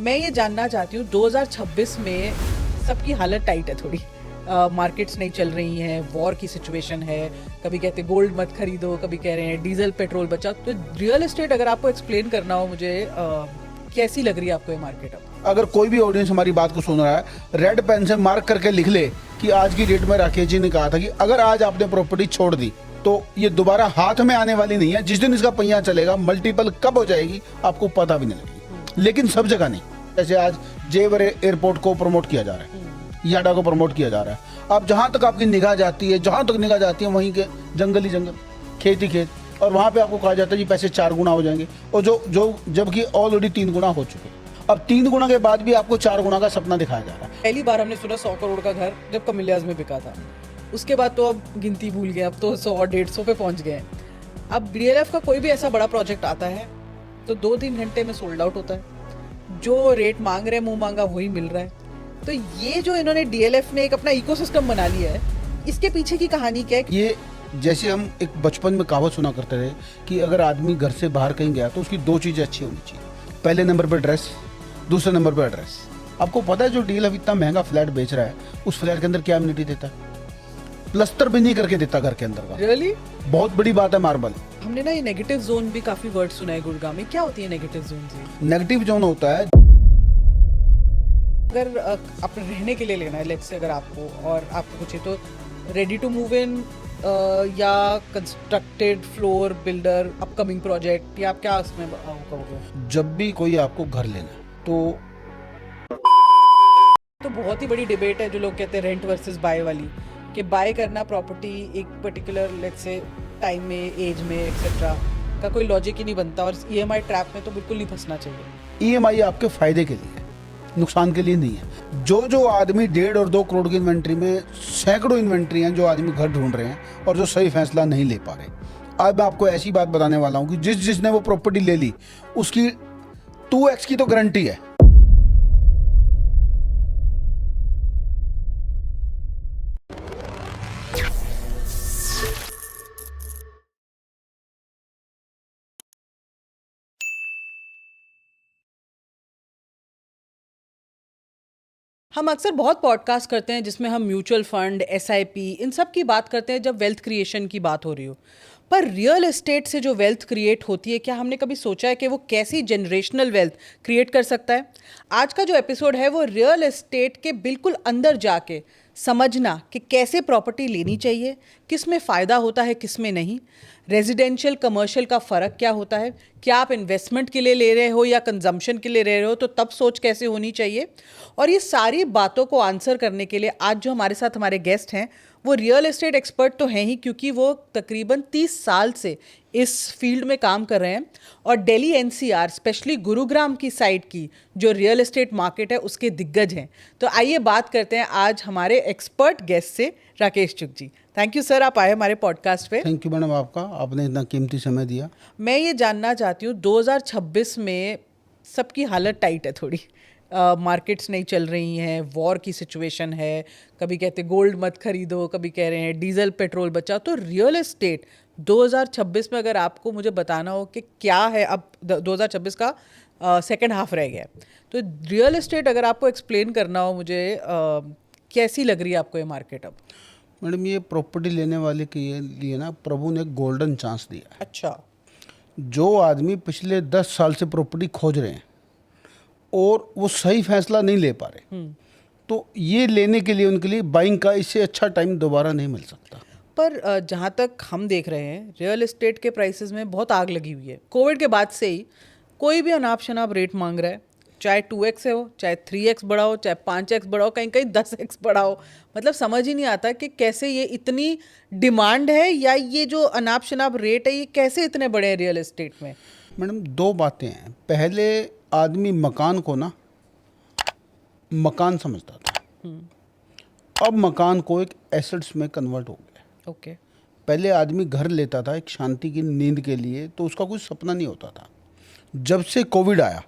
मैं ये जानना चाहती हूँ 2026 में सबकी हालत टाइट है थोड़ी। मार्केट्स नहीं चल रही हैं, वॉर की सिचुएशन है, कभी कहते हैं गोल्ड मत खरीदो, कभी कह रहे हैं डीजल पेट्रोल बचाओ। तो रियल एस्टेट अगर आपको एक्सप्लेन करना हो मुझे, कैसी लग रही है आपको ये मार्केट अब? अगर कोई भी ऑडियंस हमारी बात को सुन रहा है, रेड पेन से मार्क करके लिख ले कि आज की डेट में राकेश जी ने कहा था कि अगर आज आपने प्रॉपर्टी छोड़ दी तो ये दोबारा हाथ में आने वाली नहीं है। जिस दिन इसका पहिया चलेगा, मल्टीपल कब हो जाएगी आपको पता भी नहीं लगेगी। लेकिन सब जगह नहीं। जैसे आज जेवर एयरपोर्ट को प्रमोट किया जा रहा है, याडा को प्रमोट किया जा रहा है। अब जहां तक आपकी निगाह जाती है, जहां तक निगाह जाती है वहीं के जंगल ही जंगल, खेत ही खेत, और वहां पे आपको कहा जाता है जी पैसे 4 गुना हो जाएंगे, और जो जबकि ऑलरेडी 3 गुना हो चुके। अब 3 गुना के बाद भी आपको 4 गुना का सपना दिखाया जा रहा है। पहली बार हमने सुना 100 करोड़ का घर जब कमिलियाज में बिका था, उसके बाद तो अब गिनती भूल गए, अब तो 100-150 पे पहुंच गए। अब डीएलएफ का कोई भी ऐसा बड़ा प्रोजेक्ट आता है तो 2-3 घंटे में सोल्ड आउट होता है। जो रेट मांग रहे हैं मुंह मांगा वही मिल रहा है। तो ये जो इन्होंने डीएलएफ ने एक अपना इकोसिस्टम बना लिया है, इसके पीछे की कहानी क्या है? ये जैसे हम एक बचपन में कहावत सुना करते थे कि अगर आदमी घर से बाहर कहीं गया तो उसकी 2 चीज़ें अच्छी होनी चाहिए। पहले नंबर पर ड्रेस, दूसरे नंबर पर एड्रेस। आपको पता है जो डीएलएफ इतना महंगा फ्लैट बेच रहा है, उस फ्लैट के अंदर क्या एमिनिटी देता है? प्लस्तर भी नहीं करके देता घर के अंदर का। रियली? बहुत बड़ी बात है मार्बल। हमने ना ये नेगेटिव जोन भी काफी वर्ड सुना है गुड़गांव में। क्या होती है नेगेटिव जोन से? नेगेटिव जोन होता है अगर आप रहने के लिए लेना है, लेट्स से अगर आपको, और आपको पूछे तो रेडी टू मूव इन या constructed floor builder upcoming project, या आप क्या उसमें कहोगे? जब भी कोई आपको घर लेना है तो बहुत ही बड़ी डिबेट है जो लोग कहते हैं रेंट वर्सेस बाय वाली, कि बाय करना प्रॉपर्टी एक पर्टिकुलर लेट्स से टाइम में, एज में एक्सेट्रा का कोई लॉजिक ही नहीं बनता, और ईएमआई ट्रैप में तो बिल्कुल नहीं फंसना चाहिए। ईएमआई आपके फायदे के लिए है, नुकसान के लिए नहीं है। जो आदमी 1.5 और 2 करोड़ की इन्वेंट्री में, सैकड़ों इन्वेंट्री हैं जो आदमी घर ढूंढ रहे हैं और जो सही फैसला नहीं ले पा रहे। आज मैं आपको ऐसी बात बताने वाला हूं कि जिसने वो प्रॉपर्टी ले ली उसकी 2x की तो गारंटी है। हम अक्सर बहुत पॉडकास्ट करते हैं जिसमें हम म्यूचुअल फंड, एसआईपी, इन सब की बात करते हैं जब वेल्थ क्रिएशन की बात हो रही हो। पर रियल एस्टेट से जो वेल्थ क्रिएट होती है, क्या हमने कभी सोचा है कि वो कैसी जनरेशनल वेल्थ क्रिएट कर सकता है? आज का जो एपिसोड है वो रियल एस्टेट के बिल्कुल अंदर जाके समझना कि कैसे प्रॉपर्टी लेनी चाहिए, किस में फ़ायदा होता है, किस में नहीं, रेजिडेंशियल कमर्शियल का फ़र्क क्या होता है, क्या आप इन्वेस्टमेंट के लिए ले रहे हो या कंजम्पशन के लिए ले रहे हो, तो तब सोच कैसे होनी चाहिए। और ये सारी बातों को आंसर करने के लिए आज जो हमारे साथ हमारे गेस्ट हैं वो रियल एस्टेट एक्सपर्ट तो हैं ही, क्योंकि वो तकरीबन 30 साल से इस फील्ड में काम कर रहे हैं, और दिल्ली एनसीआर स्पेशली गुरुग्राम की साइड की जो रियल एस्टेट मार्केट है उसके दिग्गज हैं। तो आइए बात करते हैं आज हमारे एक्सपर्ट गेस्ट से, राकेश चुग जी। थैंक यू सर, आप आए हमारे पॉडकास्ट पे। थैंक यू मैडम, आपने इतना कीमती समय दिया। मैं ये जानना चाहती हूँ 2026 में सबकी हालत टाइट है थोड़ी। मार्केट्स नहीं चल रही हैं, वॉर की सिचुएशन है, कभी कहते हैं गोल्ड मत खरीदो, कभी कह रहे हैं डीजल पेट्रोल बचाओ। तो रियल एस्टेट 2026 में अगर आपको मुझे बताना हो कि क्या है, अब 2026 का सेकेंड हाफ रह गया है, तो रियल एस्टेट अगर आपको एक्सप्लेन करना हो मुझे, कैसी लग रही है आपको ये मार्केट अब? मैडम, ये प्रॉपर्टी लेने वाले के लिए ना प्रभु ने गोल्डन चांस दिया है। अच्छा। जो आदमी पिछले 10 साल से प्रॉपर्टी खोज रहे हैं और वो सही फैसला नहीं ले पा रहे, तो ये लेने के लिए उनके लिए बाइंग का इससे अच्छा टाइम दोबारा नहीं मिल सकता। पर जहाँ तक हम देख रहे हैं रियल एस्टेट के प्राइसेस में बहुत आग लगी हुई है। कोविड के बाद से ही कोई भी अनाप शनाप रेट मांग रहा है, चाहे 2x से हो, चाहे 3x बढ़ा हो, चाहे 5x बढ़ा हो, कहीं कहीं 10x बढ़ा हो। मतलब समझ ही नहीं आता कि कैसे ये इतनी डिमांड है, या ये जो अनाप शनाप रेट है ये कैसे इतने बड़े हैं रियल एस्टेट में? मैडम, 2 बातें हैं। पहले आदमी मकान को ना मकान समझता था, अब मकान को एक एसेट्स में कन्वर्ट हो गया। ओके। पहले आदमी घर लेता था एक शांति की नींद के लिए, तो उसका कोई सपना नहीं होता था। जब से कोविड आया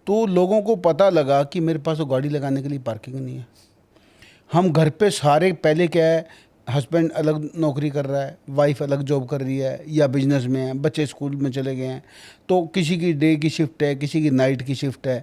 तो लोगों को पता लगा कि मेरे पास तो गाड़ी लगाने के लिए पार्किंग नहीं है। हम घर पे सारे, पहले क्या है, हस्बैंड अलग नौकरी कर रहा है, वाइफ अलग जॉब कर रही है या बिजनेस में है, बच्चे स्कूल में चले गए हैं, तो किसी की डे की शिफ्ट है, किसी की नाइट की शिफ्ट है।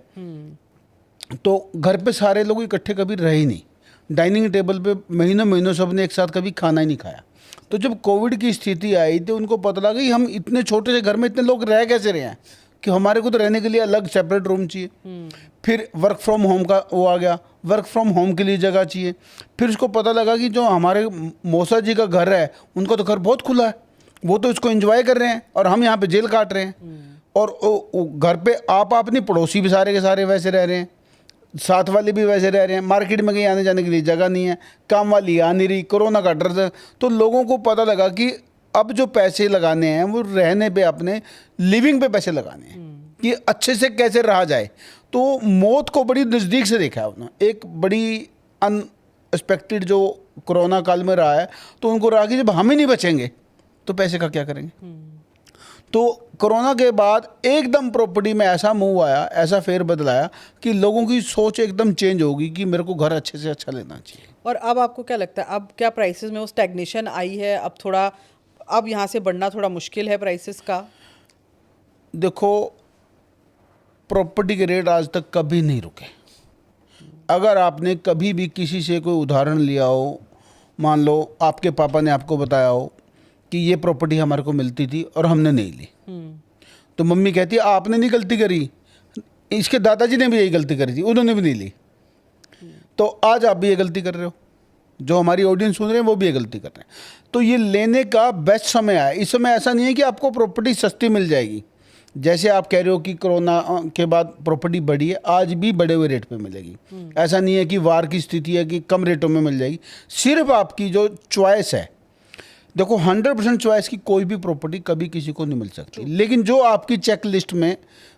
तो घर पे सारे लोग इकट्ठे कभी रहे ही नहीं, डाइनिंग टेबल पे महीनों महीनों सब ने एक साथ कभी खाना ही नहीं खाया। तो जब कोविड की स्थिति आई तो उनको पता लगा कि हम इतने छोटे से घर में इतने लोग रह कैसे रहे हैं, कि हमारे को तो रहने के लिए अलग सेपरेट रूम चाहिए। फिर वर्क फ्रॉम होम का वो आ गया, वर्क फ्रॉम होम के लिए जगह चाहिए। फिर उसको पता लगा कि जो हमारे मौसा जी का घर है उनका तो घर बहुत खुला है, वो तो इसको एंजॉय कर रहे हैं और हम यहाँ पे जेल काट रहे हैं। और घर पे आप अपनी पड़ोसी भी सारे के सारे वैसे रह रहे हैं, साथ वाले भी वैसे रह रहे हैं, मार्केट में कहीं आने जाने के लिए जगह नहीं है, काम वाली आ नहीं रही, कोरोना का डर था। तो लोगों को पता लगा कि अब जो पैसे लगाने हैं वो रहने पे, अपने लिविंग पे पैसे लगाने हैं कि अच्छे से कैसे रहा जाए। तो मौत को बड़ी नज़दीक से देखा है उन्होंने, एक बड़ी अनएक्सपेक्टेड जो कोरोना काल में रहा है। तो उनको रहा कि जब हम ही नहीं बचेंगे तो पैसे का क्या करेंगे। तो कोरोना के बाद एकदम प्रॉपर्टी में ऐसा मूव आया, ऐसा फेर बदलाया कि लोगों की सोच एकदम चेंज होगी कि मेरे को घर अच्छे से अच्छा लेना चाहिए। और अब आपको क्या लगता है, अब क्या प्राइसेस में वो स्टैग्नेशन आई है, अब थोड़ा, अब यहाँ से बढ़ना थोड़ा मुश्किल है प्राइसेस का? देखो, प्रॉपर्टी के रेट आज तक कभी नहीं रुके। अगर आपने कभी भी किसी से कोई उदाहरण लिया हो, मान लो आपके पापा ने आपको बताया हो कि ये प्रॉपर्टी हमारे को मिलती थी और हमने नहीं ली, तो मम्मी कहती है आपने नहीं गलती करी, इसके दादाजी ने भी यही गलती करी थी, उन्होंने भी नहीं ली। तो आज आप भी ये गलती कर रहे हो, जो हमारी ऑडियंस सुन रहे हैं वो भी ये गलती कर रहे हैं। तो ये लेने का बेस्ट समय है। इस समय ऐसा नहीं है कि आपको प्रॉपर्टी सस्ती मिल जाएगी, जैसे आप कह रहे हो कि कोरोना के बाद प्रॉपर्टी बढ़ी है, आज भी बढ़े हुए रेट पे मिलेगी। ऐसा नहीं है कि वार की स्थिति है कि कम रेटों में मिल जाएगी। सिर्फ आपकी जो चॉइस है, देखो 100% चॉइस की कोई भी प्रॉपर्टी कभी किसी को नहीं मिल सकती, लेकिन जो आपकी चेक लिस्ट में,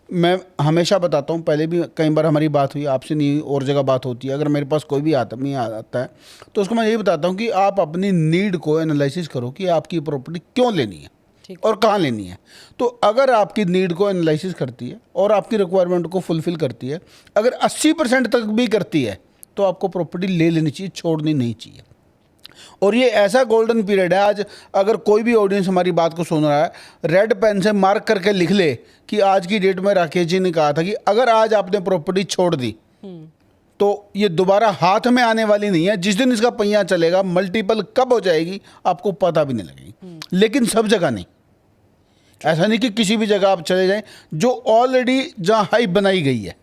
मैं हमेशा बताता हूँ, पहले भी कई बार हमारी बात हुई, आपसे नहीं और जगह बात होती है, अगर मेरे पास कोई भी आता है तो उसको मैं यही बताता हूँ कि आप अपनी नीड को एनालिसिस करो कि आपकी प्रॉपर्टी क्यों लेनी है और कहाँ लेनी है। तो अगर आपकी नीड को एनालिसिस करती है और आपकी रिक्वायरमेंट को फुलफिल करती है, अगर 80% तक भी करती है, तो आपको प्रॉपर्टी ले लेनी चाहिए, छोड़नी नहीं चाहिए। और ये ऐसा गोल्डन पीरियड है। आज अगर कोई भी ऑडियंस हमारी बात को सुन रहा है, रेड पेन से मार्क करके लिख ले कि आज की डेट में राकेश जी ने कहा था कि अगर आज आपने प्रॉपर्टी छोड़ दी तो ये दोबारा हाथ में आने वाली नहीं है। जिस दिन इसका पहिया चलेगा, मल्टीपल कब हो जाएगी आपको पता भी नहीं लगेगी। लेकिन सब जगह नहीं, ऐसा नहीं कि किसी भी जगह आप चले जाएं जो ऑलरेडी जहां हाइप बनाई गई है।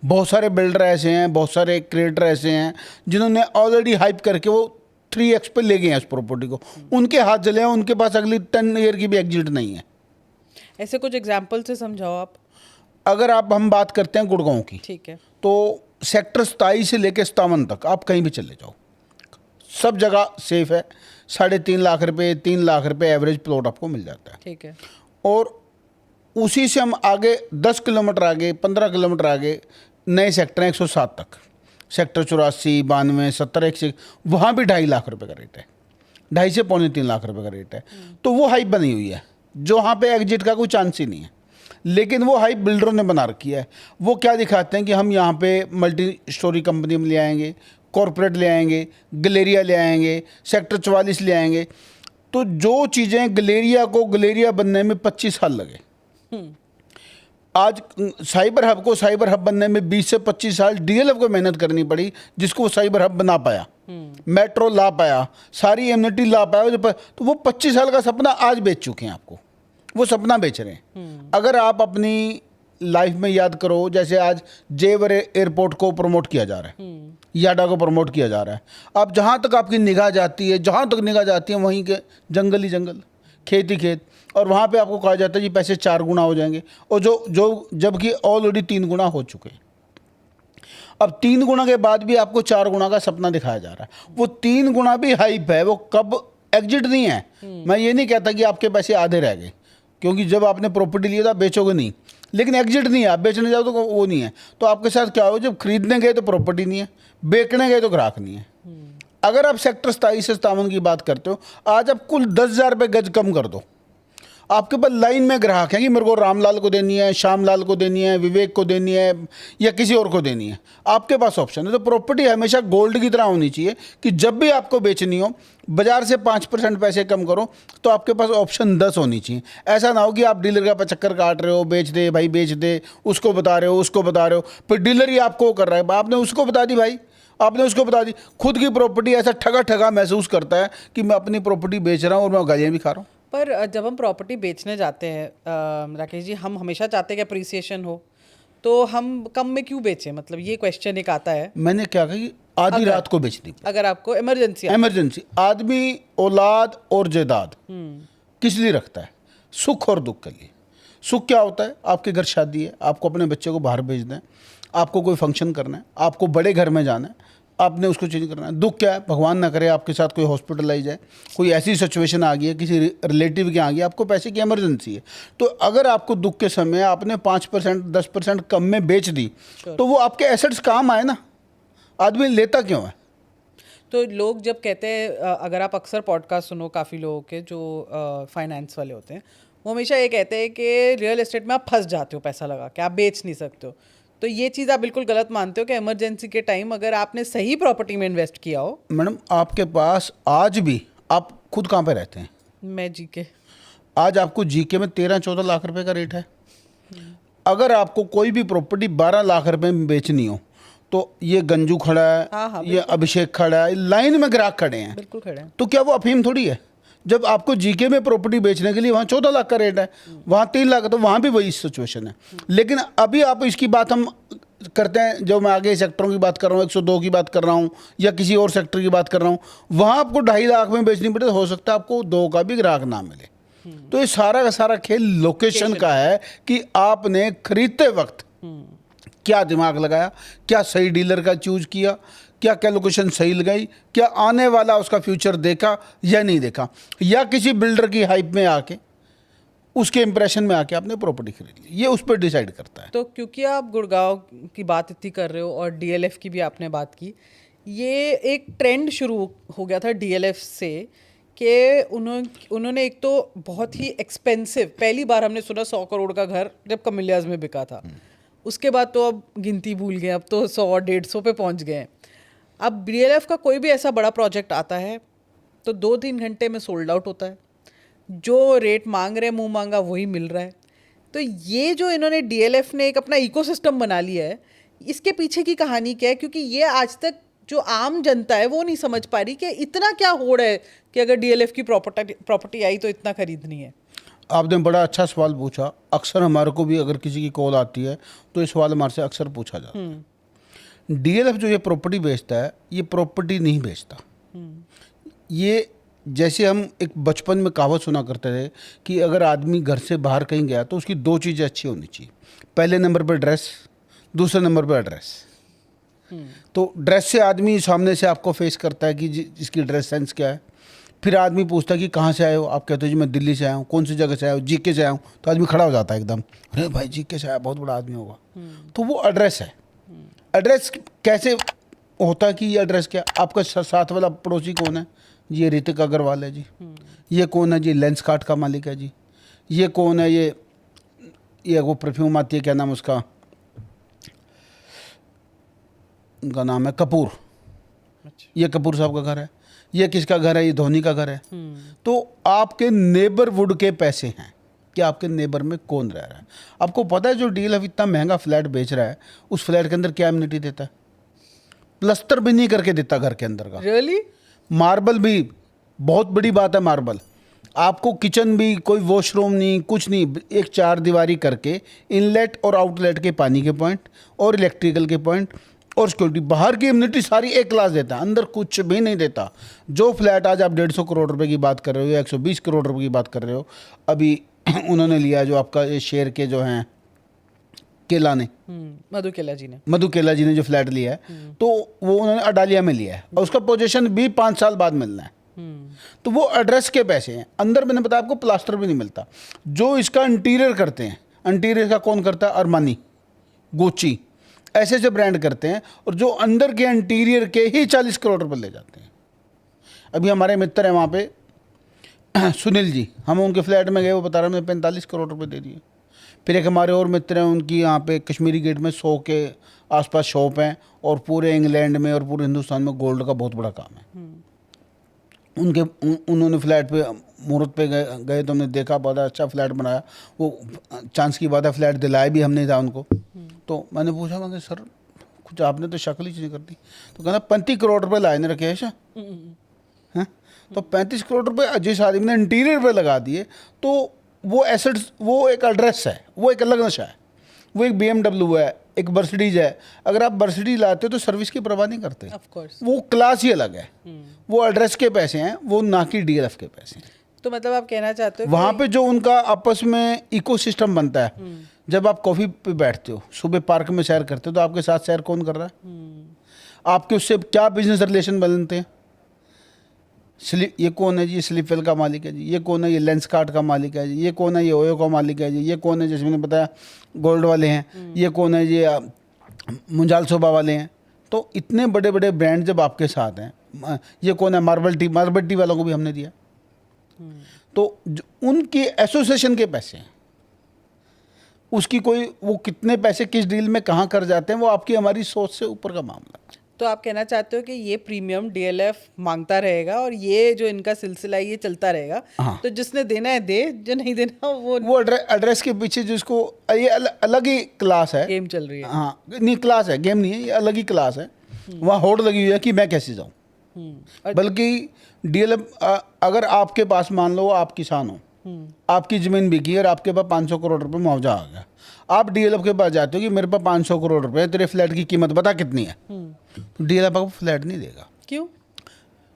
बहुत सारे बिल्डर ऐसे हैं, बहुत सारे क्रिएटर ऐसे हैं जिन्होंने ऑलरेडी हाइप करके वो 3x पे ले गए हैं उस प्रॉपर्टी को, उनके हाथ जले हैं, उनके पास अगली 10 ईयर की भी एग्जिट नहीं है। ऐसे कुछ एग्जाम्पल से समझाओ आप। अगर हम बात करते हैं गुड़गांव की, ठीक है, तो सेक्टर 27 से लेकर 57 तक आप कहीं भी चले जाओ, सब जगह सेफ है। 3.5 लाख रुपए, 3 लाख रुपए एवरेज प्लॉट आपको मिल जाता है। ठीक है। और उसी से हम आगे 10 किलोमीटर आगे, 15 किलोमीटर आगे नए सेक्टर हैं 107 तक, सेक्टर 84, 92, 70, 100, वहाँ भी 2.5 लाख रुपए का रेट है, 2.5 से 2.25 लाख रुपए का रेट है। तो वो हाइप बनी हुई है जो वहाँ पे एग्जिट का कोई चांस ही नहीं है। लेकिन वो हाइप बिल्डरों ने बना रखी है। वो क्या दिखाते हैं कि हम यहाँ पे मल्टी स्टोरी कंपनी में ले आएंगे, कॉरपोरेट ले आएंगे, गलेरिया ले आएंगे, सेक्टर 44 ले आएंगे। तो जो चीज़ें गलेरिया बनने में 25 साल लगे, आज साइबर हब को साइबर हब बनने में 20 से 25 साल डीएलएफ को मेहनत करनी पड़ी, जिसको वो साइबर हब बना पाया, मेट्रो ला पाया, सारी एमिनिटी ला पाया। तो वो 25 साल का सपना आज बेच चुके हैं, आपको वो सपना बेच रहे हैं। अगर आप अपनी लाइफ में याद करो, जैसे आज जेवर एयरपोर्ट को प्रमोट किया जा रहा है, याडा को प्रमोट किया जा रहा है, अब जहाँ तक आपकी निगाह जाती है, जहाँ तक निगाह जाती है वहीं के जंगल ही जंगल, खेत ही खेत, और वहाँ पे आपको कहा जाता है जी पैसे 4 गुना हो जाएंगे, और जो जबकि ऑलरेडी 3 गुना हो चुके हैं। अब 3 गुना के बाद भी आपको 4 गुना का सपना दिखाया जा रहा है। वो 3 गुना भी हाइप है, वो कब एग्जिट नहीं है। मैं ये नहीं कहता कि आपके पैसे आधे रह गए, क्योंकि जब आपने प्रॉपर्टी लिया था बेचोगे नहीं, लेकिन एग्जिट नहीं है, आप बेचने जाओ तो वो नहीं है। तो आपके साथ क्या हो, जब खरीदने गए तो प्रॉपर्टी नहीं है, बेचने गए तो ग्राहक नहीं है। अगर आप सेक्टर 27 से 57 की बात करते हो, आज आप कुल 10,000 रुपये गज कम कर दो, आपके पास लाइन में ग्राहक है कि मेरे को रामलाल को देनी है, श्यामलाल को देनी है, विवेक को देनी है या किसी और को देनी है, आपके पास ऑप्शन है। तो प्रॉपर्टी हमेशा गोल्ड की तरह होनी चाहिए कि जब भी आपको बेचनी हो, बाजार से 5% पैसे कम करो तो आपके पास ऑप्शन 10 होनी चाहिए। ऐसा ना हो कि आप डीलर का चक्कर काट रहे हो, बेच दे भाई बेच दे, उसको बता रहे हो, उसको बता रहे हो, फिर डीलर ही आपको कर रहा है, आपने उसको बता दी भाई, आपने उसको बता दी। खुद की प्रॉपर्टी ऐसा ठगा ठगा महसूस करता है कि मैं अपनी प्रॉपर्टी बेच रहा हूँ और मैं गालियाँ भी खा रहा हूँ। पर जब हम प्रॉपर्टी बेचने जाते हैं राकेश जी, हम हमेशा चाहते हैं कि अप्रिसिएशन हो, तो हम कम में क्यों बेचें? मतलब ये क्वेश्चन एक आता है। मैंने क्या कहा कि आधी रात को बेचनी, अगर आपको इमरजेंसी, आदमी औलाद और जायदाद किस लिए रखता है? सुख और दुख के लिए। सुख क्या होता है? आपके घर शादी है, आपको अपने बच्चे को बाहर भेजना है, आपको कोई फंक्शन करना है, आपको बड़े घर में जाना है, आपने उसको चेंज करना है। दुख क्या है? भगवान ना करे आपके साथ कोई हॉस्पिटलाइज है, कोई ऐसी सिचुएशन आ गई है, किसी रिलेटिव के आ गई, आपको पैसे की इमरजेंसी है। तो अगर आपको दुख के समय आपने 5% 10% कम में बेच दी तो वो आपके एसेट्स काम आए ना, आदमी लेता क्यों है? तो लोग जब कहते हैं, अगर आप अक्सर पॉडकास्ट सुनो काफ़ी लोगों के जो फाइनेंस वाले होते हैं, वो हमेशा ये कहते हैं कि रियल एस्टेट में आप फंस जाते हो पैसा लगा के, आप बेच नहीं सकते हो। तो ये चीज़ आप बिल्कुल गलत मानते हो कि इमरजेंसी के टाइम अगर आपने सही प्रॉपर्टी में इन्वेस्ट किया हो। मैडम आपके पास आज भी, आप खुद कहाँ पे रहते हैं? मैं जीके, आज आपको जीके में 13-14 लाख रुपए का रेट है। अगर आपको कोई भी प्रॉपर्टी 12 लाख रुपए में बेचनी हो तो ये गंजू खड़ा है, हाँ, ये अभिषेक खड़ा है, लाइन में ग्राहक खड़े हैं, बिल्कुल खड़े हैं। तो क्या वो अफीम थोड़ी है? जब आपको जीके में प्रॉपर्टी बेचने के लिए वहाँ 14 लाख का रेट है, वहाँ 3 लाख, तो वहाँ भी वही सिचुएशन है। लेकिन अभी आप इसकी बात हम करते हैं, जो मैं आगे सेक्टरों की बात कर रहा हूँ, 102 की बात कर रहा हूँ या किसी और सेक्टर की बात कर रहा हूँ, वहाँ आपको 2.5 लाख में बेचनी पड़े, तो हो सकता है आपको 2 का भी ग्राहक ना मिले। तो ये सारा का सारा खेल लोकेशन का है कि आपने खरीदते वक्त क्या दिमाग लगाया, क्या सही डीलर का चूज किया, क्या क्या लोकेशन सही लगाई, क्या आने वाला उसका फ्यूचर देखा या नहीं देखा, या किसी बिल्डर की हाइप में आके उसके इंप्रेशन में आके आपने प्रॉपर्टी खरीद ली, ये उस पर डिसाइड करता है। तो क्योंकि आप गुड़गांव की बात इतनी कर रहे हो और डीएलएफ की भी आपने बात की, ये एक ट्रेंड शुरू हो गया था डीएलएफ से कि उन्होंने एक तो बहुत ही एक्सपेंसिव, पहली बार हमने सुना 100 करोड़ का घर जब कमिलियाज में बिका था, उसके बाद तो अब गिनती भूल गए, अब तो 100-150 पे पहुंच गए हैं। अब डीएलएफ का कोई भी ऐसा बड़ा प्रोजेक्ट आता है तो 2-3 घंटे में सोल्ड आउट होता है, जो रेट मांग रहे हैं मुंह मांगा वही मिल रहा है। तो ये जो इन्होंने डीएलएफ ने एक अपना इकोसिस्टम बना लिया है, इसके पीछे की कहानी क्या है? क्योंकि ये आज तक जो आम जनता है वो नहीं समझ पा रही कि इतना क्या होड़ है कि अगर डीएलएफ की प्रॉपर्टी आई तो इतना खरीदनी है। आपने बड़ा अच्छा सवाल पूछा। अक्सर हमारे को भी अगर किसी की कॉल आती है तो ये सवाल हमारे से अक्सर पूछा जाता है। डीएलएफ जो ये प्रॉपर्टी बेचता है, ये प्रॉपर्टी नहीं बेचता। ये जैसे हम एक बचपन में कहावत सुना करते थे कि अगर आदमी घर से बाहर कहीं गया तो उसकी 2 चीज़ें अच्छी होनी चाहिए। पहले नंबर पर ड्रेस, दूसरे नंबर पर एड्रेस। तो ड्रेस से आदमी सामने से आपको फेस करता है कि इसकी ड्रेस सेंस क्या है। फिर आदमी पूछता है कि कहाँ से आए हो, आप कहते हो जी मैं दिल्ली से आया हूँ। कौन सी जगह से आया हो? जीके से आया हूँ। तो आदमी खड़ा हो जाता है एकदम, अरे भाई जीके से आया, बहुत बड़ा आदमी होगा। तो वो एड्रेस है। एड्रेस कैसे होता है कि ये एड्रेस क्या? आपका साथ वाला पड़ोसी कौन है? ये ऋतिक अग्रवाल है जी। ये कौन है जी? लेंस कार्ट का मालिक है जी। ये कौन है? ये वो परफ्यूम आती है, क्या नाम उसका, उनका नाम है कपूर। ये कपूर साहब का घर है। ये किसका घर है? ये धोनी का घर है। तो आपके नेबरहुड के पैसे हैं कि आपके नेबर में कौन रह रहा है। आपको पता है जो डील अब इतना महंगा फ्लैट बेच रहा है, उस फ्लैट के अंदर क्या एमिनिटी देता है? प्लस्तर भी नहीं करके देता घर के अंदर का। रियली? मार्बल भी, बहुत बड़ी बात है मार्बल। आपको किचन भी, कोई वॉशरूम नहीं, कुछ नहीं, एक 4 दीवारी करके इनलेट और आउटलेट के पानी के पॉइंट और इलेक्ट्रिकल के पॉइंट और सिक्योरिटी, बाहर की इम्यूनिटी सारी एक क्लास देता है, अंदर कुछ भी नहीं देता। जो फ्लैट आज आप 150 करोड़ रुपए की बात कर रहे हो या 120 करोड़ रुपए की बात कर रहे हो, अभी उन्होंने लिया जो आपका ये शेयर के जो हैं केला ने, मधु केला जी ने जो फ्लैट लिया है, तो वो उन्होंने अडालिया में लिया है और उसका पोजीशन भी 5 साल बाद मिलना है। तो वो एड्रेस के पैसे हैं। अंदर मैंने बताया आपको प्लास्टर भी नहीं मिलता। जो इसका इंटीरियर करते हैं, इंटीरियर का कौन करता है? अरमानी, गुच्ची, ऐसे ऐसे ब्रांड करते हैं, और जो अंदर के इंटीरियर के ही 40 करोड़ रुपए ले जाते हैं। अभी हमारे मित्र हैं वहाँ पे, सुनील जी, हम उनके फ्लैट में गए, वो बता रहे हैं 45 करोड़ रुपए दे दिए। फिर एक हमारे और मित्र हैं, उनकी यहाँ पे कश्मीरी गेट में 100 के आसपास शॉप हैं और पूरे इंग्लैंड में और पूरे हिंदुस्तान में गोल्ड का बहुत बड़ा काम है। उन्होंने फ्लैट पे मुहूर्त पे गए तो हमने देखा, बहुत अच्छा फ्लैट बनाया। वो चांस की बात है, फ्लैट दिलाया भी हमने था उनको। तो मैंने पूछा, मैं सर कुछ आपने तो शक्ल ही चेंज कर दी। तो कहना 35 करोड़ रुपए लाए ने रखे हैं। हैं? तो 35 करोड़ रुपए जिस आदमी ने इंटीरियर पे लगा दिए, तो वो एसेट्स, वो एक एड्रेस है, वो एक अलग नशा है। वो एक BMW है, एक मर्सिडीज है। अगर आप मर्सिडीज लाते हो तो सर्विस की परवाह नहीं करते, ऑफ कोर्स। वो क्लास ही अलग है। वो एड्रेस के पैसे हैं, वो ना कि DLF के पैसे हैं। तो मतलब आप कहना चाहते हो वहाँ पे जो उनका आपस में इकोसिस्टम बनता है, जब आप कॉफ़ी पे बैठते हो, सुबह पार्क में सैर करते हो, तो आपके साथ सैर कौन कर रहा है? आपके उससे क्या बिजनेस रिलेशन बनते हैं? ये कौन है जी? ये स्लिपवेल का मालिक है जी। ये कौन है? ये लेंस कार्ट का मालिक है जी। ये कौन है? ये ओयो का मालिक है जी। ये कौन है? जैसे मैंने बताया गोल्ड वाले हैं। ये कौन है जी? मुंजाल शोभा वाले हैं। तो इतने बड़े बड़े ब्रांड जब आपके साथ हैं, ये कौन है? मार्बल टी वालों को भी हमने दिया। तो उनकी एसोसिएशन के पैसे हैं, उसकी कोई, वो कितने पैसे किस डील में कहाँ कर जाते हैं, वो आपकी हमारी सोच से ऊपर का मामला है। तो आप कहना चाहते हो कि ये प्रीमियम DLF मांगता रहेगा और ये जो इनका सिलसिला है ये चलता रहेगा। हाँ। तो जिसने देना है दे, जो नहीं देना वो एड्रेस के पीछे जिसको, ये अलग ही क्लास है, गेम चल रही है। हाँ नहीं, क्लास है, गेम नहीं है, ये अलग ही क्लास है। वहाँ होड़ लगी हुई है कि मैं कैसे जाऊँ। बल्कि DLF, अगर आपके पास मान लो आप किसान हो, आपकी ज़मीन बिकी और आपके पास 500 करोड़ रुपए मुआवजा आ गया, आप DLF के पास जाते हो कि मेरे पास 500 करोड़ रुपए, तेरे फ्लैट की कीमत बता कितनी है। तो DLF आपको फ्लैट नहीं देगा। क्यों?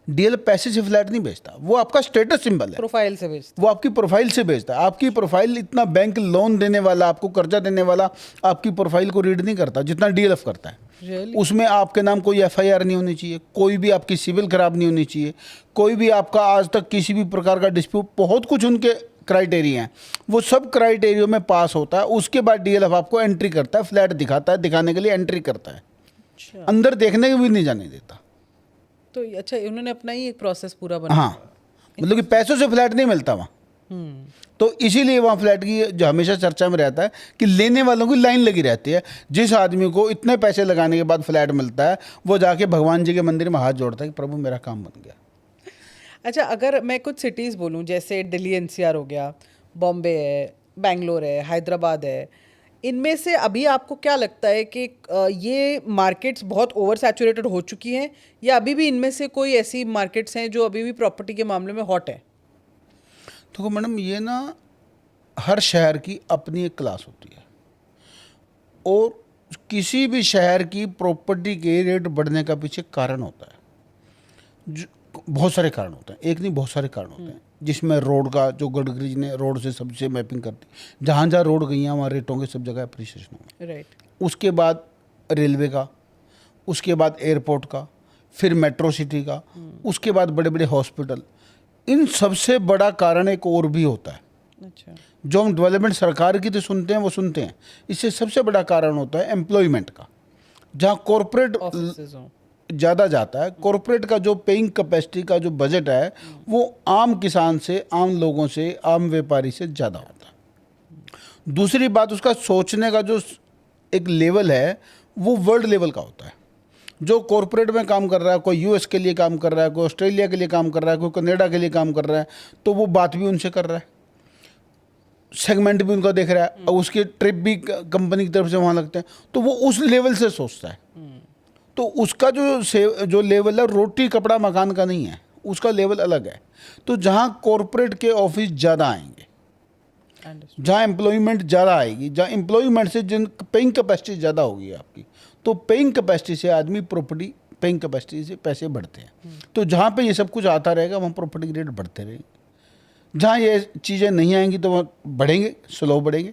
DLF पैसे से फ्लैट नहीं बेचता, वो आपका स्टेटस सिंबल है, प्रोफाइल से बेचता, वो आपकी प्रोफाइल से बेचता है। आपकी प्रोफाइल, इतना बैंक लोन देने वाला, आपको कर्जा देने वाला आपकी प्रोफाइल को रीड नहीं करता जितना DLF करता है। Really? उसमें आपके नाम कोई FIR नहीं होनी चाहिए, कोई भी आपकी सिविल खराब नहीं होनी चाहिए, कोई भी आपका आज तक किसी भी प्रकार का डिस्प्यूट, बहुत कुछ उनके क्राइटेरिया हैं, वो सब क्राइटेरिया में पास होता है। उसके बाद DLF आपको एंट्री करता है, फ्लैट दिखाता है, दिखाने के लिए एंट्री करता है। अच्छा। अंदर देखने को भी नहीं जाने देता। तो अच्छा, उन्होंने अपना ही एक प्रोसेस पूरा बना। हाँ, मतलब कि पैसों से फ्लैट नहीं मिलता वहाँ। तो इसीलिए वहाँ फ्लैट की जो हमेशा चर्चा में रहता है कि लेने वालों की लाइन लगी रहती है। जिस आदमी को इतने पैसे लगाने के बाद फ्लैट मिलता है, वो जाके भगवान जी के मंदिर में हाथ जोड़ता है कि प्रभु मेरा काम बन गया। अच्छा, अगर मैं कुछ सिटीज़ बोलूँ, जैसे दिल्ली NCR हो गया, बॉम्बे है, बेंगलोर है, हैदराबाद है, इनमें से अभी आपको क्या लगता है कि ये मार्केट्स बहुत ओवर सैचुरेटेड हो चुकी हैं, या अभी भी इनमें से कोई ऐसी मार्केट्स हैं जो अभी भी प्रॉपर्टी के मामले में हॉट है? तो मैडम, ये ना हर शहर की अपनी एक क्लास होती है, और किसी भी शहर की प्रॉपर्टी के रेट बढ़ने का पीछे कारण होता है। बहुत सारे कारण होते हैं, एक नहीं बहुत सारे कारण होते हैं, जिसमें रोड का, जो गडकरी जी ने रोड से सबसे मैपिंग कर दी, जहाँ जहाँ रोड गई हैं वहाँ रेटों के सब जगह अप्रिसिएशन होगा। राइट। उसके बाद रेलवे का, उसके बाद एयरपोर्ट का, फिर मेट्रो सिटी का, उसके बाद बड़े बड़े हॉस्पिटल। इन सबसे बड़ा कारण एक और भी होता है। अच्छा। जो हम डेवलपमेंट सरकार की तो सुनते हैं, वो सुनते हैं, इससे सबसे बड़ा कारण होता है एम्प्लॉयमेंट का। जहाँ कॉरपोरेट ज़्यादा जाता है, कॉरपोरेट का जो पेइंग कैपेसिटी का जो बजट है, वो आम किसान से, आम लोगों से, आम व्यापारी से ज़्यादा होता है। दूसरी बात, उसका सोचने का जो एक लेवल है, वो वर्ल्ड लेवल का होता है। जो कॉरपोरेट में काम कर रहा है, कोई US के लिए काम कर रहा है, कोई ऑस्ट्रेलिया के लिए काम कर रहा है, कोई कनाडा के लिए काम कर रहा है, तो वो बात भी उनसे कर रहा है, सेगमेंट भी उनका देख रहा है, और उसके ट्रिप भी कंपनी की तरफ से वहाँ लगते हैं, तो वो उस लेवल से सोचता है। तो उसका जो लेवल है, रोटी कपड़ा मकान का नहीं है, उसका लेवल अलग है। तो जहाँ कॉरपोरेट के ऑफिस ज़्यादा आएंगे, जहाँ एम्प्लॉयमेंट ज़्यादा आएगी, जहाँ एम्प्लॉयमेंट से जिन पेइंग कैपेसिटी ज़्यादा होगी आपकी, तो पेइंग कैपेसिटी से आदमी प्रॉपर्टी, पेइंग कैपेसिटी से पैसे बढ़ते हैं। तो जहाँ पे ये सब कुछ आता रहेगा, वहाँ प्रॉपर्टी के रेट बढ़ते रहेंगे। जहाँ ये चीज़ें नहीं आएंगी तो वहाँ बढ़ेंगे, स्लो बढ़ेंगे।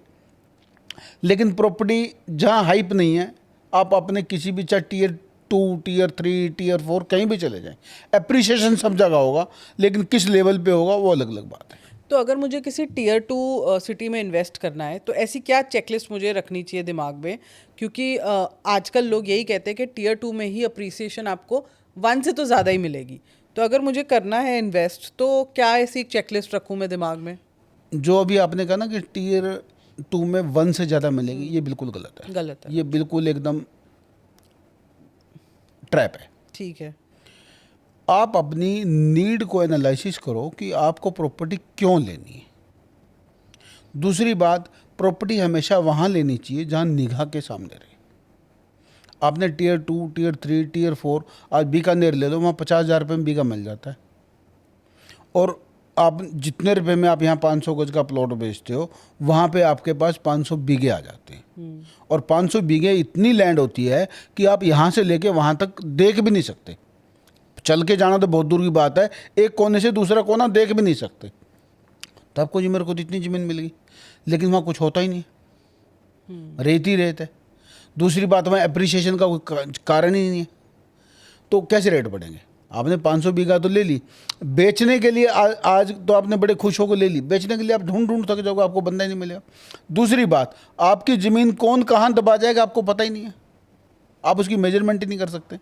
लेकिन प्रॉपर्टी जहाँ हाइप नहीं है, आप अपने किसी भी, चाहे Tier 2, Tier 3, Tier 4 कहीं भी चले जाएं, एप्रिसिएशन सब जगह होगा, लेकिन किस लेवल पे होगा वो अलग अलग बात है। तो अगर मुझे किसी Tier 2 सिटी में इन्वेस्ट करना है, तो ऐसी क्या चेकलिस्ट मुझे रखनी चाहिए दिमाग में? क्योंकि आजकल लोग यही कहते हैं कि Tier 2 में ही अप्रिसिएशन आपको 1 से तो ज़्यादा ही मिलेगी। तो अगर मुझे करना है इन्वेस्ट तो क्या ऐसी एक चेकलिस्ट रखूं मैं दिमाग में? जो अभी आपने कहा ना कि टीयर 2 में 1 से ज़्यादा मिलेगी, ये बिल्कुल गलत है। गलत है। ये बिल्कुल एकदम ट्रैप है। ठीक है। आप अपनी नीड को एनालिसिस करो कि आपको प्रॉपर्टी क्यों लेनी है। दूसरी बात, प्रॉपर्टी हमेशा वहाँ लेनी चाहिए जहाँ निगाह के सामने रहे। आपने टीयर 2, टीयर 3, टीयर 4, आज बीकानेर ले लो, वहाँ 50,000 रुपये में बीघा मिल जाता है। और आप जितने रुपए में आप यहाँ 500 गज का प्लॉट बेचते हो, वहाँ पे आपके पास 500 बीघे आ जाते हैं। और 500 बीघे इतनी लैंड होती है कि आप यहाँ से लेके वहाँ तक देख भी नहीं सकते। चल के जाना तो बहुत दूर की बात है, एक कोने से दूसरा कोना देख भी नहीं सकते। तो आपको जी मेरे को तो इतनी ज़मीन मिल गई, लेकिन वहाँ कुछ होता ही नहीं है, रेत ही रेत है। दूसरी बात, वहाँ एप्रिसिएशन का कोई कारण ही नहीं है, तो कैसे रेट बढ़ेंगे? आपने 500 बीघा तो ले ली, बेचने के लिए आज तो आपने बड़े खुश होकर ले ली, बेचने के लिए आप ढूंढ ढूंढ थक जाओगे, आपको बंदा ही नहीं मिलेगा। दूसरी बात, आपकी ज़मीन कौन कहाँ दबा जाएगा आपको पता ही नहीं है, आप उसकी मेजरमेंट ही नहीं कर सकते।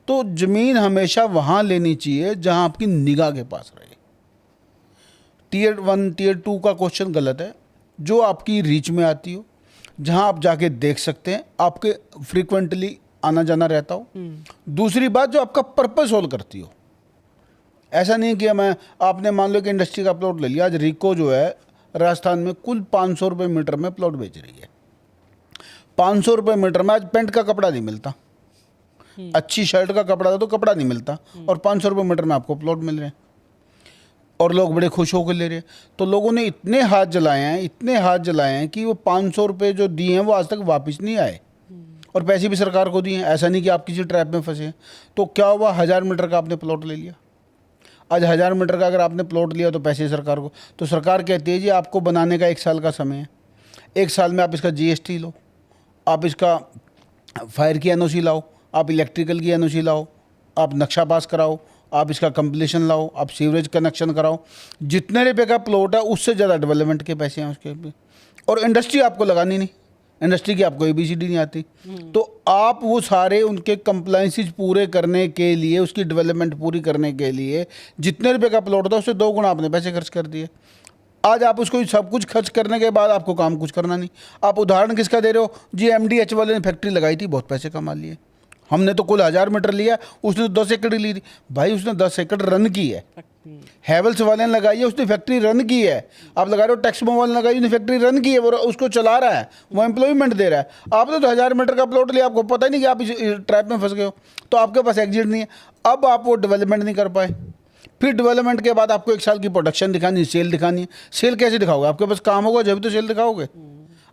तो ज़मीन हमेशा वहाँ लेनी चाहिए जहाँ आपकी निगाह के पास रहे। टीयर 1, टीयर 2 का क्वेश्चन गलत है। जो आपकी रीच में आती हो, जहाँ आप जाके देख सकते हैं, आपके फ्रीक्वेंटली आना जाना रहता हो। दूसरी बात, जो आपका पर्पस सोल्व करती हो। ऐसा नहीं कि आपने मान लो कि इंडस्ट्री का प्लॉट ले लिया, आज रिको जो है राजस्थान में कुल 500 रुपये मीटर में प्लॉट बेच रही है। 500 रुपये मीटर में आज पेंट का कपड़ा नहीं मिलता, अच्छी शर्ट का कपड़ा था तो कपड़ा नहीं मिलता, और 500 रुपये मीटर में आपको प्लॉट मिल रहे हैं और लोग बड़े खुश होकर ले रहे हैं। तो लोगों ने इतने हाथ जलाए हैं, इतने हाथ जलाए हैं कि वो 500 रुपये जो दिए हैं वो आज तक वापस नहीं आए, और पैसे भी सरकार को दिए हैं। ऐसा नहीं कि आप किसी ट्रैप में फंसे हैं। तो क्या हुआ, 1000 मीटर का आपने प्लॉट ले लिया। आज 1000 मीटर का अगर आपने प्लॉट लिया तो पैसे सरकार को, तो सरकार कहती है जी आपको बनाने का 1 साल का समय है, 1 साल में आप इसका GST लो, आप इसका फायर की NOC लाओ, आप इलेक्ट्रिकल की NOC लाओ, आप नक्शा पास कराओ, आप इसका कंप्लीशन लाओ, आप सीवरेज कनेक्शन कराओ। जितने रुपये का प्लॉट है उससे ज़्यादा डेवलपमेंट के पैसे हैं उसके भी। और इंडस्ट्री आपको लगानी नहीं, इंडस्ट्री की आपको ABCD नहीं आती, तो आप वो सारे उनके कंप्लाइंसेस पूरे करने के लिए, उसकी डेवलपमेंट पूरी करने के लिए जितने रुपये का प्लॉट था उससे 2 गुना आपने पैसे खर्च कर दिए। आज आप उसको सब कुछ खर्च करने के बाद आपको काम कुछ करना नहीं। आप उदाहरण किसका दे रहे हो जी? MDH वाले ने फैक्ट्री लगाई थी, बहुत पैसे कमा लिए। हमने तो कुल 1000 मीटर लिया, उसने तो 10 एकड़ ली थी। भाई उसने 10 एकड़ रन की है। हैवल्स वाले ने लगाई है, उसने फैक्ट्री रन की है। आप लगा रहे हो टेक्समो वाले ने लगाई, उसने फैक्ट्री रन की है, वो उसको चला रहा है, वो एम्प्लॉयमेंट दे रहा है। आपने तो 1000 मीटर का प्लॉट लिया, आपको पता ही नहीं कि आप इस ट्रैप में फंस गए हो, तो आपके पास एग्जिट नहीं है। अब आप वो डेवलपमेंट नहीं कर पाए। फिर डेवलपमेंट के बाद आपको 1 साल की प्रोडक्शन दिखानी है, सेल दिखानी है। सेल कैसे दिखाओगे? आपके पास काम होगा जब तो सेल दिखाओगे।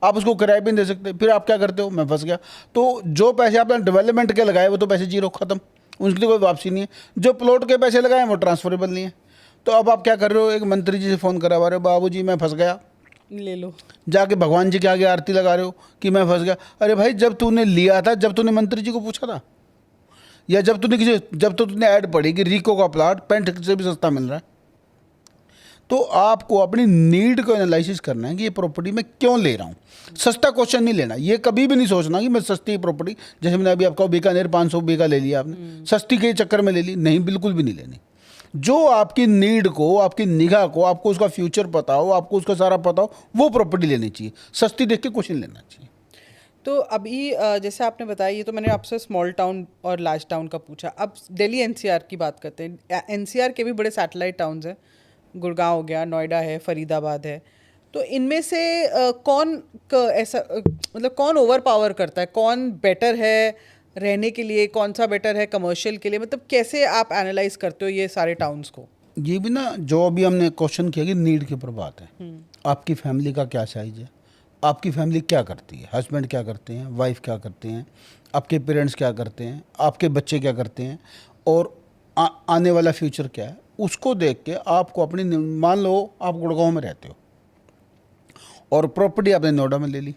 आप उसको किराए भी नहीं दे सकते। फिर आप क्या करते हो? मैं फंस गया। तो जो पैसे आपने डेवलपमेंट के लगाए वो तो पैसे जीरो, खत्म, उनकी कोई वापसी नहीं है। जो प्लॉट के पैसे लगाए वो ट्रांसफरेबल नहीं है। तो अब आप क्या कर रहे हो? एक मंत्री जी से फ़ोन करवा रहे हो, बाबू जी मैं फंस गया, ले लो। जाके भगवान जी के आगे आरती लगा रहे हो कि मैं फंस गया। अरे भाई, जब तूने लिया था, जब तूने मंत्री जी को पूछा था, या जब तो तूने ऐड पढ़ी कि रिको का प्लाट पेंट से भी सस्ता मिल रहा है, तो आपको अपनी नीड को एनालिसिस करना है कि ये प्रॉपर्टी मैं क्यों ले रहा हूँ। सस्ता क्वेश्चन नहीं लेना, ये कभी भी नहीं सोचना कि मैं सस्ती प्रॉपर्टी, जैसे मैंने अभी आपका बीकानेर 500 बीघा ले लिया आपने, सस्ती के चक्कर में ले ली, नहीं, बिल्कुल भी नहीं लेनी। जो आपकी नीड को, आपकी निगाह को, आपको उसका फ्यूचर पता हो, आपको उसका सारा पता हो, वो प्रॉपर्टी लेनी चाहिए। सस्ती देख के कुछ नहीं लेना चाहिए। तो अभी जैसे आपने बताया, ये तो मैंने आपसे स्मॉल टाउन और लार्ज टाउन का पूछा। अब दिल्ली NCR की बात करते हैं। NCR के भी बड़े सैटेलाइट टाउन्स हैं, गुड़गांव हो गया, नोएडा है, फरीदाबाद है। तो इनमें से मतलब कौन ओवर पावर करता है? कौन बेटर है रहने के लिए, कौन सा बेटर है कमर्शियल के लिए? मतलब कैसे आप एनालाइज करते हो ये सारे टाउन्स को? ये भी ना, जो अभी हमने क्वेश्चन किया कि नीड के ऊपर बात है। आपकी फैमिली का क्या साइज है, आपकी फैमिली क्या करती है, हस्बैंड क्या करते हैं, वाइफ क्या करते हैं, आपके पेरेंट्स क्या करते हैं, आपके बच्चे क्या करते हैं, और आने वाला फ्यूचर क्या है, उसको देख के आपको अपनी, मान लो आप गुड़गांव में रहते हो और प्रॉपर्टी आपने नोएडा में ले ली,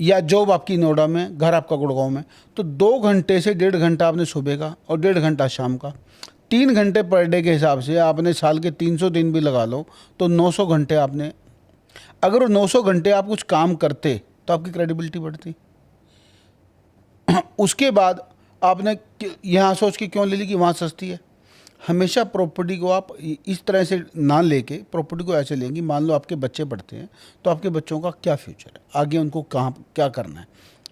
या जॉब आपकी नोएडा में, घर आपका गुड़गांव में, तो 2 घंटे से 1.5 घंटा आपने सुबह का और 1.5 घंटा शाम का, 3 घंटे पर डे के हिसाब से आपने साल के 300 दिन भी लगा लो तो 900 घंटे आपने, अगर वो 900 घंटे आप कुछ काम करते तो आपकी क्रेडिबिलिटी बढ़ती। उसके बाद आपने यहाँ सोच के क्यों ले ली कि वहाँ सस्ती है? हमेशा प्रॉपर्टी को आप इस तरह से ना लेके प्रॉपर्टी को ऐसे लेंगे, मान लो आपके बच्चे पढ़ते हैं तो आपके बच्चों का क्या फ्यूचर है, आगे उनको कहाँ क्या करना है,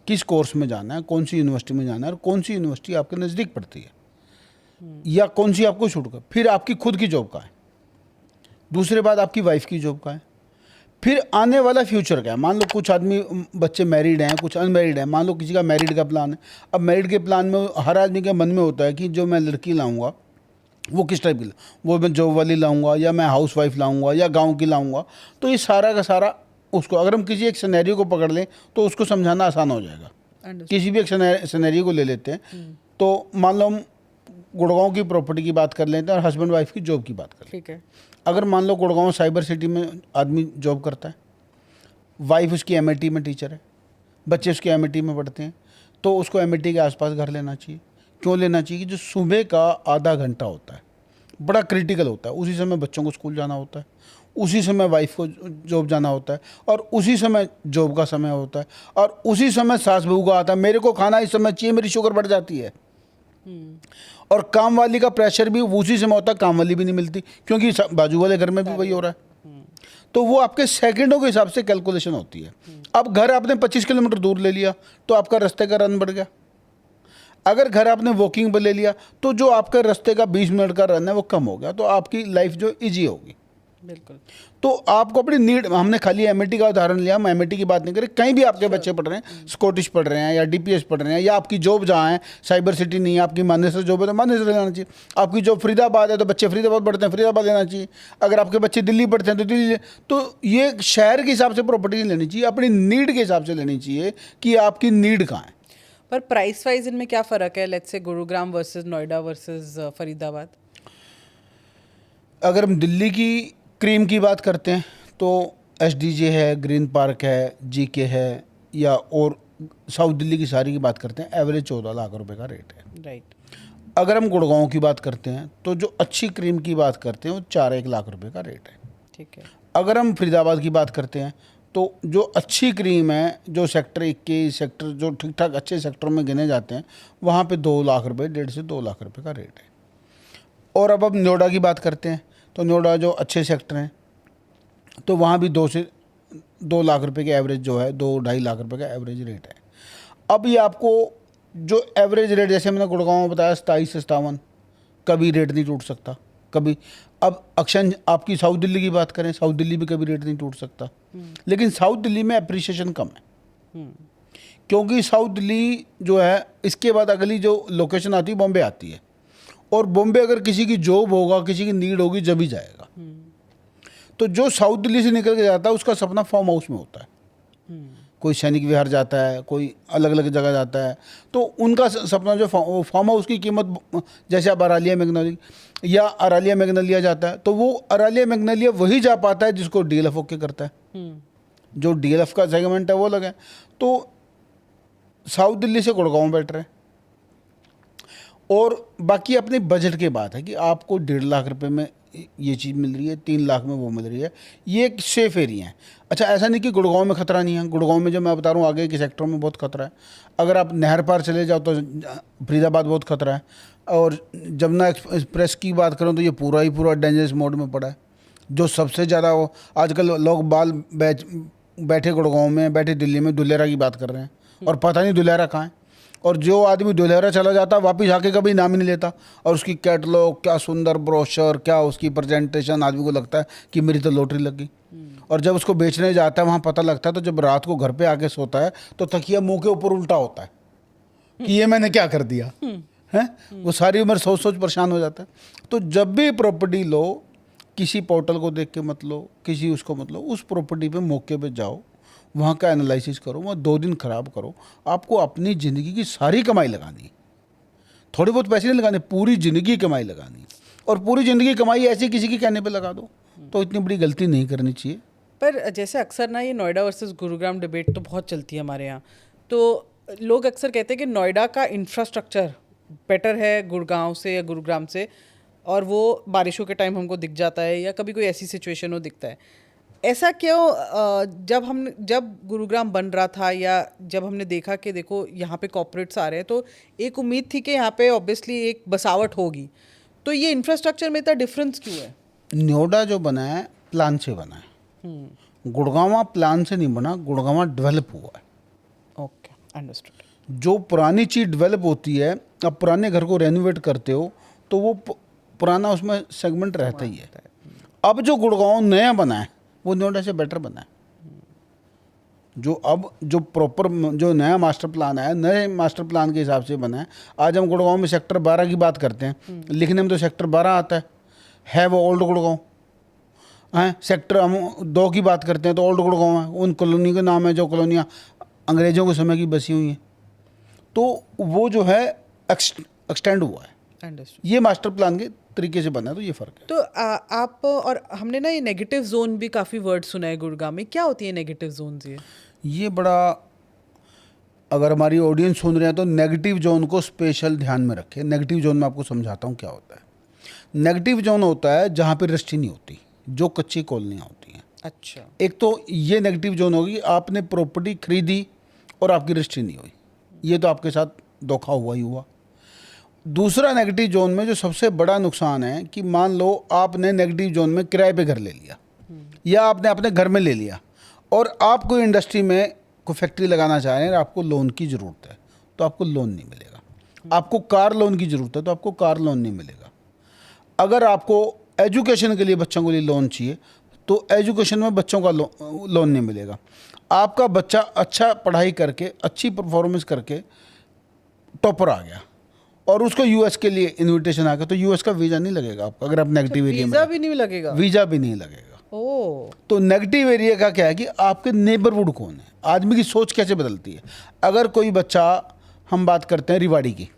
किस कोर्स में जाना है, कौन सी यूनिवर्सिटी में जाना है, और कौन सी यूनिवर्सिटी आपके नज़दीक पड़ती है या कौन सी आपको छूट कर, फिर आपकी खुद की जॉब का है, दूसरे बात आपकी वाइफ की जॉब का है, फिर आने वाला फ्यूचर क्या है। मान लो कुछ आदमी बच्चे मैरिड हैं, कुछ अनमैरिड हैं, मान लो किसी का मैरिड का प्लान है। अब मैरिड के प्लान में हर आदमी के मन में होता है कि जो मैं लड़की लाऊंगा वो किस टाइप की, वो मैं जॉब वाली लाऊंगा या मैं हाउस वाइफ लाऊंगा या गांव की लाऊंगा। तो ये सारा का सारा उसको अगर हम किसी एक सिनेरियो को पकड़ लें तो उसको समझाना आसान हो जाएगा। किसी भी एक सिनेरियो को ले लेते हैं तो मान लो हम गुड़गांव की प्रॉपर्टी की बात कर लेते हैं और हस्बैंड वाइफ की जॉब की बात कर लेते हैं। ठीक है। अगर मान लो गुड़गांव साइबर सिटी में आदमी जॉब करता है, वाइफ उसकी एमआईटी में टीचर है, बच्चे उसके एमआईटी में पढ़ते हैं, तो उसको एमआईटी के आसपास घर लेना चाहिए। क्यों लेना चाहिए? कि जो सुबह का आधा घंटा होता है बड़ा क्रिटिकल होता है, उसी समय बच्चों को स्कूल जाना होता है, उसी समय वाइफ को जॉब जाना होता है, और उसी समय जॉब का समय होता है, और उसी समय सास बहू का आता है, मेरे को खाना इस समय चाहिए, मेरी शुगर बढ़ जाती है। और काम वाली का प्रेशर भी उसी समय होता है, काम वाली भी नहीं मिलती क्योंकि बाजू वाले घर में भी वही हो रहा है। तो वो आपके सेकंडों के हिसाब से कैलकुलेशन होती है। अब घर आपने 25 किलोमीटर दूर ले लिया तो आपका रास्ते का रन बढ़ गया। अगर घर आपने वॉकिंग पर ले लिया तो जो आपका रास्ते का 20 मिनट का रन है वो कम हो गया, तो आपकी लाइफ जो ईजी होगी। बिल्कुल। तो आपको अपनी नीड, हमने खाली एमआईटी का उदाहरण लिया, हम एमआईटी की बात नहीं करें, कहीं भी आपके बच्चे पढ़ रहे हैं, स्कॉटिश पढ़ रहे हैं या डीपीएस पढ़ रहे हैं, या आपकी जॉब जहाँ है साइबर सिटी नहीं है, आपकी मानेसर जॉब है तो मानेसर लेना चाहिए। आपकी जॉब फरीदाबाद है तो बच्चे फरीदाबाद पढ़ते हैं, फरीदाबाद लेना चाहिए। अगर आपके बच्चे दिल्ली पढ़ते हैं तो दिल्ली। तो ये शहर के हिसाब से प्रॉपर्टी नहीं लेनी चाहिए, अपनी नीड के हिसाब से लेनी चाहिए कि आपकी नीड कहाँ है। पर प्राइस वाइज इनमें क्या फ़र्क है, let's say Gurugram versus Noida versus Faridabad? अगर हम दिल्ली की क्रीम की बात करते हैं तो एसडीजे है, ग्रीन पार्क है, जीके है, या और साउथ दिल्ली की सारी की बात करते हैं, एवरेज 14 लाख रुपए का रेट है। राइट। अगर हम गुड़गांव की बात करते हैं तो जो अच्छी क्रीम की बात करते हैं वो 4-1 लाख रुपए का रेट है। ठीक है। अगर हम फरीदाबाद की बात करते हैं तो जो अच्छी क्रीम है, जो सेक्टर 21 सेक्टर जो ठीक ठाक अच्छे सेक्टरों में गिने जाते हैं, वहाँ पे 2 लाख रुपए, 1.5 से 2 लाख रुपए का रेट है। और अब हम नोएडा की बात करते हैं तो नोएडा जो अच्छे सेक्टर हैं तो वहाँ भी 2 से 2 लाख रुपए के एवरेज जो है, 2-2.5 लाख रुपए का एवरेज रेट है। अब ये आपको जो एवरेज रेट, जैसे मैंने गुड़गांव में बताया 27 से 57, कभी रेट नहीं टूट सकता कभी। अब अक्सर आपकी साउथ दिल्ली की बात करें, साउथ दिल्ली भी कभी रेट नहीं टूट सकता, लेकिन साउथ दिल्ली में अप्रिसिएशन कम है क्योंकि साउथ दिल्ली जो है, इसके बाद अगली जो लोकेशन आती है बॉम्बे आती है, और बॉम्बे अगर किसी की जॉब होगा, किसी की नीड होगी जब ही जाएगा। तो जो साउथ दिल्ली से निकल के जाता है उसका सपना फार्म हाउस में होता है। कोई सैनिक विहार जाता है, कोई अलग अलग जगह जाता है, तो उनका सपना जो फार्म हाउस की कीमत, जैसे अब अरालिया मैग्नोलिया या अरालिया मैग्नोलिया जाता है तो वो अरालिया मैग्नोलिया वही जा पाता है जिसको डीएलएफ ओके करता है। जो डीएलएफ का सेगमेंट है वो लगे। तो साउथ दिल्ली से गुड़गांव बेटर है। और बाकी अपने बजट के बात है कि आपको 1.5 लाख रुपए में ये चीज़ मिल रही है, 3 लाख में वो मिल रही है, ये एक सेफ एरिया है। अच्छा, ऐसा नहीं कि गुड़गांव में खतरा नहीं है, गुड़गांव में जो मैं बता रहा हूँ आगे के सेक्टरों में बहुत खतरा है। अगर आप नहर पार चले जाओ तो फरीदाबाद बहुत खतरा है, और जमुना एक्सप्रेस की बात करूँ तो ये पूरा ही पूरा डेंजरस मोड में पड़ा है। जो सबसे ज़्यादा आजकल लोग बैठे गुड़गांव में, बैठे दिल्ली में दुलेरा की बात कर रहे हैं, और पता नहीं दुलेरा कहाँ है। और जो आदमी दुलेरा चला जाता वापस आके कभी नाम ही नहीं लेता, और उसकी कैटलॉग, क्या सुंदर ब्रोशर, क्या उसकी प्रेजेंटेशन, आदमी को लगता है कि मेरी तो लॉटरी लग गई। और जब उसको बेचने जाता है वहाँ पता लगता है, तो जब रात को घर पे आके सोता है तो तकिया मुंह के ऊपर उल्टा होता है कि ये मैंने क्या कर दिया है। वो सारी उम्र सोच सोच परेशान हो जाता है। तो जब भी प्रॉपर्टी लो, किसी पोर्टल को देख के मत लो, किसी उसको मत लो, उस प्रॉपर्टी पे मौके पे जाओ, वहाँ का एनालिसिस करो, वहाँ 2 दिन खराब करो। आपको अपनी ज़िंदगी की सारी कमाई लगानी, थोड़े बहुत पैसे नहीं लगाने, पूरी ज़िंदगी कमाई लगानी। और पूरी ज़िंदगी कमाई ऐसी किसी के कहने पे लगा दो तो इतनी बड़ी गलती नहीं करनी चाहिए। पर जैसे अक्सर ना ये नोएडा वर्सेस गुरुग्राम डिबेट तो बहुत चलती है हमारे यहाँ, तो लोग अक्सर कहते हैं कि नोएडा का इंफ्रास्ट्रक्चर बेटर है गुड़गांव से या गुरुग्राम से, और वो बारिशों के टाइम हमको दिख जाता है या कभी कोई ऐसी सिचुएशन हो दिखता है। ऐसा क्यों जब गुरुग्राम बन रहा था या जब हमने देखा कि देखो यहाँ पे कॉर्पोरेट्स आ रहे हैं, तो एक उम्मीद थी कि यहाँ पे ऑब्वियसली एक बसावट होगी, तो ये इंफ्रास्ट्रक्चर में इतना डिफरेंस क्यों है? नोएडा जो बना है प्लान से बना है, गुड़गांव प्लान से नहीं बना, गुड़गांव डेवलप हुआ है। Okay, understood. जो पुरानी चीज़ डेवलप होती है, अब पुराने घर को रेनोवेट करते हो तो वो पुराना उसमें सेगमेंट रहता ही है। अब जो गुड़गांव नया बना है वो नोएडा से बेटर बना है। जो प्रॉपर जो नया मास्टर प्लान है, नए मास्टर प्लान के हिसाब से बना है। आज हम गुड़गांव में सेक्टर 12 की बात करते हैं, लिखने में तो सेक्टर 12 आता है वो ओल्ड गुड़गांव है। सेक्टर हम 2 की बात करते हैं तो ओल्ड गुड़गांव है, उन कॉलोनी के नाम है जो कॉलोनियाँ अंग्रेजों के समय की बसी हुई हैं, तो वो जो है एक्सटेंड हुआ है। अंडरस्टूड। ये मास्टर प्लान के तरीके से बना है, तो ये फ़र्क है। तो आप और हमने ना ये नेगेटिव जोन भी काफ़ी वर्ड सुना है गुड़गांव में, क्या होती है नेगेटिव जोन? ये बड़ा, अगर हमारी ऑडियंस सुन रहे हैं तो नेगेटिव जोन को स्पेशल ध्यान में रखें। नेगेटिव जोन में आपको समझाता हूँ क्या होता है। नेगेटिव जोन होता है जहाँ पे रजिस्ट्री नहीं होती, जो कच्ची कॉलोनियाँ होती हैं। अच्छा। एक तो ये नेगेटिव जोन होगी, आपने प्रॉपर्टी खरीदी और आपकी रजिस्ट्री नहीं हुई, ये तो आपके साथ धोखा हुआ ही हुआ। दूसरा नेगेटिव जोन में जो सबसे बड़ा नुकसान है कि मान लो आपने नेगेटिव जोन में किराए पे घर ले लिया या आपने अपने घर में ले लिया और आप कोई इंडस्ट्री में कोई फैक्ट्री लगाना चाह रहे हैं, आपको लोन की ज़रूरत है तो आपको लोन नहीं मिलेगा। आपको कार लोन की ज़रूरत है तो आपको कार लोन नहीं मिलेगा। अगर आपको एजुकेशन के लिए बच्चों के लिए लोन चाहिए तो एजुकेशन में बच्चों का लोन नहीं मिलेगा। आपका बच्चा अच्छा पढ़ाई करके, अच्छी परफॉर्मेंस करके टॉपर आ गया और उसको यूएस के लिए इनविटेशन आ गया, तो यूएस का वीज़ा नहीं लगेगा आपका। अगर आप नेगेटिव एरिया में, वीज़ा भी नहीं लगेगा? वीज़ा भी नहीं लगेगा। ओह। तो नेगेटिव एरिया का क्या है कि आपके नेबरहुड कौन है, आदमी की सोच कैसे बदलती है। अगर कोई बच्चा, हम बात करते हैं रिवाड़ी की,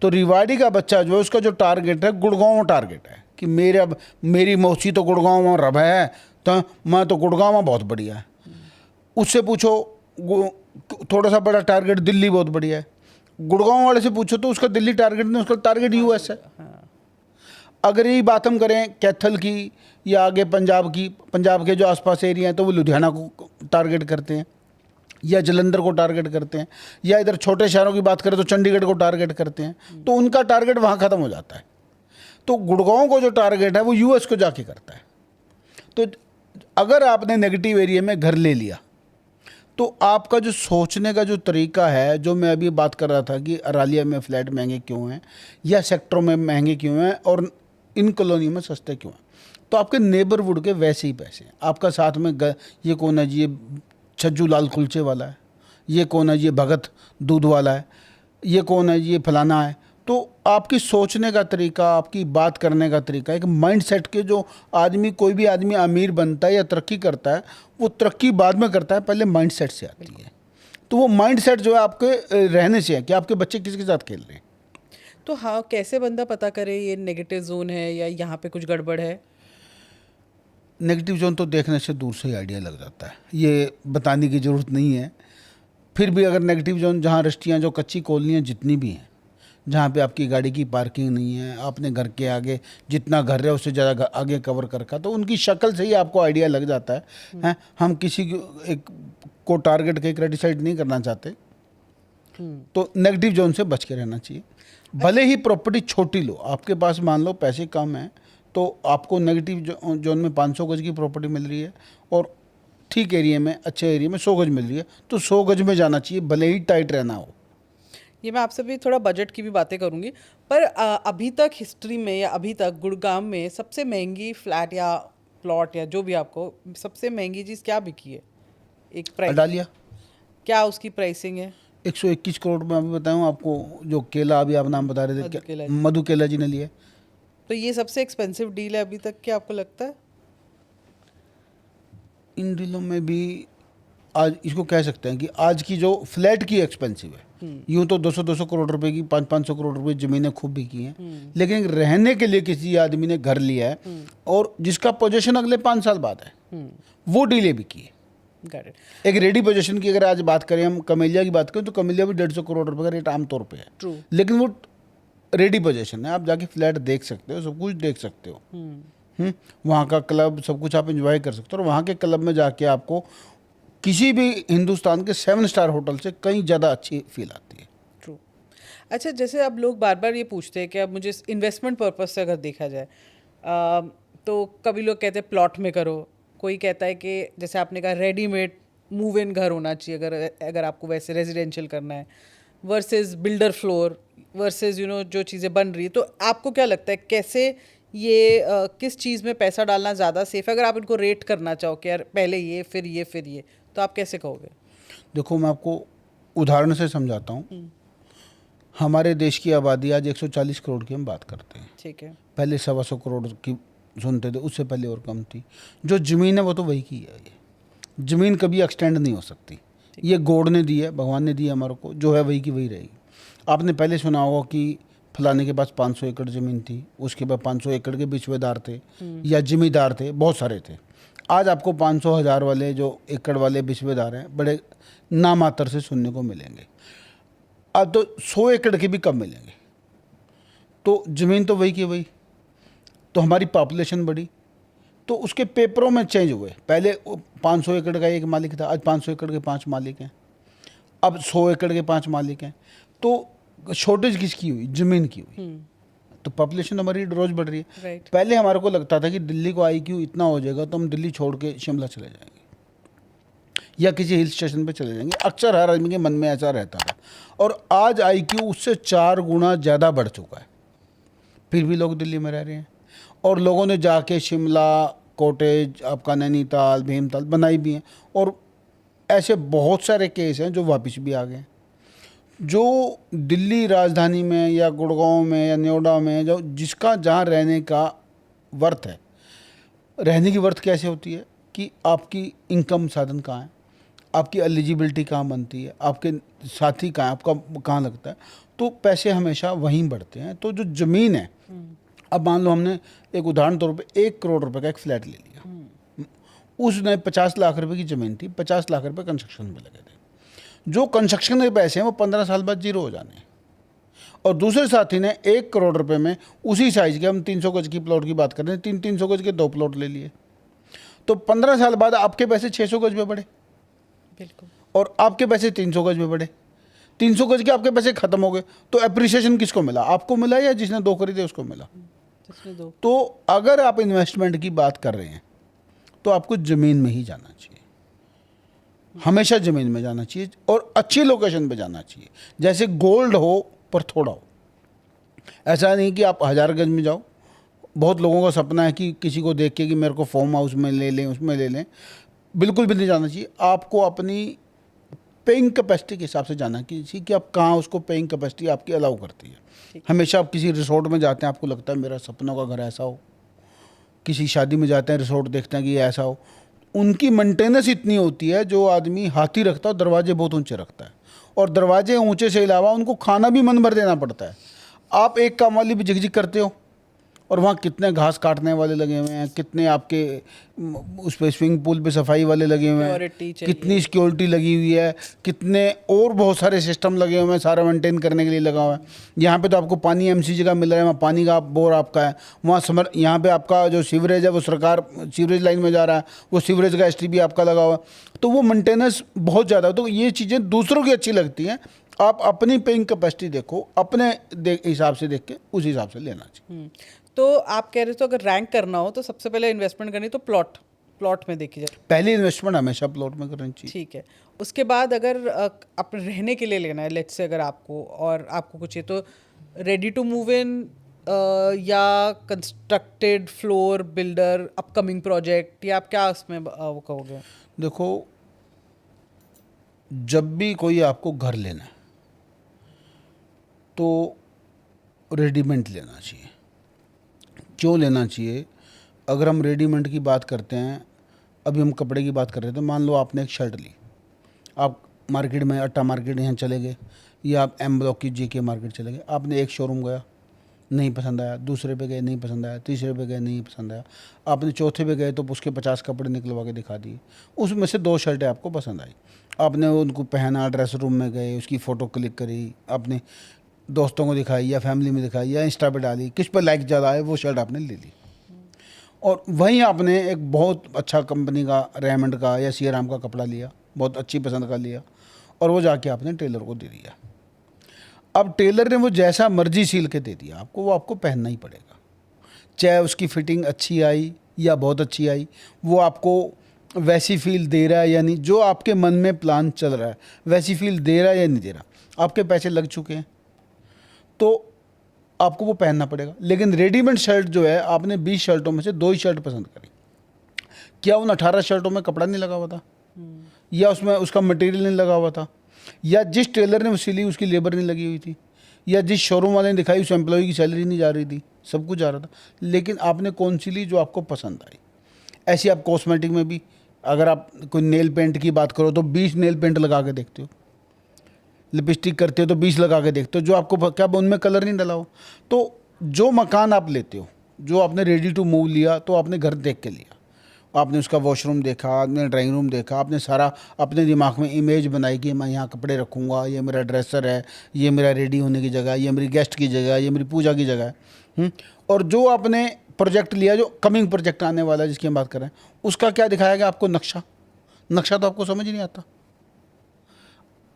तो रिवाड़ी का बच्चा जो है उसका जो टारगेट है गुड़गांव टारगेट है कि मेरी मौसी तो गुड़गांव में रब है, तो मैं तो गुड़गांव में बहुत बढ़िया है। उससे पूछो थोड़ा सा बड़ा टारगेट दिल्ली बहुत बढ़िया है। गुड़गांव वाले से पूछो तो उसका दिल्ली टारगेट नहीं, उसका टारगेट यूएस है। अगर यही बात हम करें कैथल की या आगे पंजाब की, पंजाब के जो आसपास एरिया हैं तो वो लुधियाना को टारगेट करते हैं या जलंधर को टारगेट करते हैं, या इधर छोटे शहरों की बात करें तो चंडीगढ़ को टारगेट करते हैं, तो उनका टारगेट वहाँ ख़त्म हो जाता है। तो गुड़गांव को जो टारगेट है वो यूएस को जाके करता है। तो अगर आपने नेगेटिव एरिया में घर ले लिया तो आपका जो सोचने का जो तरीका है, जो मैं अभी बात कर रहा था कि अरालिया में फ्लैट महंगे क्यों हैं या सेक्टरों में महंगे क्यों हैं और इन कॉलोनी में सस्ते क्यों हैं, तो आपके नेबरहुड के वैसे ही पैसे हैं। आपका साथ में ये कौन है जी, ये छज्जू लाल कुलचे वाला है, ये कौन है जी, ये भगत दूध वाला है, ये कौन है जी, ये फलाना है। तो आपकी सोचने का तरीका, आपकी बात करने का तरीका, एक माइंडसेट के जो आदमी, कोई भी आदमी अमीर बनता है या तरक्की करता है, वो तरक्की बाद में करता है, पहले माइंडसेट से आती है। तो वो माइंडसेट जो है आपके रहने से है कि आपके बच्चे किसके साथ खेल रहे हैं। तो हाँ, कैसे बंदा पता करे ये नेगेटिव जोन है या यहाँ पे कुछ गड़बड़ है? नेगेटिव जोन तो देखने से दूर से ही आइडिया लग जाता है, ये बताने की ज़रूरत नहीं है। फिर भी अगर नेगेटिव जोन जहाँ रस्टियाँ, जो कच्ची कॉलोनियाँ जितनी भी हैं, जहाँ पे आपकी गाड़ी की पार्किंग नहीं है, आपने घर के आगे जितना घर है उससे ज़्यादा आगे कवर कर रखा, तो उनकी शक्ल से ही आपको आइडिया लग जाता है। हैं, हम किसी को टारगेट के क्रिटिसाइज नहीं करना चाहते, तो नेगेटिव जोन से बच के रहना चाहिए। भले ही प्रॉपर्टी छोटी लो, आपके पास मान लो पैसे कम हैं तो आपको नेगेटिव जोन में 500 गज की प्रॉपर्टी मिल रही है और ठीक एरिया में, अच्छे एरिया में 100 गज मिल रही है, तो 100 गज में जाना चाहिए, भले ही टाइट रहना हो। ये मैं आपसे भी थोड़ा बजट की भी बातें करूंगी, पर अभी तक हिस्ट्री में या अभी तक गुड़गांव में सबसे महंगी फ्लैट या प्लॉट या जो भी आपको सबसे महंगी चीज़ क्या बिकी है? एक प्राइस अडालिया क्या उसकी प्राइसिंग है? 121 करोड़ में अभी बताऊँ आपको। जो केला अभी आप नाम बता रहे थे, मधु केला जी ने लिए, तो ये सबसे एक्सपेंसिव डील है अभी तक, क्या आपको लगता है? इन डीलों में भी आज इसको कह सकते हैं कि आज की जो फ्लैट की एक्सपेंसिव है, यूं तो 200 करोड़ रुपए की, 500 करोड़ रुपए ज़मीनें खूब बिकी हैं, लेकिन रहने के लिए किसी आदमी ने घर लिया है और जिसका पोजीशन अगले 5 साल बाद है, वो डीलें बिकी है। एक रेडी पोजीशन की अगर आज बात करें, हम कमेलिया की बात करें तो कमेलिया भी 150 करोड़ रुपए का रेट आमतौर पे है, लेकिन वो रेडी पोजीशन है, आप जाके फ्लैट देख सकते हो, सब कुछ देख सकते हो। वहाँ का क्लब सब कुछ आप एंजॉय कर सकते हो, और वहाँ के क्लब में जाके आपको किसी भी हिंदुस्तान के 7 स्टार होटल से कहीं ज़्यादा अच्छी फील आती है। ट्रू। अच्छा, जैसे अब लोग बार बार ये पूछते हैं कि अब मुझे इन्वेस्टमेंट पर्पज से अगर देखा जाए, तो कभी लोग कहते हैं प्लॉट में करो, कोई कहता है कि जैसे आपने कहा रेडीमेड मूव इन घर होना चाहिए अगर अगर आपको वैसे रेजिडेंशियल करना है, वर्सेस बिल्डर फ्लोर, वर्सेस जो चीज़ें बन रही है। तो आपको क्या लगता है कैसे ये किस चीज़ में पैसा डालना ज़्यादा सेफ है? अगर आप इनको रेट करना चाहो कि यार पहले ये फिर ये फिर ये, तो आप कैसे कहोगे? देखो, मैं आपको उदाहरण से समझाता हूँ। हमारे देश की आबादी आज 140 करोड़ की हम बात करते हैं। ठीक है। पहले 125 करोड़ की सुनते थे, उससे पहले और कम थी। जो ज़मीन है वो तो वही की है। ये ज़मीन कभी एक्सटेंड नहीं हो सकती। ये गॉड ने दी है, भगवान ने दी है हमारे को, जो है वही की वही रहेगी। आपने पहले सुना होगा कि फलाने के पास 500 एकड़ ज़मीन थी, उसके पास 500 एकड़ के बिचवेदार थे या जिमीदार थे, बहुत सारे थे। आज आपको 500 हज़ार वाले जो एकड़ वाले बिचवेदार हैं बड़े नामात्र से सुनने को मिलेंगे। अब तो 100 एकड़ के भी कम मिलेंगे। तो ज़मीन तो वही की वही। तो हमारी पॉपुलेशन बढ़ी, तो उसके पेपरों में चेंज हुए। पहले 500 एकड़ का एक मालिक था, आज 500 एकड़ के 5 मालिक हैं, अब 100 एकड़ के 5 मालिक हैं। तो शॉर्टेज किसकी हुई? ज़मीन की हुई। तो पॉपुलेशन हमारी रोज़ बढ़ रही है। राइट। पहले हमारे को लगता था कि दिल्ली को IQ इतना हो जाएगा तो हम दिल्ली छोड़ के शिमला चले जाएंगे या किसी हिल स्टेशन पे चले जाएंगे। अक्सर हर आदमी के मन में ऐसा रहता था, और आज IQ उससे 4 गुना ज़्यादा बढ़ चुका है, फिर भी लोग दिल्ली में रह रहे हैं। और लोगों ने जाके शिमला, कॉटेज, आपका नैनीताल, भीमताल बनाई भी हैं, और ऐसे बहुत सारे केस हैं जो वापस भी आ गए हैं। जो दिल्ली राजधानी में या गुड़गांव में या नोएडा में जो जिसका जहाँ रहने का वर्थ है, रहने की वर्थ कैसे होती है कि आपकी इनकम साधन कहाँ है, आपकी एलिजिबिलिटी कहाँ बनती है, आपके साथी कहाँ है, आपका कहाँ लगता है, तो पैसे हमेशा वहीं बढ़ते हैं। तो जो ज़मीन है, अब मान लो हमने एक उदाहरण तौर पे 1 करोड़ रुपए का एक फ्लैट ले लिया, उसने 50 लाख रुपए की ज़मीन थी, 50 लाख रुपए कंस्ट्रक्शन में लगे थे। जो कंस्ट्रक्शन के पैसे हैं वो 15 साल बाद जीरो हो जाने हैं। और दूसरे साथी ने 1 करोड़ रुपए में उसी साइज़ के, हम 300 गज की प्लॉट की बात कर रहे हैं, 300 गज के 2 प्लॉट ले लिए, तो 15 साल बाद आपके पैसे 600 गज में बढ़े। बिल्कुल। और आपके पैसे 300 गज में बढ़े। 300 गज के आपके पैसे खत्म हो गए, तो अप्रिसिएशन किसको मिला? आपको मिला या जिसने 2 खरीदे उसको मिला? जिसने 2। तो अगर आप इन्वेस्टमेंट की बात कर रहे हैं तो आपको ज़मीन में ही जाना चाहिए, हमेशा ज़मीन में जाना चाहिए, और अच्छी लोकेशन पे जाना चाहिए। जैसे गोल्ड हो पर थोड़ा हो। ऐसा नहीं कि आप 1000 गज में जाओ। बहुत लोगों का सपना है कि किसी को देख के कि मेरे को फार्म हाउस में ले लें, उसमें ले लें। बिल्कुल भी नहीं जाना चाहिए। आपको अपनी पेइंग कैपेसिटी के हिसाब से जाना चाहिए कि आप कहाँ उसको पेइंग कैपेसिटी आपकी अलाउ करती है। हमेशा आप किसी रिसोर्ट में जाते हैं, आपको लगता है मेरा सपनों का घर ऐसा हो। किसी शादी में जाते हैं, रिसोर्ट देखते हैं कि ये ऐसा हो। उनकी मेंटेनेंस इतनी होती है, जो आदमी हाथी रखता है दरवाजे बहुत ऊंचे रखता है, और दरवाजे ऊंचे से अलावा उनको खाना भी मन भर देना पड़ता है। आप एक काम वाली भी झिकझिक करते हो, और वहाँ कितने घास काटने वाले लगे हुए हैं, कितने आपके उस पर स्विमिंग पूल पे सफाई वाले लगे हुए हैं, कितनी सिक्योरिटी लगी हुई है, कितने और बहुत सारे सिस्टम लगे हुए हैं, सारा मेंटेन करने के लिए लगा हुआ है। यहाँ पे तो आपको पानी MCG का मिल रहा है, वहाँ पानी का बोर आपका है, वहाँ यहाँ पे आपका जो सीवरेज है वो सरकार सीवरेज लाइन में जा रहा है, वो सीवरेज का STB आपका लगा हुआ है। तो वो मेंटेनेंस बहुत ज़्यादा। तो ये चीज़ें दूसरों की अच्छी लगती हैं, आप अपनी पेइंग कैपेसिटी देखो, अपने हिसाब से देख के उस हिसाब से लेना चाहिए। तो आप कह रहे हो तो अगर रैंक करना हो तो सबसे पहले इन्वेस्टमेंट करनी तो प्लॉट में देखी जाए। पहली इन्वेस्टमेंट हमेशा प्लॉट में करनी चाहिए। ठीक है। उसके बाद अगर अपने रहने के लिए लेना है, लेट्स से अगर आपको और आपको कुछ है तो रेडी टू मूव इन या constructed floor builder upcoming project, या आप क्या उसमें वो कहोगे? देखो, जब भी कोई आपको घर लेना है तो रेडीमेड लेना चाहिए। क्यों लेना चाहिए? अगर हम रेडीमेड की बात करते हैं, अभी हम कपड़े की बात कर रहे थे, मान लो आपने एक शर्ट ली, आप मार्केट में अट्टा मार्केट यहाँ चले गए, या आप M ब्लॉक की JK मार्केट चले गए, आपने एक शोरूम गया, नहीं पसंद आया, दूसरे पे गए नहीं पसंद आया, तीसरे पे गए नहीं पसंद आया, आपने चौथे पे गए तो उसके 50 कपड़े निकलवा के दिखा दिए, उसमें से 2 शर्टें आपको पसंद आई, आपने उनको पहना, ड्रेस रूम में गए, उसकी फ़ोटो क्लिक करी, आपने दोस्तों को दिखाई या फैमिली में दिखाई या इंस्टा पे डाली, किस पर लाइक ज़्यादा आए वो शर्ट आपने ले ली। और वहीं आपने एक बहुत अच्छा कंपनी का रेमंड का या सियाराम का कपड़ा लिया, बहुत अच्छी पसंद का लिया, और वो जाके आपने टेलर को दे दिया। अब टेलर ने वो जैसा मर्जी सील के दे दिया आपको, वो आपको पहनना ही पड़ेगा, चाहे उसकी फिटिंग अच्छी आई या बहुत अच्छी आई, वो आपको वैसी फील दे रहा है या नहीं, जो आपके मन में प्लान चल रहा है वैसी फील दे रहा है या नहीं दे रहा, आपके पैसे लग चुके हैं तो आपको वो पहनना पड़ेगा। लेकिन रेडीमेड शर्ट जो है, आपने 20 शर्टों में से 2 ही शर्ट पसंद करी, क्या उन 18 शर्टों में कपड़ा नहीं लगा हुआ था, या उसमें उसका मटेरियल नहीं लगा हुआ था, या जिस टेलर ने सिली उसकी लेबर नहीं लगी हुई थी, या जिस शोरूम वाले ने दिखाई उस एम्प्लॉय की सैलरी नहीं जा रही थी, सब कुछ जा रहा था, लेकिन आपने कौन सी ली जो आपको पसंद आई। ऐसे आप कॉस्मेटिक में भी, अगर आप कोई नेल पेंट की बात करो तो 20 नेल पेंट लगा के देखते हो, लिपस्टिक करते हो तो 20 लगा के देखते हो, जो आपको क्या उनमें कलर नहीं डला हो। तो जो मकान आप लेते हो, जो आपने रेडी टू मूव लिया, तो आपने घर देख के लिया, आपने उसका वॉशरूम देखा, आपने ड्राइंग रूम देखा, आपने सारा अपने दिमाग में इमेज बनाई कि मैं यहाँ कपड़े रखूँगा, ये मेरा ड्रेसर है, ये मेरा रेडी होने की जगह, ये मेरी गेस्ट की जगह, ये मेरी पूजा की जगह है। और जो आपने प्रोजेक्ट लिया, जो कमिंग प्रोजेक्ट आने वाला है जिसकी हम बात कर रहे हैं, उसका क्या दिखाया गया आपको, नक्शा तो आपको समझ ही नहीं आता।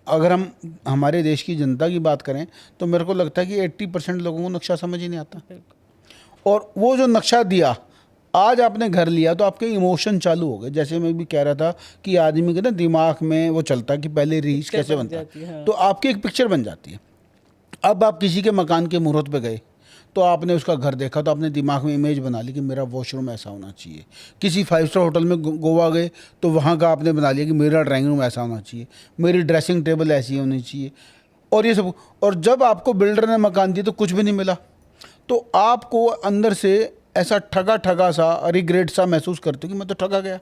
अगर हम हमारे देश की जनता की बात करें तो मेरे को लगता है कि 80% लोगों को नक्शा समझ ही नहीं आता। और वो जो नक्शा दिया, आज आपने घर लिया तो आपके इमोशन चालू हो गए। जैसे मैं भी कह रहा था कि आदमी के ना दिमाग में वो चलता है कि पहले रीच कैसे बनता है, हाँ। तो आपकी एक पिक्चर बन जाती है। अब आप किसी के मकान के मुहूर्त पे गए तो आपने उसका घर देखा तो आपने दिमाग में इमेज बना ली कि मेरा वॉशरूम ऐसा होना चाहिए। किसी 5 स्टार होटल में गोवा गए तो वहाँ का आपने बना लिया कि मेरा ड्राइंग रूम ऐसा होना चाहिए, मेरी ड्रेसिंग टेबल ऐसी होनी चाहिए, और ये सब। और जब आपको बिल्डर ने मकान दिया तो कुछ भी नहीं मिला, तो आपको अंदर से ऐसा ठगा सा रिग्रेट सा महसूस करते हो कि मैं तो ठगा गया।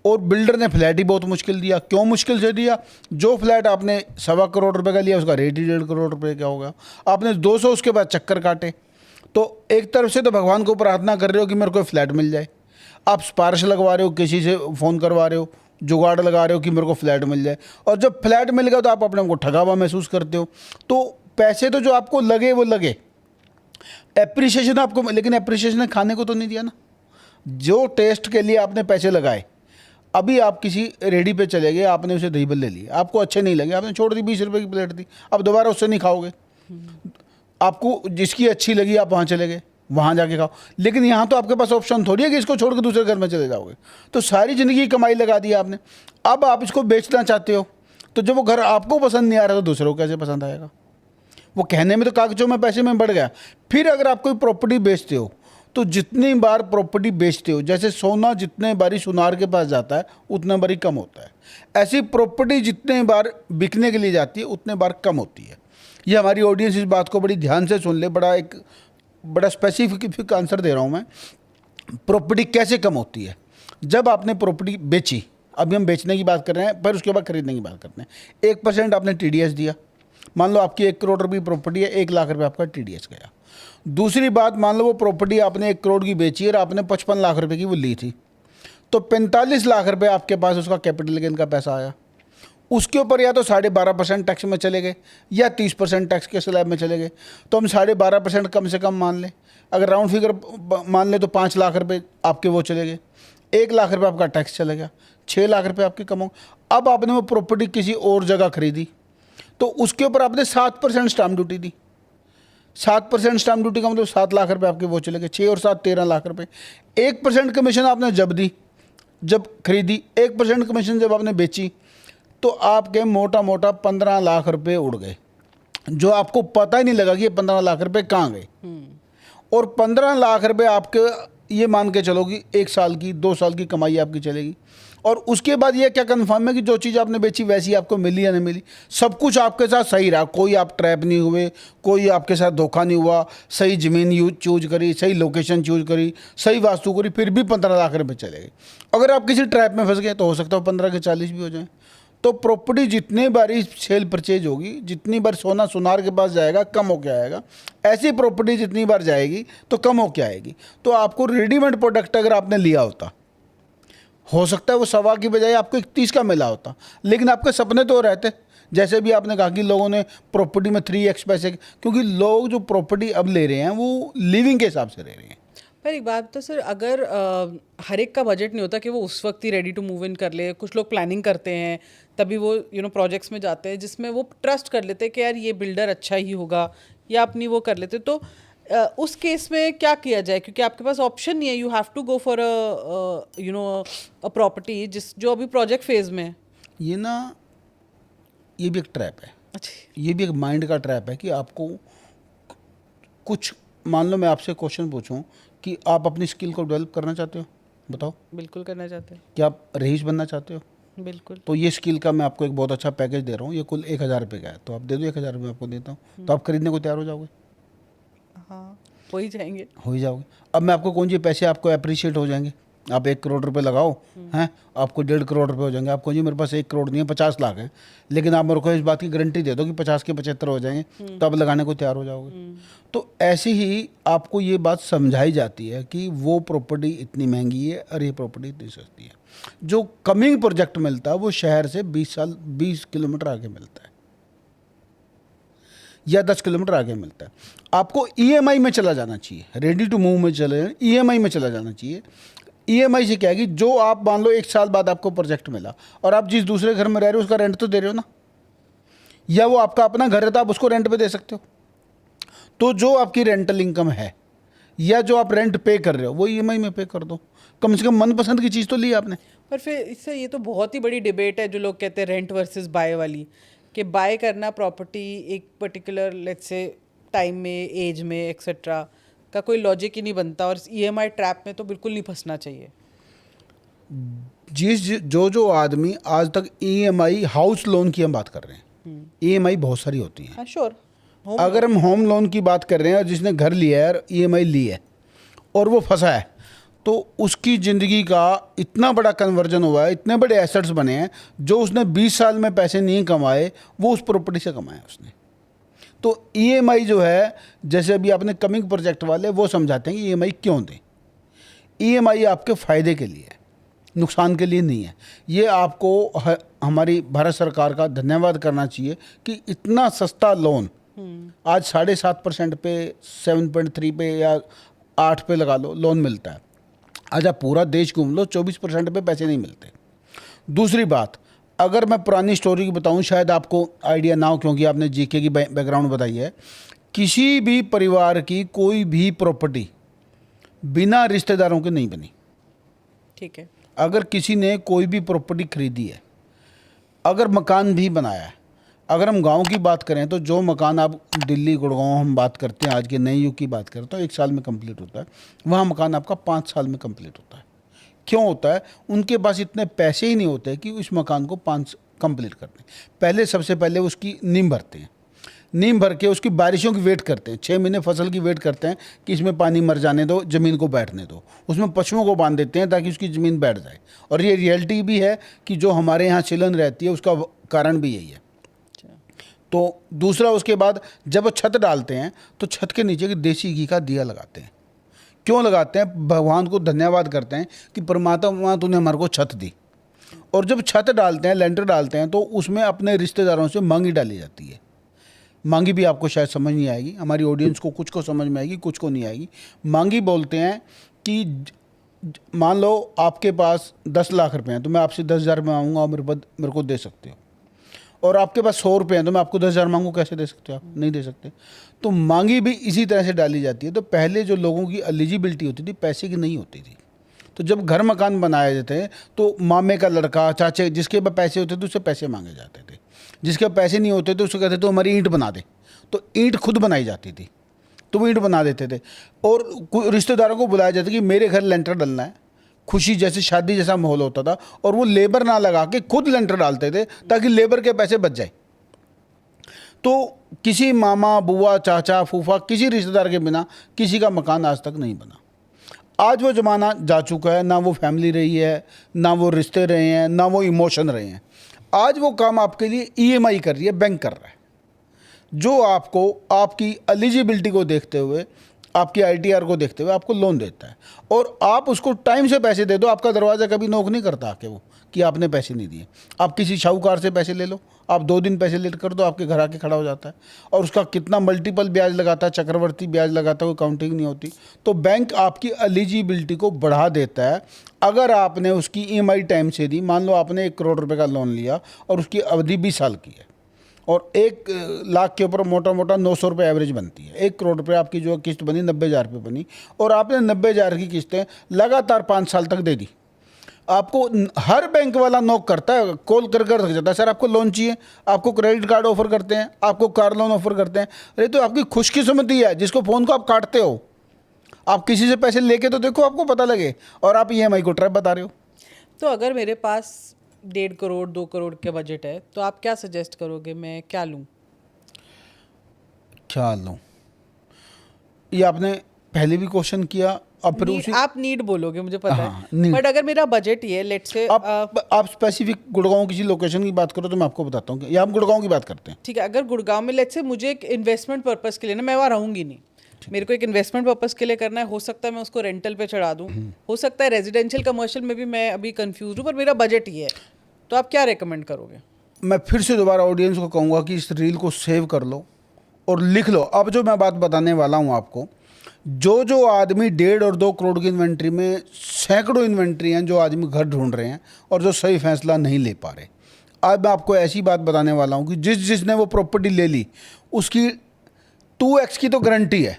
और बिल्डर ने फ्लैट ही बहुत मुश्किल दिया। क्यों मुश्किल से दिया? जो फ्लैट आपने 1.25 करोड़ रुपए का लिया उसका रेट ही 1.5 करोड़ रुपए का होगा। आपने 200 उसके बाद चक्कर काटे। तो एक तरफ से तो भगवान को प्रार्थना कर रहे हो कि मेरे को फ्लैट मिल जाए, आप सिफारिश लगवा रहे हो, किसी से फ़ोन करवा रहे हो, जुगाड़ लगा रहे हो कि मेरे को फ्लैट मिल जाए, और जब फ्लैट मिल गया तो आप अपने को ठगा हुआ महसूस करते हो। तो पैसे तो जो आपको लगे वो लगे, एप्रिसिएशन आपको, लेकिन एप्रिसिएशन खाने को तो नहीं दिया ना। जो टेस्ट के लिए आपने पैसे लगाए, अभी आप किसी रेडी पे चले गए, आपने उसे दही बल्ले लिए, आपको अच्छे नहीं लगे, आपने छोड़ दी, 20 रुपए की प्लेट थी, अब दोबारा उससे नहीं खाओगे। आपको जिसकी अच्छी लगी आप वहाँ चले गए, वहाँ जाके खाओ। लेकिन यहाँ तो आपके पास ऑप्शन थोड़ी है कि इसको छोड़ के दूसरे घर में चले जाओगे। तो सारी ज़िंदगी की कमाई लगा दी आपने, अब आप इसको बेचना चाहते हो, तो जब वो घर आपको पसंद नहीं आ रहा तो दूसरों को कैसे पसंद आएगा? वो कहने में तो कागजों में पैसे में बढ़ गया। फिर अगर आप कोई प्रॉपर्टी बेचते हो तो जितनी बार प्रॉपर्टी बेचते हो, जैसे सोना जितने बारी सुनार के पास जाता है उतने बारी कम होता है, ऐसी प्रॉपर्टी जितने बार बिकने के लिए जाती है उतने बार कम होती है। ये हमारी ऑडियंस इस बात को बड़ी ध्यान से सुन ले, बड़ा स्पेसिफिक आंसर दे रहा हूँ मैं। प्रॉपर्टी कैसे कम होती है? जब आपने प्रॉपर्टी बेची, अभी हम बेचने की बात कर रहे हैं, पर उसके बाद खरीदने की बात करते हैं। 1% आपने TDS दिया, मान लो आपकी 1 करोड़ रुपये प्रॉपर्टी है, 1 लाख रुपये आपका TDS गया। दूसरी बात, मान लो वो प्रॉपर्टी आपने 1 करोड़ की बेची और आपने 55 लाख रुपए की वो ली थी, तो 45 लाख रुपए आपके पास उसका कैपिटल गेन का पैसा आया। उसके ऊपर या तो 12.5% टैक्स में चले गए या 30% टैक्स के स्लैब में चले गए। तो हम 12.5% कम से कम मान लें, अगर राउंड फिगर मान लें तो 5 लाख रुपए आपके वो चले गए, 1 लाख रुपये आपका टैक्स चले गया, 6 लाख रुपये आपके कम हो। अब आपने वो प्रॉपर्टी किसी और जगह खरीदी तो उसके ऊपर आपने 7% स्टाम्प ड्यूटी दी। 7% स्टाम्प ड्यूटी का मतलब 7 लाख रुपए आपके वो चले गए, 6 और 7 13 लाख रुपए। 1% कमीशन आपने जब दी, जब खरीदी, 1% कमीशन जब आपने बेची, तो आपके मोटा मोटा 15 लाख रुपए उड़ गए, जो आपको पता ही नहीं लगा कि ये 15 लाख रुपए कहाँ गए। और 15 लाख रुपए आपके, ये मान के चलो कि 1 साल की 2 साल की कमाई आपकी चलेगी। और उसके बाद ये क्या कंफर्म है कि जो चीज़ आपने बेची वैसी आपको मिली या नहीं मिली? सब कुछ आपके साथ सही रहा, कोई आप ट्रैप नहीं हुए, कोई आपके साथ धोखा नहीं हुआ, सही ज़मीन चूज करी, सही लोकेशन चूज करी, सही वास्तु करी, फिर भी 15 लाख रुपए चले गए। अगर आप किसी ट्रैप में फंस गए तो हो सकता है 15 के 40 भी हो जाए। तो प्रॉपर्टी जितने बारी सेल परचेज होगी, जितनी बार सोना सुनार के पास जाएगा कम होके आएगा, ऐसी प्रॉपर्टी जितनी बार जाएगी तो कम होके आएगी। तो आपको रेडीमेड प्रोडक्ट अगर आपने लिया होता, हो सकता है वो 1.25 की बजाय आपको 31 का मिला होता, लेकिन आपके सपने तो रहते। जैसे भी आपने कहा कि लोगों ने प्रॉपर्टी में 3x पैसे, क्योंकि लोग जो प्रॉपर्टी अब ले रहे हैं वो लिविंग के हिसाब से ले रहे हैं। पर एक बात तो सर, अगर हर एक का बजट नहीं होता कि वो उस वक्त ही रेडी टू मूव इन कर ले। कुछ लोग प्लानिंग करते हैं तभी वो प्रोजेक्ट्स में जाते हैं जिसमें वो ट्रस्ट कर लेते हैं कि यार ये बिल्डर अच्छा ही होगा, या अपनी वो कर लेते। तो उस केस में क्या किया जाए, क्योंकि आपके पास ऑप्शन नहीं है, you have to go for a property जो अभी प्रोजेक्ट फेज में है। ये ना, ये भी एक ट्रैप है। अच्छा, ये भी एक माइंड का ट्रैप है कि आपको कुछ, मान लो मैं आपसे क्वेश्चन पूछूं कि आप अपनी स्किल को डेवलप करना चाहते हो, बताओ। बिल्कुल करना चाहते क्या आप रईस बनना चाहते हो? हैं, बिल्कुल। तो ये स्किल का मैं आपको एक बहुत अच्छा पैकेज दे रहा हूँ, ये कुल 1,000 रुपये का है, तो आप दे दो, 1,000 रुपये आपको देता हूँ, तो आप खरीदने को तैयार हो जाओगे? हाँ, हो ही जाएंगे। हो ही जाओगे। अब मैं आपको कौन सी पैसे आपको अप्रिशिएट हो जाएंगे, आप 1 करोड़ रुपए लगाओ हैं, आपको 1.5 करोड़ रुपए हो जाएंगे। आपको जी मेरे पास 1 करोड़ नहीं है, 50 लाख है, लेकिन आप मेरे को इस बात की गारंटी दे दो कि 50 के 75 हो जाएंगे, तो आप लगाने को तैयार हो जाओगे। तो ऐसे ही आपको ये बात समझाई जाती है कि वो प्रॉपर्टी इतनी महंगी है और ये प्रॉपर्टी इतनी सस्ती है। जो कमिंग प्रोजेक्ट मिलता है वो शहर से 20 किलोमीटर आगे मिलता है या 10 किलोमीटर आगे मिलता है। आपको ईएमआई में चला जाना चाहिए, रेडी टू मूव में चले जाना, ईएमआई में चला जाना चाहिए। ईएमआई से क्या है कि जो आप मान लो 1 साल बाद आपको प्रोजेक्ट मिला और आप जिस दूसरे घर में रह रहे हो उसका रेंट तो दे रहे हो ना, या वो आपका अपना घर है तो आप उसको रेंट पे दे सकते हो। तो जो आपकी रेंटल इनकम है या जो आप रेंट पे कर रहे हो वो ईएमआई में पे कर दो। कम से कम मनपसंद की चीज़ तो ली आपने। पर फिर इससे ये तो बहुत ही बड़ी डिबेट है जो लोग कहते हैं रेंट वर्सेस बाय वाली, कि बाय करना प्रॉपर्टी एक पर्टिकुलर लेट्स से टाइम में, एज में, एक्सेट्रा का कोई लॉजिक ही नहीं बनता, और ईएमआई ट्रैप में तो बिल्कुल नहीं फंसना चाहिए। जो आदमी आज तक ईएमआई, हाउस लोन की हम बात कर रहे हैं, ईएमआई बहुत सारी होती हैं। हाँ श्योर। अगर हम होम लोन की बात कर रहे हैं और जिसने घर लिया है और ईएमआई ली है और वो फंसा है, तो उसकी ज़िंदगी का इतना बड़ा कन्वर्जन हुआ है, इतने बड़े एसेट्स बने हैं, जो उसने 20 साल में पैसे नहीं कमाए वो उस प्रॉपर्टी से कमाए उसने। तो ईएमआई जो है, जैसे अभी आपने कमिंग प्रोजेक्ट वाले वो समझाते हैं कि ईएमआई क्यों दें। ईएमआई आपके फ़ायदे के लिए है, नुकसान के लिए नहीं है। ये आपको हमारी भारत सरकार का धन्यवाद करना चाहिए कि इतना सस्ता लोन आज 7.5% पे, 7.3 पे या 8 पे लगा लो लोन मिलता है। आज आप पूरा देश घूम लो, 24% पे पैसे नहीं मिलते। दूसरी बात, अगर मैं पुरानी स्टोरी की बताऊं, शायद आपको आइडिया ना हो क्योंकि आपने जीके की बैकग्राउंड बताई है। किसी भी परिवार की कोई भी प्रॉपर्टी बिना रिश्तेदारों के नहीं बनी। ठीक है। अगर किसी ने कोई भी प्रॉपर्टी खरीदी है, अगर मकान भी बनाया है, अगर हम गांव की बात करें तो जो मकान आप दिल्ली, गुड़गांव हम बात करते हैं, आज के नए युग की बात करें तो 1 साल में कंप्लीट होता है, वहाँ मकान आपका 5 साल में कंप्लीट होता है। क्यों होता है? उनके पास इतने पैसे ही नहीं होते कि उस मकान को 5 कंप्लीट कर दें। पहले सबसे पहले उसकी नींव भरते हैं, नींव भर के उसकी बारिशों की वेट करते हैं, 6 महीने फसल की वेट करते हैं कि इसमें पानी मर जाने दो, ज़मीन को बैठने दो, उसमें पशुओं को बांध देते हैं ताकि उसकी ज़मीन बैठ जाए। और ये रियलिटी भी है कि जो हमारे यहाँ सिलन रहती है उसका कारण भी यही है। तो दूसरा, उसके बाद जब वो छत डालते हैं तो छत के नीचे देसी घी का दिया लगाते हैं। क्यों लगाते हैं? भगवान को धन्यवाद करते हैं कि परमात्मा तूने हमारे को छत दी। और जब छत डालते हैं, लेंटर डालते हैं, तो उसमें अपने रिश्तेदारों से मांगी डाली जाती है। मांगी भी आपको शायद समझ नहीं आएगी, हमारी ऑडियंस को कुछ को समझ में आएगी, कुछ को नहीं आएगी। मांगी बोलते हैं कि मान लो आपके पास 10 लाख रुपए हैं तो मैं आपसे 10,000 मांगूंगा और मेरे को दे सकते हो। और आपके पास 100 रुपये हैं तो मैं आपको 10,000 मांगू, कैसे दे सकते हो आप? नहीं दे सकते। तो मांगी भी इसी तरह से डाली जाती है। तो पहले जो लोगों की एलिजिबिलिटी होती थी पैसे की नहीं होती थी। तो जब घर मकान बनाए जाते तो मामे का लड़का, चाचे, जिसके पास पैसे होते थे उससे पैसे मांगे जाते थे। जिसके पास पैसे नहीं होते तो उसको कहते थे हमारी ईंट बना दे। तो ईंट खुद बनाई जाती थी, तो वो ईंट बना देते थे। और रिश्तेदारों को बुलाया जाता कि मेरे घर लेंटर डलना है, खुशी जैसे शादी जैसा माहौल होता था। और वो लेबर ना लगा के खुद लेंटर डालते थे ताकि लेबर के पैसे बच जाए। तो किसी मामा, बुआ, चाचा, फूफा, किसी रिश्तेदार के बिना किसी का मकान आज तक नहीं बना। आज वो ज़माना जा चुका है, ना वो फैमिली रही है, ना वो रिश्ते रहे हैं, ना वो इमोशन रहे हैं। आज वो काम आपके लिए ईएमआई कर रही है, बैंक कर रहा है, जो आपको आपकी एलिजिबिलिटी को देखते हुए, आपकी आईटीआर को देखते हुए आपको लोन देता है। और आप उसको टाइम से पैसे दे दो, आपका दरवाज़ा कभी नॉक नहीं करता आके वो कि आपने पैसे नहीं दिए। आप किसी शाहूकार से पैसे ले लो, आप 2 दिन पैसे लेट कर दो, आपके घर आके खड़ा हो जाता है और उसका कितना मल्टीपल ब्याज लगाता है, चक्रवर्ती ब्याज लगाता है, कोई काउंटिंग नहीं होती। तो बैंक आपकी एलिजिबिलिटी को बढ़ा देता है अगर आपने उसकी ईएमआई टाइम से दी। मान लो आपने 1 करोड़ रुपए का लोन लिया और उसकी अवधि 20 साल की है और 1 लाख के ऊपर मोटा मोटा 900 रुपये एवरेज बनती है। 1 करोड़ रुपये आपकी जो किस्त बनी 90,000 रुपये बनी और आपने 90,000 की किस्तें लगातार 5 साल तक दे दी। आपको हर बैंक वाला नॉक करता है, कॉल कर थक जाता है, सर आपको लोन चाहिए, आपको क्रेडिट कार्ड ऑफर करते हैं, आपको कार लोन ऑफर करते हैं। अरे तो आपकी खुशकिस्मती है जिसको फ़ोन को आप काटते हो। आप किसी से पैसे लेके तो देखो, आपको पता लगे, और आप ईएमआई को ट्रैप बता रहे हो। तो अगर मेरे पास 1.5 करोड़ 2 करोड़ के बजट है तो आप क्या सजेस्ट करोगे, मैं क्या लूँ? क्या लूँ? ये आपने पहले भी क्वेश्चन किया, अब फिर उसी आप नीड बोलोगे मुझे पता हाँ, है, need। बट अगर मेरा बजट ही है, लेट्स से आप स्पेसिफिक गुड़गांव किसी लोकेशन की बात करो तो मैं आपको बताता हूँ, या हम गुड़गांव की बात करते हैं। ठीक है, अगर गुड़गांव में लेट्स से मुझे एक इन्वेस्टमेंट पर्पस के लिए ना, मैं वहाँ रहूंगी नहीं, मेरे को एक इन्वेस्टमेंट पर्पस के लिए करना है, हो सकता है मैं उसको रेंटल पे चढ़ा दूँ, हो सकता है रेजिडेंशियल कमर्शियल में भी मैं अभी कंफ्यूज हूँ, पर मेरा बजट ही है, तो आप क्या रेकमेंड करोगे? मैं फिर से दोबारा ऑडियंस को कहूँगा कि इस रील को सेव कर लो और लिख लो। अब जो मैं बात बताने वाला हूँ आपको, जो आदमी 1.5 और 2 करोड़ की इन्वेंट्री में, सैकड़ों इन्वेंट्री हैं जो आदमी घर ढूंढ रहे हैं और जो सही फैसला नहीं ले पा रहे। आज मैं आपको ऐसी बात बताने वाला हूँ कि जिसने वो प्रॉपर्टी ले ली उसकी 2x की तो गारंटी है,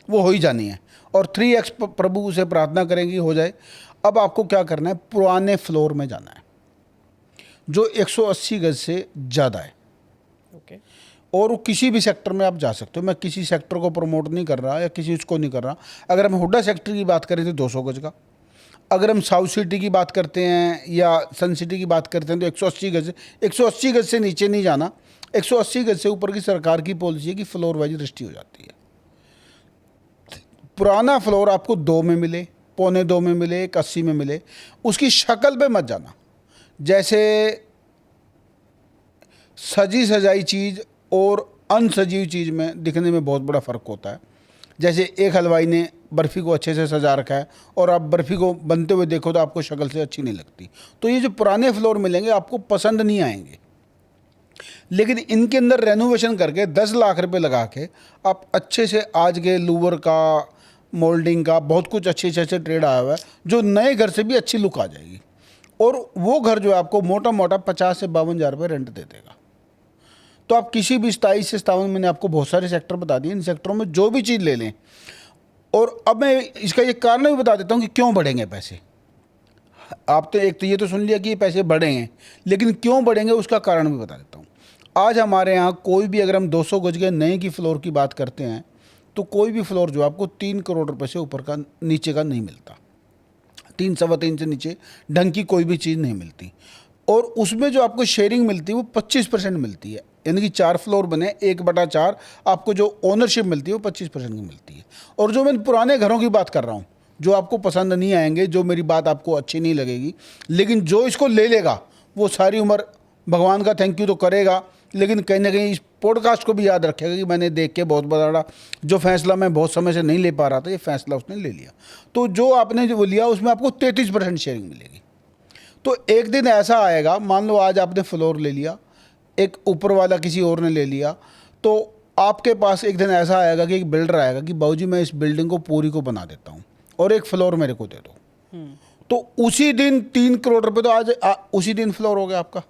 वो हो ही जानी है, और 3x प्रभु से प्रार्थना करेंगी हो जाए। अब आपको क्या करना है, पुराने फ्लोर में जाना है जो 180 गज से ज़्यादा है। ओके, और वो किसी भी सेक्टर में आप जा सकते हो। मैं किसी सेक्टर को प्रमोट नहीं कर रहा या किसी उसको नहीं कर रहा। अगर हम हुड्डा सेक्टर की बात करें तो 200 गज का, अगर हम साउथ सिटी की बात करते हैं या सन सिटी की बात करते हैं तो 180 गज। 180 गज से नीचे नहीं जाना, 180 गज से ऊपर की सरकार की पॉलिसी है कि फ्लोर वाइज रजिस्ट्री हो जाती है। पुराना फ्लोर आपको 2 में मिले, 1.25 में मिले, 80 में मिले, उसकी शक्ल पे मत जाना। जैसे सजी सजाई चीज़ और अनसजी हुई चीज़ में दिखने में बहुत बड़ा फ़र्क होता है। जैसे एक हलवाई ने बर्फ़ी को अच्छे से सजा रखा है और आप बर्फ़ी को बनते हुए देखो तो आपको शक्ल से अच्छी नहीं लगती। तो ये जो पुराने फ्लोर मिलेंगे आपको पसंद नहीं आएंगे, लेकिन इनके अंदर रेनोवेशन करके 10 लाख रुपए लगा के आप अच्छे से, आज के लूवर का, मोल्डिंग का, बहुत कुछ अच्छे अच्छे ट्रेड आया हुआ है जो नए घर से भी अच्छी लुक आ जाएगी। और वो घर जो है आपको मोटा मोटा 50 से 52 हज़ार रुपये रेंट दे देगा। तो आप किसी भी 27 से 57, मैंने आपको बहुत सारे सेक्टर बता दिए, इन सेक्टरों में जो भी चीज़ ले लें। और अब मैं इसका ये कारण भी बता देता हूँ कि क्यों बढ़ेंगे पैसे। आप तो एक तो ये तो सुन लिया कि ये पैसे बढ़े हैं, लेकिन क्यों बढ़ेंगे उसका कारण भी बता देता हूँ। आज हमारे यहाँ कोई भी, अगर हम 200 गज के नए की फ्लोर की बात करते हैं तो कोई भी फ्लोर जो आपको 3 करोड़ रुपए से ऊपर का, नीचे का नहीं मिलता। 3 सवा 3 से नीचे ढंग की कोई भी चीज़ नहीं मिलती। और उसमें जो आपको शेयरिंग मिलती है वो 25% मिलती है, यानी कि 4 फ्लोर बने 1/4 आपको जो ओनरशिप मिलती है वो 25% की मिलती है। और जो मैं पुराने घरों की बात कर रहा हूँ, जो आपको पसंद नहीं आएंगे, जो मेरी बात आपको अच्छी नहीं लगेगी, लेकिन जो इसको ले लेगा वो सारी उम्र भगवान का थैंक यू तो करेगा, लेकिन कहीं ना कहीं इस पॉडकास्ट को भी याद रखेगा कि मैंने देख के बहुत बड़ा जो फैसला मैं बहुत समय से नहीं ले पा रहा था, ये फैसला उसने ले लिया। तो जो आपने जो लिया उसमें आपको 33% शेयरिंग मिलेगी। तो एक दिन ऐसा आएगा, मान लो आज आपने फ्लोर ले लिया, एक ऊपर वाला किसी और ने ले लिया, तो आपके पास एक दिन ऐसा आएगा कि एक बिल्डर आएगा कि बाबूजी मैं इस बिल्डिंग को पूरी को बना देता हूँ और एक फ्लोर मेरे को दे दो। तो उसी दिन 3 करोड़ रुपए तो आज उसी दिन फ्लोर हो गया आपका।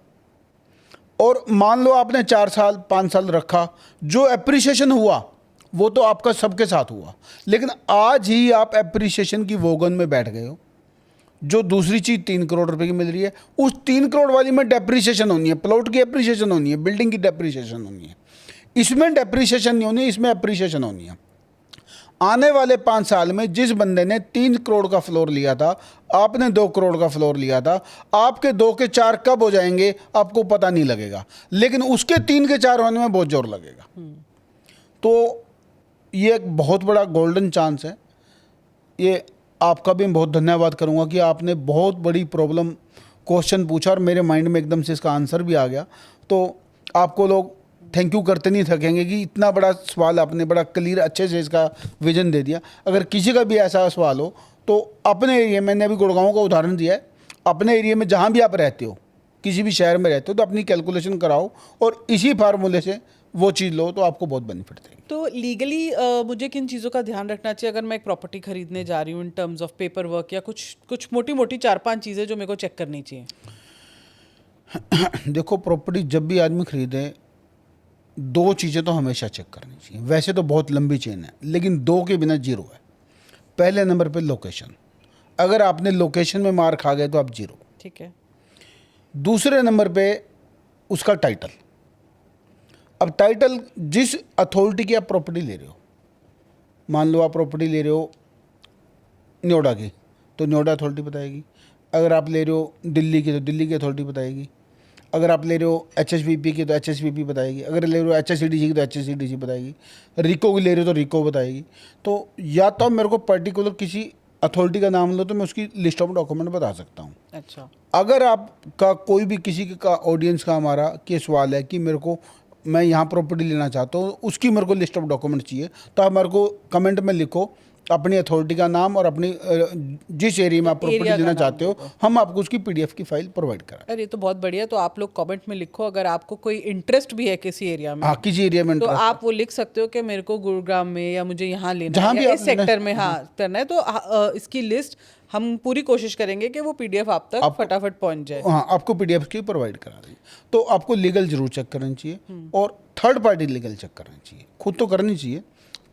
और मान लो आपने 4 साल 5 साल रखा, जो एप्रिसिएशन हुआ वो तो आपका सबके साथ हुआ, लेकिन आज ही आप एप्रिसिएशन की वोगन में बैठ गए हो। जो दूसरी चीज़ 3 करोड़ रुपए की मिल रही है, उस 3 करोड़ वाली में डेप्रिसिएशन होनी है, प्लॉट की एप्रिसिएशन होनी है, बिल्डिंग की डेप्रिसिएशन होनी है। इसमें डेप्रिसिएशन नहीं होनी है, इसमें एप्रिसिएशन होनी है। आने वाले 5 साल में जिस बंदे ने 3 करोड़ का फ्लोर लिया था, आपने 2 करोड़ का फ्लोर लिया था, आपके 2 के 4 कब हो जाएंगे आपको पता नहीं लगेगा, लेकिन उसके 3 के 4 होने में बहुत जोर लगेगा। तो ये एक बहुत बड़ा गोल्डन चांस है। ये आपका भी मैं बहुत धन्यवाद करूंगा कि आपने बहुत बड़ी प्रॉब्लम क्वेश्चन पूछा और मेरे माइंड में एकदम से इसका आंसर भी आ गया। तो आपको लोग थैंक यू करते नहीं थकेंगे कि इतना बड़ा सवाल आपने बड़ा क्लियर अच्छे से इसका विजन दे दिया। अगर किसी का भी ऐसा सवाल हो तो अपने एरिया, मैंने अभी गुड़गांव का उदाहरण दिया है, अपने एरिया में जहाँ भी आप रहते हो, किसी भी शहर में रहते हो, तो अपनी कैलकुलेशन कराओ और इसी फार्मूले से वो चीज़ लो तो आपको बहुत बेनिफिट देगी। तो लीगली मुझे किन चीज़ों का ध्यान रखना चाहिए अगर मैं एक प्रॉपर्टी खरीदने जा रही हूँ in terms of paper work, या कुछ मोटी मोटी 4-5 चीज़ें जो मेरे को चेक करनी चाहिए? देखो, प्रॉपर्टी जब भी आदमी खरीदे 2 चीज़ें तो हमेशा चेक करनी चाहिए। वैसे तो बहुत लंबी चेन है, लेकिन 2 के बिना जीरो है। पहले नंबर पे लोकेशन, अगर आपने लोकेशन में मार खा गए तो आप जीरो। ठीक है। दूसरे नंबर पे उसका टाइटल। अब टाइटल जिस अथॉरिटी की आप प्रॉपर्टी ले रहे हो, मान लो आप प्रॉपर्टी ले रहे हो नोएडा की, तो नोएडा अथॉरिटी बताएगी। अगर आप ले रहे हो दिल्ली की, तो दिल्ली की अथॉरिटी बताएगी। अगर आप ले रहे हो HSVP की, तो HSVP बताएगी। अगर ले रहे हो HSCDC की, तो HSCDC बताएगी। रिको की ले रहे हो तो रिको बताएगी। तो या तो मेरे को पर्टिकुलर किसी अथॉरिटी का नाम लो तो मैं उसकी लिस्ट ऑफ डॉक्यूमेंट बता सकता हूँ। अच्छा। अगर आपका कोई भी किसी का ऑडियंस का हमारा के सवाल है कि मेरे को, मैं यहाँ प्रॉपर्टी लेना चाहता हूँ, उसकी मेरे को लिस्ट ऑफ डॉक्यूमेंट चाहिए, तो आप मेरे को कमेंट में लिखो अपनी अथॉरिटी का नाम और अपनी जिस एरिया में आप प्रॉपर्टी लेना चाहते हो, हम आपको उसकी PDF की फाइल प्रोवाइड कराएं। अरे ये तो बहुत बढ़िया। तो आप लोग कमेंट में लिखो अगर आपको कोई इंटरेस्ट भी है किसी एरिया में। हाँ, किसी एरिया में तो interest आप वो लिख सकते हो कि मेरे को गुरुग्राम में या मुझे यहाँ लेना जहाँ है भी या आप इस सेक्टर में हाँ करना है, तो इसकी लिस्ट हम पूरी कोशिश करेंगे कि वो PDF आप तक फटाफट पहुंच जाए। हाँ, आपको PDF की प्रोवाइड करा देंगे। तो आपको लीगल जरूर चेक करनी चाहिए और थर्ड पार्टी लीगल चेक करनी चाहिए। खुद तो करनी चाहिए,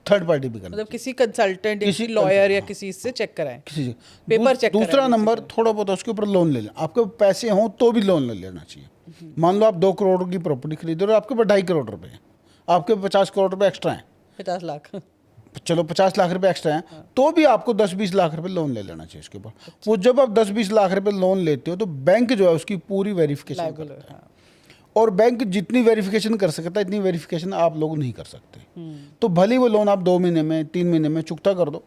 थर्ड पार्टी भी करनी मतलब किसी कंसल्टेंट, किसी लॉयर या किसी से चेक कराएं, चाहिए। पेपर चेक कराएं। दूसरा नंबर, थोड़ा बहुत उसके ऊपर लोन ले लें। आपके पैसे हों तो भी लोन ले लेना चाहिए। मान लो आप 2 करोड़ की प्रॉपर्टी खरीद रहे हो, आपके पास 2.5 करोड़ रुपए हैं, आपके 50 करोड़ रुपए एक्स्ट्रा हैं, 50 लाख। चलो 50 लाख रुपए एक्स्ट्रा हैं, तो भी आपको 10-20 लाख रुपए लोन ले लेना चाहिए उसके ऊपर। वो जब आप 10-20 लाख रुपए लोन लेते हो तो बैंक जो है उसकी पूरी वेरिफिकेशन लायबल करता है। है। और बैंक जितनी वेरिफिकेशन कर सकता है, इतनी वेरिफिकेशन आप लोग नहीं कर सकते। तो भले वो लोन आप 2 महीने में, 3 महीने में चुकता कर दो,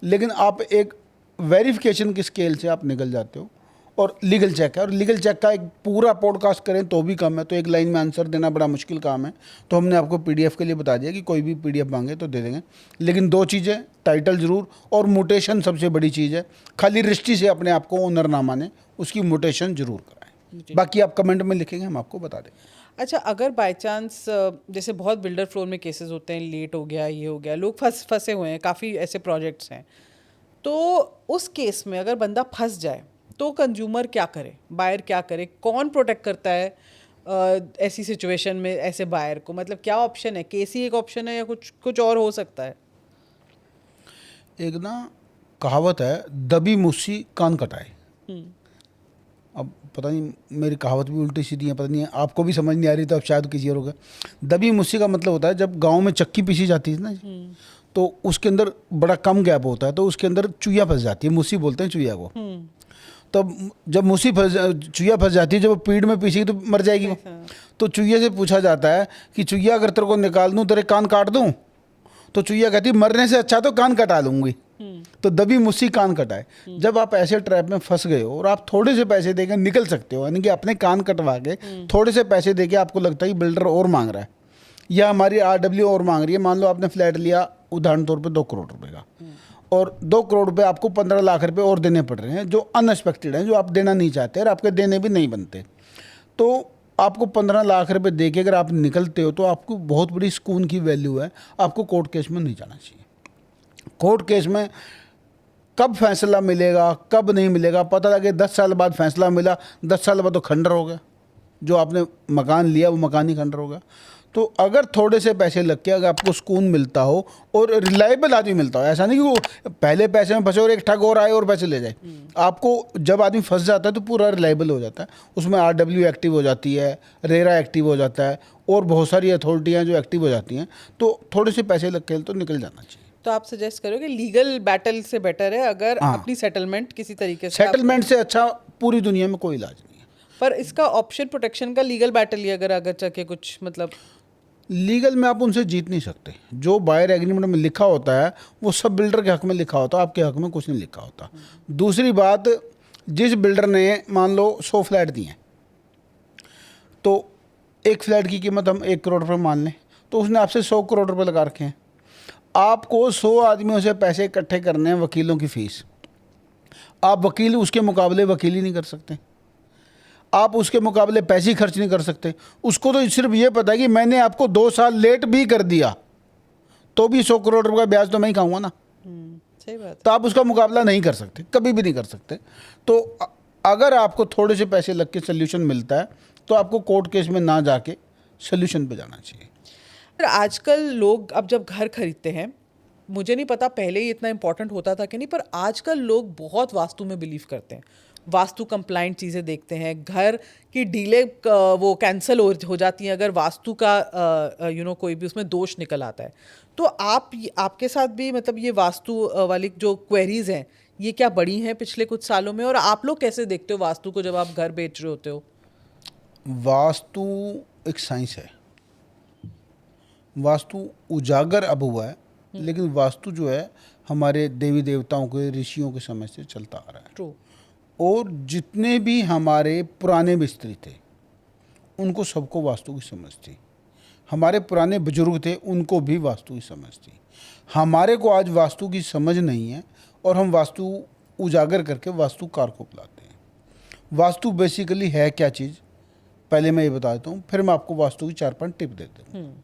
लेकिन आप एक वेरिफिकेशन की स्केल से आप निकल जाते हो। और लीगल चेक है, और लीगल चेक का एक पूरा पॉडकास्ट करें तो भी कम है, तो एक लाइन में आंसर देना बड़ा मुश्किल काम है। तो हमने आपको PDF के लिए बता दिया कि कोई भी PDF मांगे तो दे देंगे। लेकिन 2 चीज़ें, टाइटल ज़रूर, और मोटेशन सबसे बड़ी चीज़ है। खाली रजिस्ट्री से अपने आप को ओनर ना माने, उसकी मोटेशन जरूर कराएं। बाकी आप कमेंट में लिखेंगे, हम आपको बता देंगे। अच्छा, अगर बाय चांस जैसे बहुत बिल्डर फ्लोर में केसेस होते हैं, लेट हो गया, ये हो गया, लोग फंसे हुए हैं, काफ़ी ऐसे प्रोजेक्ट्स हैं, तो उस केस में अगर बंदा फंस जाए तो कंज्यूमर क्या करे, बायर क्या करे, कौन प्रोटेक्ट करता है ऐसी सिचुएशन में ऐसे बायर को? मतलब क्या ऑप्शन है? केस ही एक ऑप्शन है या कुछ और हो सकता है? एक ना कहावत है, दबी मुस्सी कान कटाए। अब पता नहीं, मेरी कहावत भी उल्टी सीधी है, पता नहीं है आपको भी समझ नहीं आ रही, तो अब शायद किसी और होगा। दबी मुस्सी का मतलब होता है जब गांव में चक्की पीसी जाती है ना, तो उसके अंदर बड़ा कम गैप होता है, तो उसके अंदर चुईया फंस जाती है। मुस्सी बोलते हैं चुईया को। तब जब चुईया फंस जाती है, जब वो पीड़ में पीसेगी तो मर जाएगी वो। तो चुईया से पूछा जाता है कि चुईया अगर तेरे को निकाल दूं, तेरे कान काट दूं? तो चुईया कहती है मरने से अच्छा तो कान कटा लूंगी। तो दबी मुस्सी कान कटाए। जब आप ऐसे ट्रैप में फंस गए हो और आप थोड़े से पैसे देकर निकल सकते हो, यानी कि अपने कान कटवा के थोड़े से पैसे देके आपको लगता है कि बिल्डर और मांग रहा है या हमारी RW और मांग रही है। मान लो आपने फ्लैट लिया उदाहरण तौर पे 2 करोड़ रुपए का, और 2 करोड़ रुपए आपको 15 लाख रुपए और देने पड़ रहे हैं, जो अनएक्सपेक्टेड हैं, जो आप देना नहीं चाहते और आपके देने भी नहीं बनते। तो आपको 15 लाख रुपए दे के अगर आप निकलते हो तो आपको बहुत बड़ी सुकून की वैल्यू है। आपको कोर्ट केस में नहीं जाना चाहिए। कोर्ट केस में कब फैसला मिलेगा, कब नहीं मिलेगा पता लगे 10 साल बाद फैसला मिला, 10 साल बाद तो खंडर हो गया। जो आपने मकान लिया वो मकान ही खंडर हो गया। तो अगर थोड़े से पैसे लग के अगर आपको सुकून मिलता हो और रिलायबल आदमी मिलता हो, ऐसा नहीं कि वो पहले पैसे में फंसे और एक ठग और आए और पैसे ले जाए। आपको जब आदमी फंस जाता है तो पूरा रिलायबल हो जाता है, उसमें RW एक्टिव हो जाती है, रेरा एक्टिव हो जाता है, और बहुत सारी अथॉरिटियाँ जो एक्टिव हो जाती हैं। तो थोड़े से पैसे लग के तो निकल जाना चाहिए। तो आप सजेस्ट करोगे लीगल बैटल से बेटर है अगर अपनी सेटलमेंट किसी तरीके से? सेटलमेंट से अच्छा पूरी दुनिया में कोई इलाज नहीं है। पर इसका ऑप्शन प्रोटेक्शन का लीगल बैटल ही अगर चाहे कुछ मतलब लीगल में आप उनसे जीत नहीं सकते। जो बायर एग्रीमेंट में लिखा होता है वो सब बिल्डर के हक में लिखा होता है, आपके हक में कुछ नहीं लिखा होता। दूसरी बात, जिस बिल्डर ने मान लो 100 फ्लैट दिए, तो एक फ्लैट की कीमत हम 1 करोड़ रुपये मान लें, तो उसने आपसे 100 करोड़ रुपये लगा रखे हैं। आपको 100 आदमियों से पैसे इकट्ठे करने हैं, वकीलों की फ़ीस। आप वकील उसके मुकाबले वकीली नहीं कर सकते, आप उसके मुकाबले पैसे ही खर्च नहीं कर सकते। उसको तो सिर्फ ये पता है कि मैंने आपको 2 साल लेट भी कर दिया तो भी 100 करोड़ रुपए का ब्याज तो मैं ही खाऊंगा ना। सही बात। तो आप उसका मुकाबला नहीं कर सकते, कभी भी नहीं कर सकते। तो अगर आपको थोड़े से पैसे लग के सोल्यूशन मिलता है तो आपको कोर्ट केस में ना जाके सोल्यूशन पे जाना चाहिए। पर आजकल लोग अब जब घर खरीदते हैं, मुझे नहीं पता पहले ही इतना इम्पोर्टेंट होता था कि नहीं, पर आजकल लोग बहुत वास्तु में बिलीव करते हैं, वास्तु कंप्लाइंट चीज़ें देखते हैं। घर की डीले वो कैंसिल हो जाती हैं अगर वास्तु का कोई भी उसमें दोष निकल आता है। तो आपके साथ भी मतलब ये वास्तु वाली जो क्वेरीज हैं ये क्या बढ़ी हैं पिछले कुछ सालों में, और आप लोग कैसे देखते हो वास्तु को जब आप घर बेच रहे होते हो? वास्तु एक साइंस है, वास्तु उजागर अब हुआ है, लेकिन वास्तु जो है हमारे देवी देवताओं के, ऋषियों के समय से चलता आ रहा है। ट्रू। और जितने भी हमारे पुराने मिस्त्री थे उनको सबको वास्तु की समझ थी, हमारे पुराने बुजुर्ग थे उनको भी वास्तु की समझ थी। हमारे को आज वास्तु की समझ नहीं है और हम वास्तु उजागर करके वास्तुकार को बुलाते हैं। वास्तु बेसिकली है क्या चीज़, पहले मैं ये बता देता हूँ, फिर मैं आपको वास्तु की 4-5 टिप देता हूँ।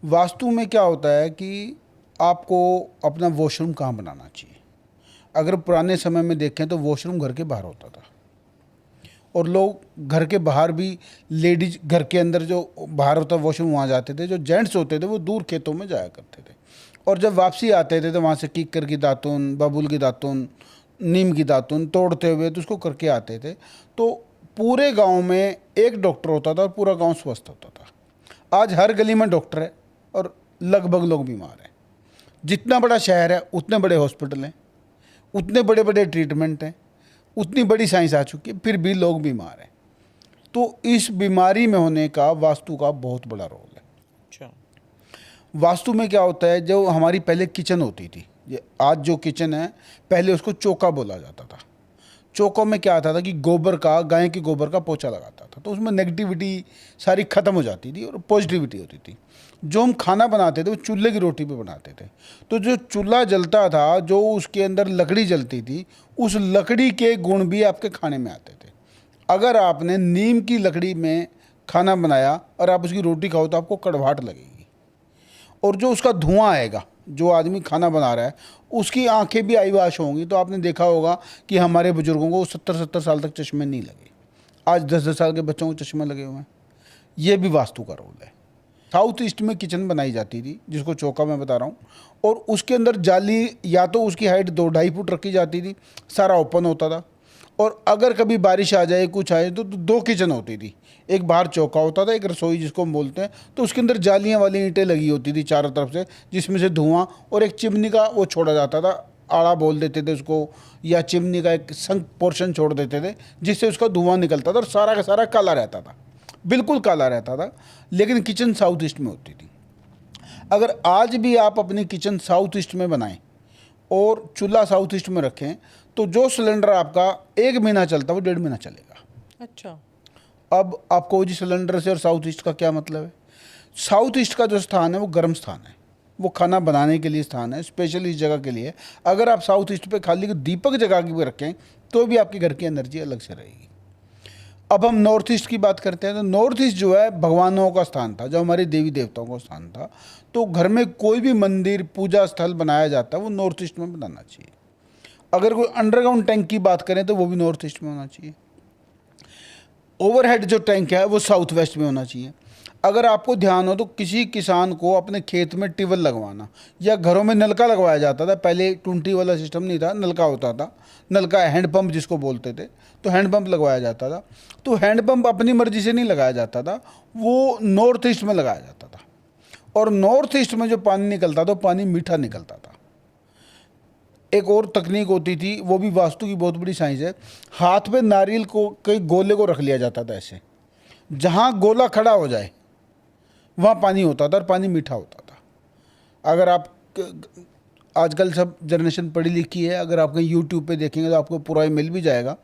वास्तु में क्या होता है कि आपको अपना वॉशरूम कहाँ बनाना चाहिए। अगर पुराने समय में देखें तो वॉशरूम घर के बाहर होता था, और लोग घर के बाहर भी, लेडीज घर के अंदर जो बाहर होता वॉशरूम वहाँ जाते थे, जो जेंट्स होते थे वो दूर खेतों में जाया करते थे। और जब वापसी आते थे तो वहाँ से कीकर की दातुन, बबूल की दातुन, नीम की दातुन तोड़ते हुए तो उसको करके आते थे। तो पूरे गांव में एक डॉक्टर होता था और पूरा गांव स्वस्थ होता था। आज हर गली में डॉक्टर है और लगभग लोग बीमार हैं। जितना बड़ा शहर है उतने बड़े हॉस्पिटल हैं, उतने बड़े बड़े ट्रीटमेंट हैं, उतनी बड़ी साइंस आ चुकी है, फिर भी लोग बीमार हैं। तो इस बीमारी में होने का वास्तु का बहुत बड़ा रोल है। अच्छा। वास्तु में क्या होता है, जो हमारी पहले किचन होती थी, ये आज जो किचन है पहले उसको चौका बोला जाता था। चौकों में क्या आता था कि गोबर का, गाय के गोबर का पोछा लगाता था, तो उसमें नेगेटिविटी सारी ख़त्म हो जाती थी और पॉजिटिविटी होती थी। जो हम खाना बनाते थे वो चूल्हे की रोटी पे बनाते थे, तो जो चूल्हा जलता था, जो उसके अंदर लकड़ी जलती थी, उस लकड़ी के गुण भी आपके खाने में आते थे। अगर आपने नीम की लकड़ी में खाना बनाया और आप उसकी रोटी खाओ तो आपको कड़वाहट लगेगी, और जो उसका धुआं आएगा, जो आदमी खाना बना रहा है उसकी आंखें भी आईवाश होंगी। तो आपने देखा होगा कि हमारे बुजुर्गों को 70-70 साल तक चश्मे नहीं लगे, आज 10-10 साल के बच्चों को चश्मे लगे हुए हैं। ये भी वास्तु का रोल है। साउथ ईस्ट में किचन बनाई जाती थी जिसको चौका मैं बता रहा हूँ, और उसके अंदर जाली, या तो उसकी हाइट 2-2.5 फुट रखी जाती थी, सारा ओपन होता था। और अगर कभी बारिश आ जाए, कुछ आए, तो 2 किचन होती थी, एक बाहर चौका होता था, एक रसोई जिसको हम बोलते हैं। तो उसके अंदर जालियाँ वाली ईंटें लगी होती थी चारों तरफ से, जिसमें से धुआं और एक चिमनी का वो छोड़ा जाता था, आड़ा बोल देते थे उसको, या चिमनी का एक संक पोर्शन छोड़ देते थे जिससे उसका धुआं निकलता था और सारा का सारा काला रहता था, बिल्कुल काला रहता था। लेकिन किचन साउथ ईस्ट में होती थी। अगर आज भी आप अपनी किचन साउथ ईस्ट में बनाएं और चूल्हा साउथ ईस्ट में रखें तो जो सिलेंडर आपका 1 महीना चलता है वो 1.5 महीना चलेगा। अच्छा। अब आपको जी सिलेंडर से और साउथ ईस्ट का क्या मतलब है? साउथ ईस्ट का जो स्थान है वो गर्म स्थान है, वो खाना बनाने के लिए स्थान है, स्पेशली इस जगह के लिए। अगर आप साउथ ईस्ट पे खाली दीपक जगा के रखें तो भी आपके घर की एनर्जी अलग से रहेगी। अब हम नॉर्थ ईस्ट की बात करते हैं, तो नॉर्थ ईस्ट जो है भगवानों का स्थान था, जो हमारे देवी देवताओं का स्थान था। तो घर में कोई भी मंदिर, पूजा स्थल बनाया जाता है वो नॉर्थ ईस्ट में बनाना चाहिए। अगर कोई अंडरग्राउंड टैंक की बात करें तो वो भी नॉर्थ ईस्ट में होना चाहिए। ओवरहेड जो टैंक है वो साउथ वेस्ट में होना चाहिए। अगर आपको ध्यान हो तो किसी किसान को अपने खेत में ट्यूबवेल लगवाना, या घरों में नलका लगवाया जाता था, पहले टूंटी वाला सिस्टम नहीं था, नलका होता था, नलका हैंडपंप जिसको बोलते थे, तो हैंडपंप लगवाया जाता था। तो हैंडपंप अपनी मर्जी से नहीं लगाया जाता था, वो नॉर्थ ईस्ट में लगाया जाता था। और नॉर्थ ईस्ट में जो पानी निकलता था पानी मीठा निकलता था। एक और तकनीक होती थी, वो भी वास्तु की बहुत बड़ी साइंस है। हाथ में नारियल को, कई गोले को रख लिया जाता था ऐसे, जहाँ गोला खड़ा हो जाए वहाँ पानी होता था और पानी मीठा होता था। अगर आप, आजकल सब जनरेशन पढ़ी लिखी है, अगर आप कहीं यूट्यूब पे देखेंगे तो आपको पूरा मिल भी जाएगा।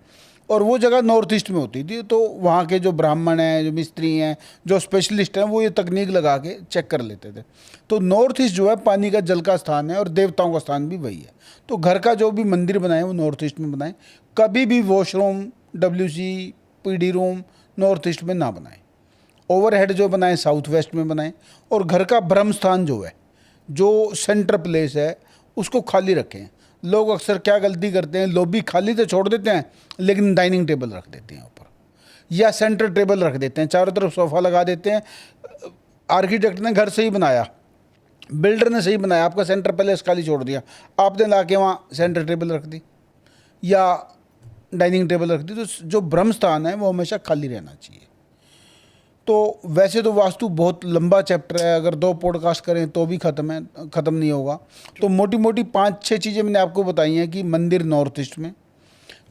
और वो जगह नॉर्थ ईस्ट में होती थी। तो वहाँ के जो ब्राह्मण हैं, जो मिस्त्री हैं, जो स्पेशलिस्ट हैं, वो ये तकनीक लगा के चेक कर लेते थे। तो नॉर्थ ईस्ट जो है पानी का, जल का स्थान है और देवताओं का स्थान भी वही है। तो घर का जो भी मंदिर बनाए वो नॉर्थ ईस्ट में बनाएं। कभी भी washroom, WC, PD room north east में ना बनाएं। ओवरहेड जो बनाएं साउथ वेस्ट में बनाएं। और घर का ब्रह्म स्थान जो है, जो सेंटर प्लेस है, उसको खाली रखें। लोग अक्सर क्या गलती करते हैं, लॉबी खाली तो छोड़ देते हैं लेकिन डाइनिंग टेबल रख देते हैं ऊपर, या सेंटर टेबल रख देते हैं, चारों तरफ सोफ़ा लगा देते हैं। आर्किटेक्ट ने घर से ही बनाया, बिल्डर ने सही बनाया, आपका सेंटर प्लेस खाली छोड़ दिया, आपने ला के वहाँ सेंटर टेबल रख दी या डाइनिंग टेबल रख दी। तो जो ब्रह्म स्थान है वो हमेशा खाली रहना चाहिए। तो वैसे तो वास्तु बहुत लंबा चैप्टर है, अगर 2 पॉडकास्ट करें तो भी ख़त्म नहीं होगा। तो मोटी मोटी 5-6 चीज़ें मैंने आपको बताई हैं कि मंदिर नॉर्थ ईस्ट में,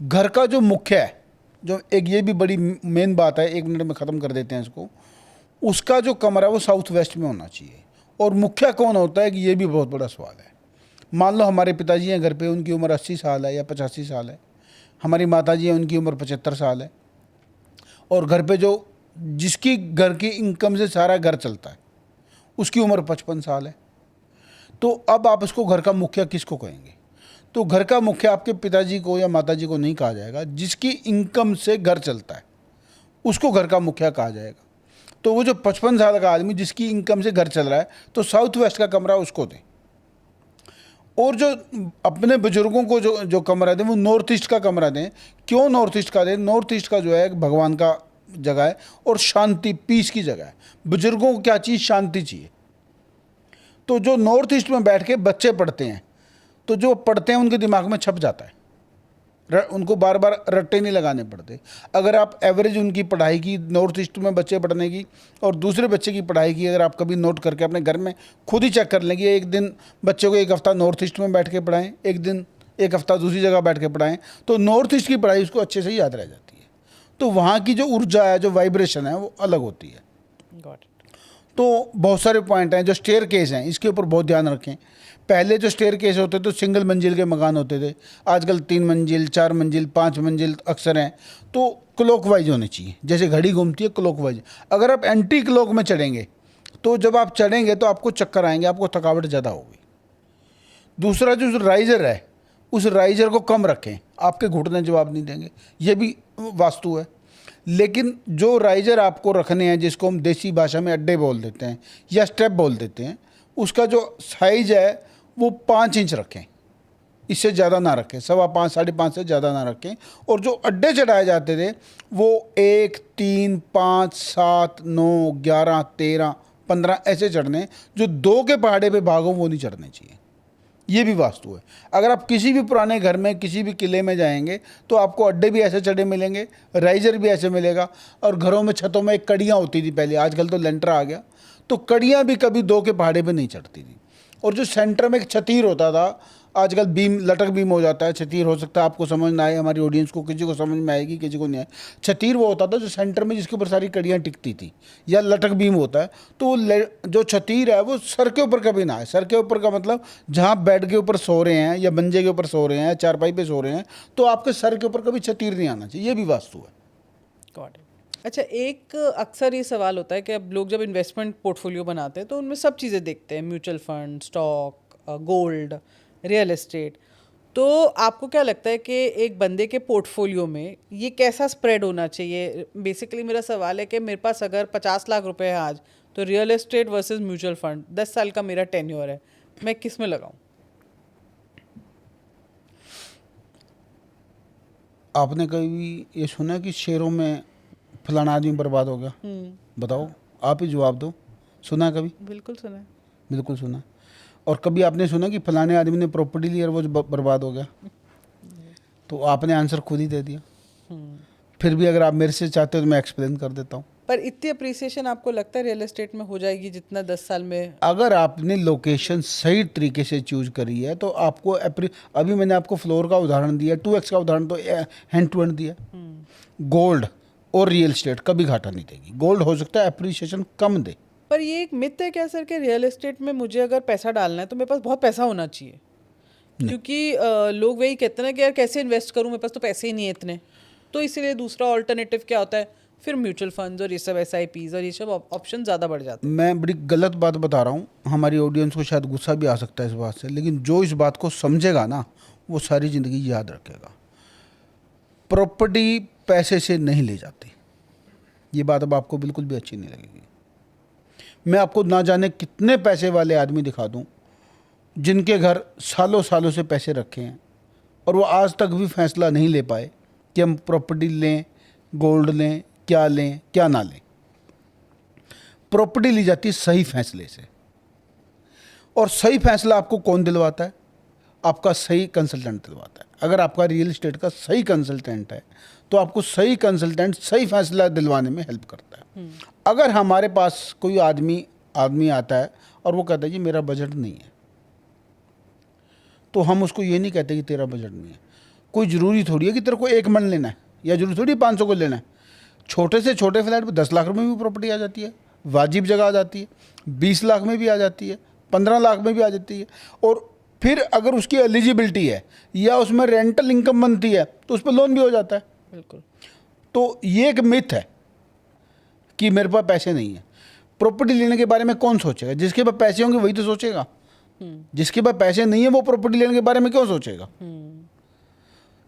घर का जो मुख्य है, जो एक ये भी बड़ी मेन बात है, 1 मिनट में ख़त्म कर देते हैं इसको, उसका जो कमरा है वो साउथ वेस्ट में होना चाहिए। और मुखिया कौन होता है कि ये भी बहुत बड़ा सवाल है। मान लो हमारे पिताजी हैं घर पे, उनकी उम्र 80 साल है या 85 साल है, हमारी माताजी हैं उनकी उम्र 75 साल है, और घर पे जो जिसकी घर की इनकम से सारा घर चलता है उसकी उम्र 55 साल है। तो अब आप इसको घर का मुखिया किसको कहेंगे? तो घर का मुखिया आपके पिताजी को या माताजी को नहीं कहा जाएगा, जिसकी इनकम से घर चलता है उसको घर का मुखिया कहा जाएगा। तो वो जो 55 साल का आदमी जिसकी इनकम से घर चल रहा है, तो साउथ वेस्ट का कमरा उसको दें। और जो अपने बुजुर्गों को जो कमरा दें वो नॉर्थ ईस्ट का कमरा दें। क्यों नॉर्थ ईस्ट का दें? नॉर्थ ईस्ट का जो है भगवान का जगह है और शांति, पीस की जगह है। बुजुर्गों को क्या चीज़? शांति चाहिए। तो जो नॉर्थ ईस्ट में बैठ के बच्चे पढ़ते हैं, तो जो पढ़ते हैं उनके दिमाग में छप जाता है, उनको बार बार रट्टे नहीं लगाने पड़ते। अगर आप एवरेज उनकी पढ़ाई की, नॉर्थ ईस्ट में बच्चे पढ़ने की और दूसरे बच्चे की पढ़ाई की, अगर आप कभी नोट करके अपने घर में खुद ही चेक कर लेंगे, एक दिन बच्चे को 1 हफ्ता नॉर्थ ईस्ट में बैठ के पढ़ाएं, एक हफ्ता दूसरी जगह बैठ के पढ़ाएं, तो नॉर्थ ईस्ट की पढ़ाई उसको अच्छे से याद रह जाती है। तो वहाँ की जो ऊर्जा है, जो वाइब्रेशन है, वो अलग होती है। तो बहुत सारे पॉइंट हैं। जो स्टेयर केस हैं, इसके ऊपर बहुत ध्यान रखें। पहले जो स्टेयर केस होते थे सिंगल मंजिल के मकान होते थे, आजकल 3 मंजिल, 4 मंजिल, 5 मंजिल अक्सर हैं। तो क्लॉकवाइज होने चाहिए, जैसे घड़ी घूमती है क्लॉकवाइज। अगर आप एंटी क्लॉक में चढ़ेंगे तो जब आप चढ़ेंगे तो आपको चक्कर आएंगे, आपको थकावट ज़्यादा होगी। दूसरा जो राइजर है, उस राइजर को कम रखें, आपके घुटने जवाब नहीं देंगे, ये भी वास्तु है। लेकिन जो राइजर आपको रखने हैं, जिसको हम देसी भाषा में अड्डे बोल देते हैं या स्टेप बोल देते हैं, उसका जो साइज है वो 5 इंच रखें, इससे ज़्यादा ना रखें, 5.25 साढ़े 5 से ज़्यादा ना रखें। और जो अड्डे चढ़ाए जाते थे वो 1, 3, 5, 7, 9, 11, 13, 15 ऐसे चढ़ने, जो 2 के पहाड़े पे भागों वो नहीं चढ़ने चाहिए। ये भी वास्तु है। अगर आप किसी भी पुराने घर में, किसी भी किले में जाएंगे तो आपको अड्डे भी ऐसे चढ़े मिलेंगे, राइजर भी ऐसे मिलेगा। और घरों में, छतों में एक कड़ियाँ होती थी पहले, आजकल तो लेंटर आ गया, तो कड़ियाँ भी कभी 2 के पहाड़े पे नहीं चढ़ती थी। और जो सेंटर में एक छतीर होता था, आजकल बीम, लटक बीम हो जाता है, छतीर हो सकता है आपको समझ ना आए, हमारी ऑडियंस को किसी को समझ में आएगी, किसी को नहीं आए। छतीर वो होता था जो सेंटर में, जिसके ऊपर सारी कड़ियाँ टिकती थी, या लटक बीम होता है। तो जो छतीर है वो सर के ऊपर कभी ना आए। सर के ऊपर का मतलब जहाँ बेड के ऊपर सो रहे हैं या मंजे के ऊपर सो रहे हैं या चारपाई पे सो रहे हैं, तो आपके सर के ऊपर कभी छतीर नहीं आना चाहिए। ये भी वास्तु है। अच्छा, एक अक्सर ये सवाल होता है कि अब लोग जब इन्वेस्टमेंट पोर्टफोलियो बनाते हैं तो उनमें सब चीज़ें देखते हैं, mutual fund, stock, gold, real estate. तो आपको क्या लगता है कि एक बंदे के पोर्टफोलियो में ये कैसा स्प्रेड होना चाहिए? बेसिकली मेरा सवाल है कि मेरे पास अगर 50 लाख रुपए है आज, तो real estate versus mutual fund, 10 साल का मेरा टेन्योर है, मैं किस में लगाऊं? आपने कभी ये सुना कि शेयरों में फलाना आदमी बर्बाद हो गया? बताओ, आप ही जवाब दो। सुना है कभी? बिल्कुल सुना है। बिल्कुल सुना। और कभी आपने सुना कि फलाने आदमी ने प्रॉपर्टी ली और वो बर्बाद हो गया? तो आपने आंसर खुद ही दे दिया। फिर भी अगर आप मेरे से चाहते हो तो मैं एक्सप्लेन कर देता हूँ। पर इतनी अप्रिसिएशन आपको लगता है रियल एस्टेट में हो जाएगी जितना 10 साल में? अगर आपने लोकेशन सही तरीके से चूज करी है तो आपको अभी मैंने आपको फ्लोर का उदाहरण दिया, 2x का उदाहरण तो हैंड टू हैंड दिया। गोल्ड और रियल एस्टेट कभी घाटा नहीं देगी। गोल्ड हो सकता है अप्रिसिएशन कम दे। पर ये एक मिथ है क्या सर कि रियल एस्टेट में मुझे अगर पैसा डालना है तो मेरे पास बहुत पैसा होना चाहिए? क्योंकि लोग वही कहते हैं कि यार कैसे इन्वेस्ट करूं, मेरे पास तो पैसे ही नहीं है इतने। तो इसीलिए दूसरा ऑल्टरनेटिव क्या होता है, फिर म्यूचुअल फंड्स और ये सब SIPs और ये सब ऑप्शन ज़्यादा बढ़ जाते हैं। मैं बड़ी गलत बात बता रहा हूँ, हमारी ऑडियंस को शायद गुस्सा भी आ सकता है इस बात से, लेकिन जो इस बात को समझेगा ना वो सारी ज़िंदगी याद रखेगा। प्रॉपर्टी पैसे से नहीं ली जाती, ये बात अब आपको बिल्कुल भी अच्छी नहीं लगेगी। मैं आपको ना जाने कितने पैसे वाले आदमी दिखा दूं जिनके घर सालों सालों से पैसे रखे हैं और वो आज तक भी फैसला नहीं ले पाए कि हम प्रॉपर्टी लें, गोल्ड लें, क्या लें क्या ना लें। प्रॉपर्टी ली जाती है सही फैसले से, और सही फैसला आपको कौन दिलवाता है? आपका सही कंसल्टेंट दिलवाता है। अगर आपका रियल एस्टेट का सही कंसल्टेंट है तो आपको सही कंसल्टेंट सही फैसला दिलवाने में हेल्प करता है। अगर हमारे पास कोई आदमी आता है और वो कहता है जी मेरा बजट नहीं है, तो हम उसको ये नहीं कहते कि तेरा बजट नहीं है। कोई ज़रूरी थोड़ी है कि तेरे को 1 मन लेना है, या जरूरी थोड़ी 500 को लेना है। छोटे से छोटे फ्लैट पे 10 लाख रुपए में भी प्रॉपर्टी आ जाती है, वाजिब जगह आ जाती है, 20 लाख में भी आ जाती है, 15 लाख में भी आ जाती है। और फिर अगर उसकी एलिजिबिलिटी है या उसमें रेंटल इनकम बनती है तो उस पर लोन भी हो जाता है। बिल्कुल। तो ये एक मिथ है कि मेरे पास पैसे नहीं है। प्रॉपर्टी लेने के बारे में कौन सोचेगा? जिसके पास पैसे होंगे वही तो सोचेगा। जिसके पास पैसे नहीं है वो प्रॉपर्टी लेने के बारे में क्यों सोचेगा?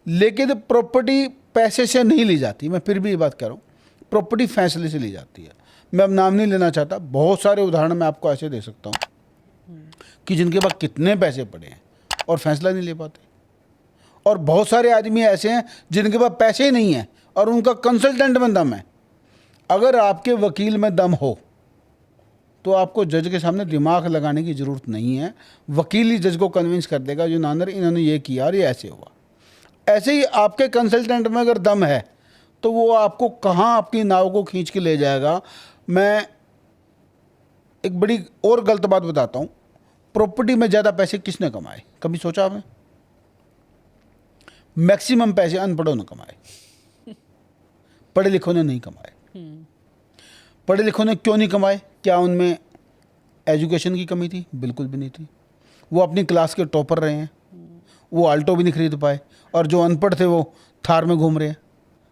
लेकिन प्रॉपर्टी पैसे से नहीं ली जाती। मैं फिर भी ये बात कह रहा हूँ, प्रॉपर्टी फैसले से ली जाती है। मैं अब नाम नहीं लेना चाहता, बहुत सारे उदाहरण मैं आपको ऐसे दे सकता हूँ कि जिनके पास कितने पैसे पड़े हैं और फैसला नहीं ले पाते। और बहुत सारे आदमी ऐसे हैं जिनके पास पैसे ही नहीं है और उनका कंसल्टेंट में दम है। अगर आपके वकील में दम हो तो आपको जज के सामने दिमाग लगाने की ज़रूरत नहीं है। वकील ही जज को कन्विंस कर देगा जो नानर इन्होंने ये किया और ये ऐसे हुआ। ऐसे ही आपके कंसल्टेंट में अगर दम है तो वो आपको कहाँ आपकी नाव को खींच के ले जाएगा। मैं एक बड़ी और गलत बात बताता हूँ, प्रॉपर्टी में ज़्यादा पैसे किसने कमाए? कभी सोचा आपने? मैक्सिमम पैसे अनपढ़ों ने कमाए, पढ़े लिखों ने नहीं कमाए। पढ़े लिखों ने क्यों नहीं कमाए? क्या उनमें एजुकेशन की कमी थी? बिल्कुल भी नहीं थी। वो अपनी क्लास के टॉपर रहे हैं, वो आल्टो भी नहीं खरीद पाए, और जो अनपढ़ थे वो थार में घूम रहे हैं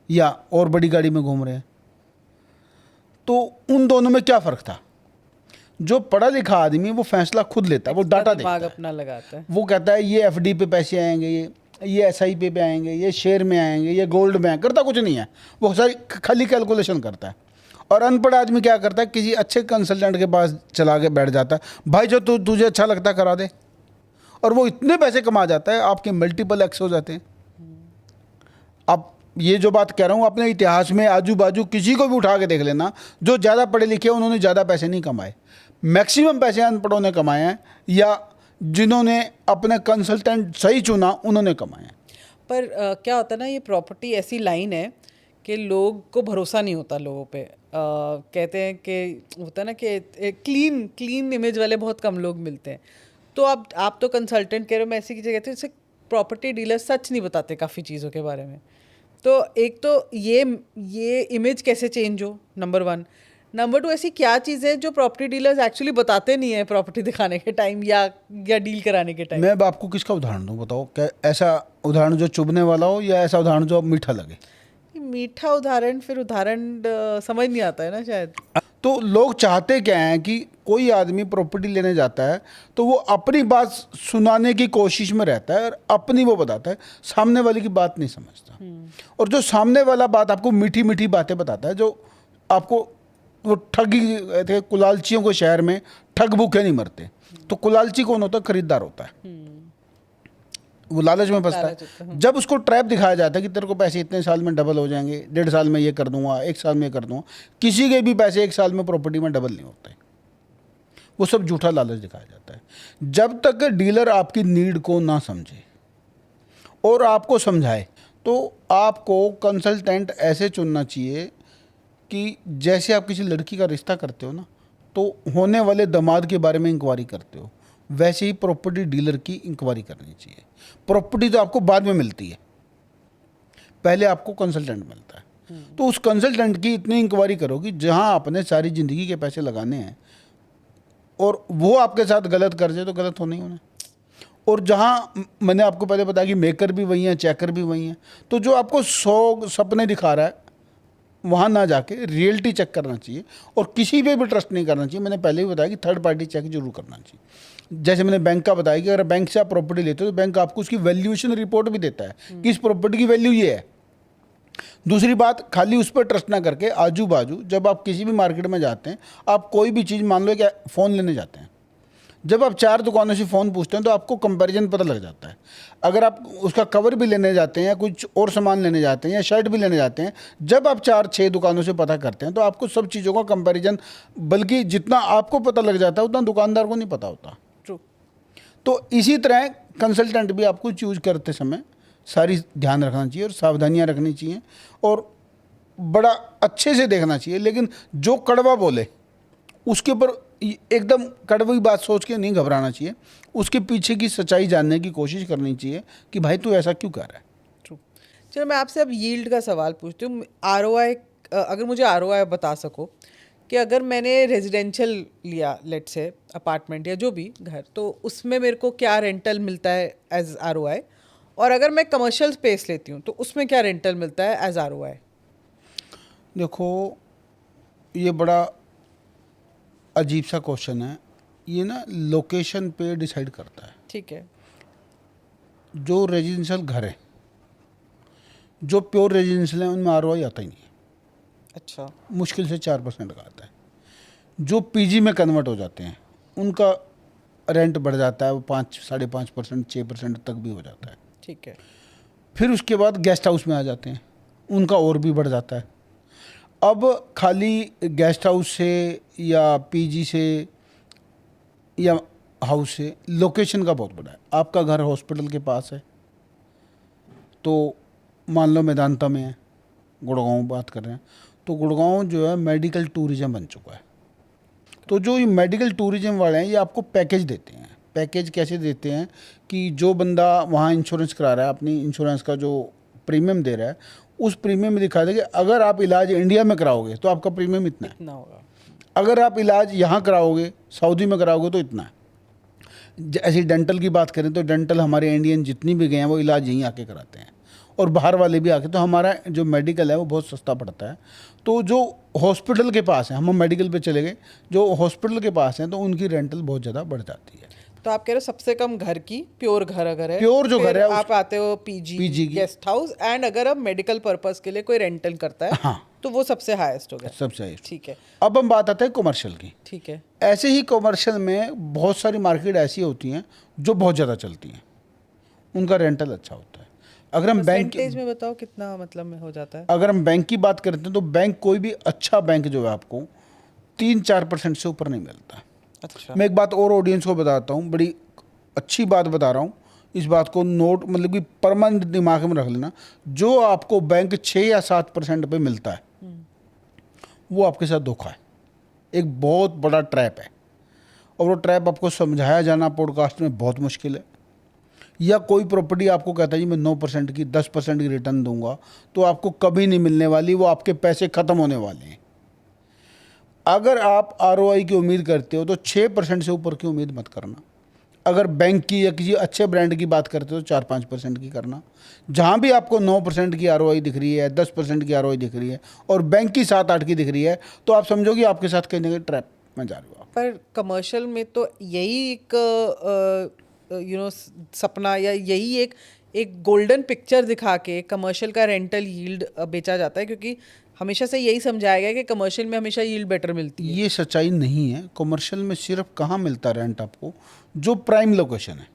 या और बड़ी गाड़ी में घूम रहे हैं। तो उन दोनों में क्या फ़र्क था? जो पढ़ा लिखा आदमी वो फैसला खुद लेता है, वो डाटा देखता है, अपना लगाता है। वो कहता है ये FD पे पैसे आएंगे, ये SIP पे आएंगे, ये शेयर में आएंगे, ये गोल्ड में आएंगे। करता कुछ नहीं है, वो सारी खाली कैलकुलेशन करता है। और अनपढ़ आदमी क्या करता है? किसी अच्छे कंसल्टेंट के पास चला के बैठ जाता है, भाई जो तुझे अच्छा लगता है करा दे, और वो इतने पैसे कमा जाता है आपके मल्टीपल एक्स हो जाते हैं। अब ये जो बात कह रहा हूँ, अपने इतिहास में आजू बाजू किसी को भी उठा के देख लेना, जो ज़्यादा पढ़े लिखे उन्होंने ज़्यादा पैसे नहीं कमाए। मैक्सिमम पैसे अनपढ़ों ने कमाए हैं, या जिन्होंने अपने कंसल्टेंट सही चुना उन्होंने कमाए हैं। पर क्या होता है ना, ये प्रॉपर्टी ऐसी लाइन है कि लोग को भरोसा नहीं होता लोगों पे। कहते हैं कि होता है ना कि क्लीन इमेज वाले बहुत कम लोग मिलते हैं। तो आप तो कंसल्टेंट कह रहे हो, मैं ऐसी चीज़ें कहती हूँ जैसे प्रॉपर्टी डीलर सच नहीं बताते काफ़ी चीज़ों के बारे में। तो एक तो ये इमेज कैसे चेंज हो, नंबर 1। नंबर 2, ऐसी क्या चीज़ है जो प्रॉपर्टी डीलर्स एक्चुअली बताते नहीं है प्रॉपर्टी दिखाने के टाइम या डील कराने के टाइम? मैं अब आपको किसका उदाहरण दूँ बताओ? क्या ऐसा उदाहरण जो चुभने वाला हो या ऐसा उदाहरण जो मीठा लगे? मीठा उदाहरण, फिर उदाहरण समझ नहीं आता है ना शायद। तो लोग चाहते क्या हैं कि कोई आदमी प्रॉपर्टी लेने जाता है तो वो अपनी बात सुनाने की कोशिश में रहता है और अपनी वो बताता है, सामने वाले की बात नहीं समझता। और जो सामने वाला बात आपको मीठी मीठी बातें बताता है, जो आपको वो ठगी थे, कुलालचियों को शहर में ठग भूखे नहीं मरते। तो कुलालची कौन होता है? खरीदार होता है। वो लालच में फंसता है। जब उसको ट्रैप दिखाया जाता है कि तेरे को पैसे इतने साल में डबल हो जाएंगे, 1.5 साल में ये कर दूंगा, 1 साल में ये कर दूंगा, किसी के भी पैसे 1 साल में प्रॉपर्टी में डबल नहीं होते। वो सब झूठा लालच दिखाया जाता है। जब तक डीलर आपकी नीड को ना समझे और आपको समझाए, तो आपको कंसल्टेंट ऐसे चुनना चाहिए कि जैसे आप किसी लड़की का रिश्ता करते हो ना, तो होने वाले दामाद के बारे में इंक्वायरी करते हो, वैसे ही प्रॉपर्टी डीलर की इंक्वायरी करनी चाहिए। प्रॉपर्टी तो आपको बाद में मिलती है, पहले आपको कंसल्टेंट मिलता है। तो उस कंसल्टेंट की इतनी इंक्वायरी करो कि जहां आपने सारी ज़िंदगी के पैसे लगाने हैं और वो आपके साथ गलत कर जाए तो गलत होना ही होना। और जहाँ मैंने आपको पहले बताया कि मेकर भी वही हैं, चेकर भी वही हैं, तो जो आपको 100 सपने दिखा रहा है वहाँ ना जाके रियलिटी चेक करना चाहिए और किसी पे भी ट्रस्ट नहीं करना चाहिए। मैंने पहले भी बताया कि थर्ड पार्टी चेक जरूर करना चाहिए। जैसे मैंने बैंक का बताया कि अगर बैंक से आप प्रॉपर्टी लेते हो तो बैंक आपको उसकी वैल्यूएशन रिपोर्ट भी देता है कि इस प्रॉपर्टी की वैल्यू ये है। दूसरी बात, खाली उस पर ट्रस्ट ना करके आजू बाजू जब आप किसी भी मार्केट में जाते हैं, आप कोई भी चीज़, मान लो कि फ़ोन लेने जाते हैं, जब आप 4 दुकानों से फ़ोन पूछते हैं तो आपको कंपैरिजन पता लग जाता है। अगर आप उसका कवर भी लेने जाते हैं या कुछ और सामान लेने जाते हैं या शर्ट भी लेने जाते हैं, जब आप 4-6 दुकानों से पता करते हैं तो आपको सब चीज़ों का कंपैरिजन, बल्कि जितना आपको पता लग जाता है उतना दुकानदार को नहीं पता होता। ट्रू। तो इसी तरह कंसल्टेंट भी आपको चूज करते समय सारी ध्यान रखना चाहिए और सावधानियां रखनी चाहिए और बड़ा अच्छे से देखना चाहिए। लेकिन जो कड़वा बोले उसके ऊपर एकदम कड़वी बात सोच के नहीं घबराना चाहिए, उसके पीछे की सच्चाई जानने की कोशिश करनी चाहिए कि भाई तू ऐसा क्यों कर रहा है। ट्रू। चलो मैं आपसे अब यील्ड का सवाल पूछती हूँ। आरओआई, अगर मुझे आरओआई बता सको कि अगर मैंने रेजिडेंशियल लिया, लेट से अपार्टमेंट या जो भी घर, तो उसमें मेरे को क्या रेंटल मिलता है एज आरओआई, और अगर मैं कमर्शियल स्पेस लेती हूँ तो उसमें क्या रेंटल मिलता है एज आरओआई। देखो, ये बड़ा अजीब सा क्वेश्चन है। ये ना लोकेशन पे डिसाइड करता है। ठीक है। जो रेजिडेंशियल घर है, जो प्योर रेजिडेंशियल है, उनमें आरओआई आता ही नहीं है। अच्छा। मुश्किल से 4% का आता है। जो पीजी में कन्वर्ट हो जाते हैं उनका रेंट बढ़ जाता है, वो 5-5.5%, 6% तक भी हो जाता है। ठीक है। फिर उसके बाद गेस्ट हाउस में आ जाते हैं, उनका और भी बढ़ जाता है। अब खाली गेस्ट हाउस से या पीजी से या हाउस से लोकेशन का बहुत बड़ा है। आपका घर हॉस्पिटल के पास है तो मान लो मेदांता में है, गुड़गांव बात कर रहे हैं, तो गुड़गांव जो है मेडिकल टूरिज्म बन चुका है। तो जो ये मेडिकल टूरिज्म वाले हैं ये आपको पैकेज देते हैं। पैकेज कैसे देते हैं कि जो बंदा वहाँ इंश्योरेंस करा रहा है, अपनी इंश्योरेंस का जो प्रीमियम दे रहा है, उस प्रीमियम में दिखा दे कि अगर आप इलाज इंडिया में कराओगे तो आपका प्रीमियम इतना है, इतना होगा। अगर आप इलाज यहाँ कराओगे, सऊदी में कराओगे तो इतना है। ऐसी डेंटल की बात करें तो डेंटल हमारे इंडियन जितनी भी गए हैं वो इलाज यहीं आके कराते हैं और बाहर वाले भी आके, तो हमारा जो मेडिकल है वो बहुत सस्ता पड़ता है। तो जो हॉस्पिटल के पास है, हम मेडिकल पे चले गए, जो हॉस्पिटल के पास हैं तो उनकी रेंटल बहुत ज़्यादा बढ़ जाती है। तो आप कह रहे हो सबसे कम घर की, प्योर घर अगर है, प्योर जो फिर घर है आप आते हो पीजी की। गेस्ट हाउस, एंड अगर अब मेडिकल पर्पस के लिए कोई रेंटल करता है, हाँ, तो वो सबसे हाईएस्ट हो गया। सबसे है। ठीक है। अब हम बात आते हैं कमर्शियल की। ठीक है। ऐसे ही कमर्शियल में बहुत सारी मार्केट ऐसी होती हैं जो बहुत ज़्यादा चलती हैं, उनका रेंटल अच्छा होता है। अगर हम बैंक परसेंटेज में बताओ कितना मतलब में हो जाता है। अगर हम बैंक की बात करते हैं तो बैंक, कोई भी अच्छा बैंक जो है आपको 3-4% से ऊपर नहीं मिलता। अच्छा। मैं एक बात और ऑडियंस को बताता हूँ, बड़ी अच्छी बात बता रहा हूँ, इस बात को नोट, मतलब कि परमानेंट दिमाग में रख लेना। जो आपको बैंक 6 या 7% पे मिलता है वो आपके साथ धोखा है, एक बहुत बड़ा ट्रैप है। और वो ट्रैप आपको समझाया जाना पॉडकास्ट में बहुत मुश्किल है। या कोई प्रॉपर्टी आपको कहता है जी मैं 9% की 10% की रिटर्न दूंगा, तो आपको कभी नहीं मिलने वाली, वो आपके पैसे ख़त्म होने वाले हैं। अगर आप आरओआई की उम्मीद करते हो तो 6% से ऊपर की उम्मीद मत करना। अगर बैंक की या किसी अच्छे ब्रांड की बात करते हो तो 4-5% की करना। जहाँ भी आपको 9% की आरओआई दिख रही है, 10% की आरओआई दिख रही है और बैंक की 7-8 की दिख रही है, तो आप समझो कि आपके साथ कहीं ना कहीं ट्रैप में जा रहे हो। पर कमर्शियल में तो यही एक सपना या यही एक गोल्डन पिक्चर दिखा के कमर्शियल का रेंटल यील्ड बेचा जाता है, क्योंकि हमेशा से यही समझाया गया कि कमर्शियल में हमेशा यील्ड बेटर मिलती है। ये सच्चाई नहीं है। कमर्शियल में सिर्फ कहाँ मिलता रेंट आपको, जो प्राइम लोकेशन है।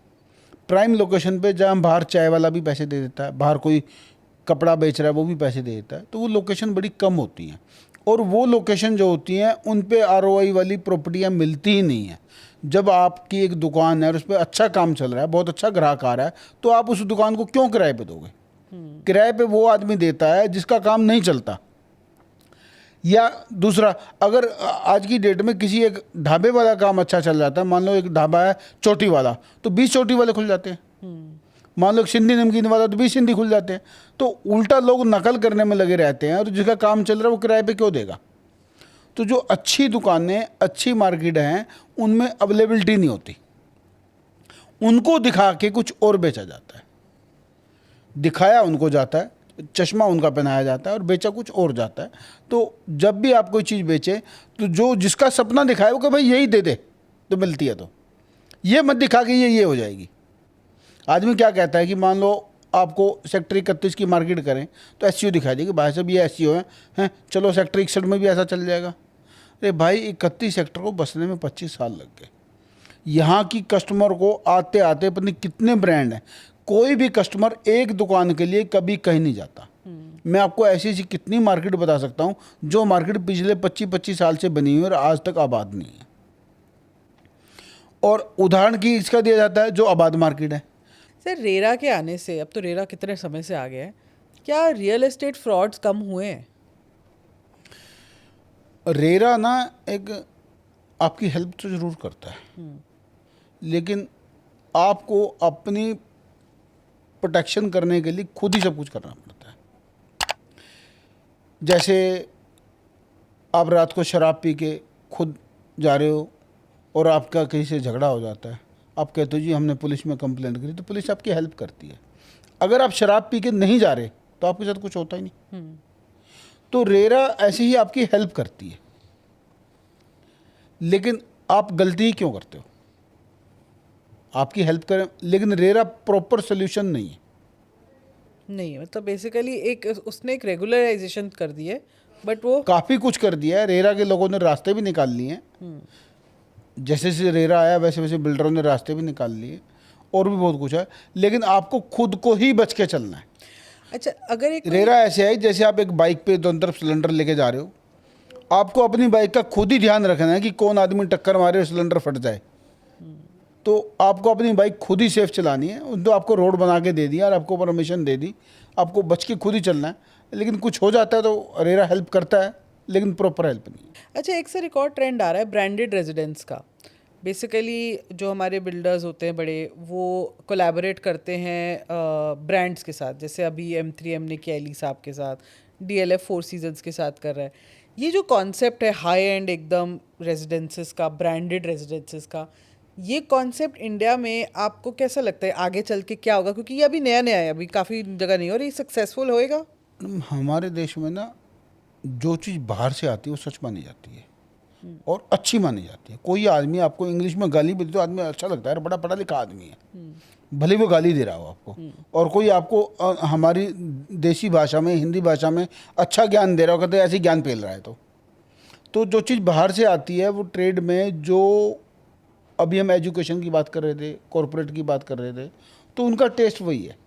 प्राइम लोकेशन पे जहाँ बाहर चाय वाला भी पैसे दे देता है, बाहर कोई कपड़ा बेच रहा है वो भी पैसे दे देता है, तो वो लोकेशन बड़ी कम होती हैं। और वो लोकेशन जो होती हैं उन पे आरओआई वाली प्रॉपर्टियाँ मिलती ही नहीं हैं। जब आपकी एक दुकान है और उस पर अच्छा काम चल रहा है, बहुत अच्छा ग्राहक आ रहा है, तो आप उस दुकान को क्यों किराए पे दोगे? किराए पे वो आदमी देता है जिसका काम नहीं चलता। या दूसरा, अगर आज की डेट में किसी एक ढाबे वाला काम अच्छा चल जाता है, मान लो एक ढाबा है चोटी वाला, तो 20 चोटी वाले खुल जाते हैं। मान लो एक सिंधी नमकीन वाला, तो 20 सिंधी खुल जाते हैं। तो उल्टा लोग नकल करने में लगे रहते हैं, और जिसका काम चल रहा है वो किराए पे क्यों देगा? तो जो अच्छी दुकानें, अच्छी मार्केट हैं, उनमें अवेलेबिलिटी नहीं होती, उनको दिखा के कुछ और बेचा जाता है। दिखाया उनको जाता है, चश्मा उनका पहनाया जाता है और बेचा कुछ और जाता है। तो जब भी आप कोई चीज़ बेचे तो जो जिसका सपना दिखाए वो कि भाई यही दे दे तो मिलती है, तो ये मत दिखा के ये हो जाएगी। आदमी क्या कहता है कि मान लो आपको सेक्टर 31 की मार्केट करें तो SEO दिखा देगी, भाई साहब ये SEO हैं, चलो सेक्टर 61 में भी ऐसा चल जाएगा। अरे भाई 31 सेक्टर को बसने में 25 साल लग गए। यहाँ की कस्टमर को आते आते पता नहीं कितने ब्रांड हैं। कोई भी कस्टमर एक दुकान के लिए कभी कहीं नहीं जाता। मैं आपको ऐसी ऐसी कितनी मार्केट बता सकता हूँ जो मार्केट पिछले 25-25 साल से बनी हुई है और आज तक आबाद नहीं है। और उदाहरण की इसका दिया जाता है जो आबाद मार्केट है। सर रेरा के आने से, अब तो रेरा कितने समय से आ गया है, क्या रियल एस्टेट फ्रॉड्स कम हुए हैं? रेरा ना एक आपकी हेल्प तो ज़रूर करता है, लेकिन आपको अपनी प्रोटेक्शन करने के लिए खुद ही सब कुछ करना पड़ता है। जैसे आप रात को शराब पी के खुद जा रहे हो और आपका कहीं से झगड़ा हो जाता है, आप कहते हो जी हमने पुलिस में कंप्लेंट करी, तो पुलिस आपकी हेल्प करती है। अगर आप शराब पी के नहीं जा रहे तो आपके साथ कुछ होता ही नहीं। तो रेरा ऐसे ही आपकी हेल्प करती है, लेकिन आप गलती ही क्यों करते हो? आपकी हेल्प करें, लेकिन रेरा प्रॉपर सोल्यूशन नहीं है। नहीं, मतलब बेसिकली एक उसने एक रेगुलराइजेशन कर दी है, बट वो काफ़ी कुछ कर दिया है। रेरा के लोगों ने रास्ते भी निकाल लिए हैं। जैसे जैसे रेरा आया वैसे वैसे बिल्डरों ने रास्ते भी निकाल लिए, और भी बहुत कुछ है, लेकिन आपको खुद को ही बच के चलना है। अच्छा, अगर एक रेरा ऐसे है जैसे आप एक बाइक पे दोनों तरफ सिलेंडर लेके जा रहे हो, आपको अपनी बाइक का खुद ही ध्यान रखना है कि कौन आदमी टक्कर मारे और सिलेंडर फट जाए। तो आपको अपनी बाइक खुद ही सेफ चलानी है। उन तो आपको रोड बना के दे दिया और आपको परमिशन दे दी, आपको बच के खुद ही चलना है। लेकिन कुछ हो जाता है तो रेरा हेल्प करता है, लेकिन प्रॉपर हेल्प नहीं है। अच्छा, एक सर एक और ट्रेंड आ रहा है ब्रांडेड रेजिडेंस का। बेसिकली जो हमारे बिल्डर्स होते हैं बड़े, वो कोलैबोरेट करते हैं ब्रांड्स के साथ। जैसे अभी M3M ने किया एली साहब के साथ, DLF 4 सीजन्स के साथ कर रहा है। ये जो कॉन्सेप्ट है हाई एंड एकदम रेजिडेंसेस का, ब्रांडेड रेजिडेंसेस का, ये कॉन्सेप्ट इंडिया में आपको कैसा लगता है आगे चल के क्या होगा? क्योंकि ये अभी नया नया है, अभी काफ़ी जगह नहीं हो रही, सक्सेसफुल होएगा? हमारे देश में ना जो चीज़ बाहर से आती है वो सच मानी जाती है और अच्छी मानी जाती है। कोई आदमी आपको इंग्लिश में गाली भी दे तो आदमी अच्छा लगता है, बड़ा पढ़ा लिखा आदमी है, भले वो गाली दे रहा हो आपको। और कोई आपको हमारी देसी भाषा में, हिंदी भाषा में अच्छा ज्ञान दे रहा हो, कहते ऐसे ज्ञान फैल रहा है। तो जो चीज़ बाहर से आती है वो ट्रेड में, जो अभी हम एजुकेशन की बात कर रहे थे, कॉरपोरेट की बात कर रहे थे, तो उनका टेस्ट वही है।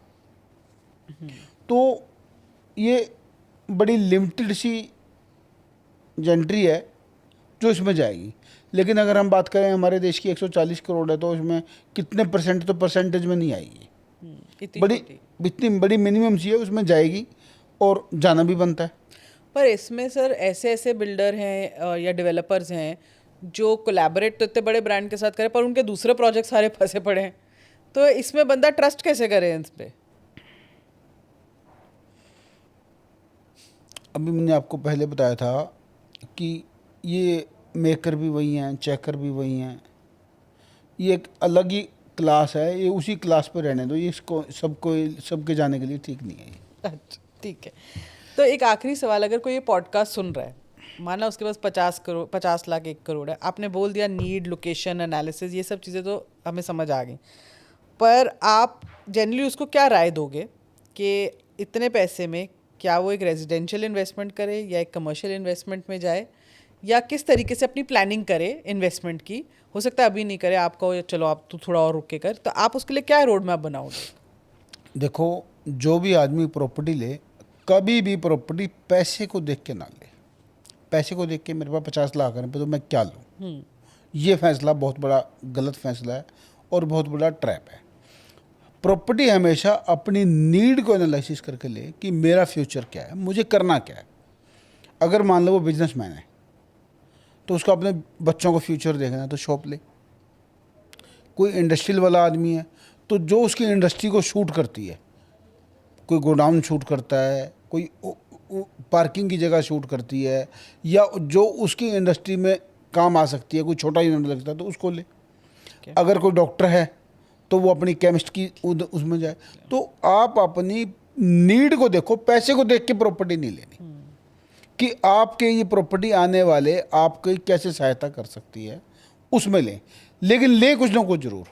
तो ये बड़ी लिमिटेड सी जेंट्री है जो इसमें जाएगी। लेकिन अगर हम बात करें हमारे देश की 140 करोड़ है तो इसमें कितने परसेंट, तो परसेंटेज में नहीं आएगी। इतनी बड़ी मिनिमम सी है, उसमें जाएगी और जाना भी बनता है। पर इसमें सर ऐसे ऐसे बिल्डर हैं या डेवलपर्स हैं जो कोलैबोरेट तो इतने बड़े ब्रांड के साथ करें, पर उनके दूसरे प्रोजेक्ट सारे फंसे पड़े हैं। तो इसमें बंदा ट्रस्ट कैसे करे इस पे? अभी मैंने आपको पहले बताया था कि ये मेकर भी वही हैं, चेकर भी वही हैं। ये एक अलग ही क्लास है, ये उसी क्लास पे रहने दो, ये इसको सबके जाने के लिए ठीक नहीं है। अच्छा, ठीक है। तो एक आखिरी सवाल, अगर कोई ये पॉडकास्ट सुन रहा है, माना उसके पास 50 लाख 1 करोड़ है, आपने बोल दिया नीड, लोकेशन एनालिसिस, ये सब चीज़ें तो हमें समझ आ गई, पर आप जनरली उसको क्या राय दोगे कि इतने पैसे में क्या वो एक रेजिडेंशियल इन्वेस्टमेंट करे या एक कमर्शियल इन्वेस्टमेंट में जाए, या किस तरीके से अपनी प्लानिंग करे इन्वेस्टमेंट की? हो सकता है अभी नहीं करे, आपको चलो आप तो थोड़ा और रुक के कर, तो आप उसके लिए क्या रोड मैप बनाओगे? देखो, जो भी आदमी प्रॉपर्टी ले, कभी भी प्रॉपर्टी पैसे को देख के ना ले। पैसे को देख के मेरे पास 50 लाख है तो मैं क्या लूँ, ये फैसला बहुत बड़ा गलत फैसला है और बहुत बड़ा ट्रैप है। प्रॉपर्टी हमेशा अपनी नीड को एनालिसिस करके ले कि मेरा फ्यूचर क्या है, मुझे करना क्या है। अगर मान लो वो बिजनेसमैन है तो उसको अपने बच्चों को फ्यूचर देखना है तो शॉप ले। कोई इंडस्ट्रियल वाला आदमी है तो जो उसकी इंडस्ट्री को शूट करती है, कोई गोडाउन शूट करता है, कोई पार्किंग की जगह शूट करती है, या जो उसकी इंडस्ट्री में काम आ सकती है, कोई छोटा यूनिट लगता है तो उसको ले। अगर कोई डॉक्टर है तो वो अपनी केमिस्ट की उसमें जाए। तो आप अपनी नीड को देखो, पैसे को देख के प्रॉपर्टी नहीं लेनी कि आपके ये प्रॉपर्टी आने वाले आपकी कैसे सहायता कर सकती है, उसमें लें। लेकिन लें कुछ ना कुछ जरूर,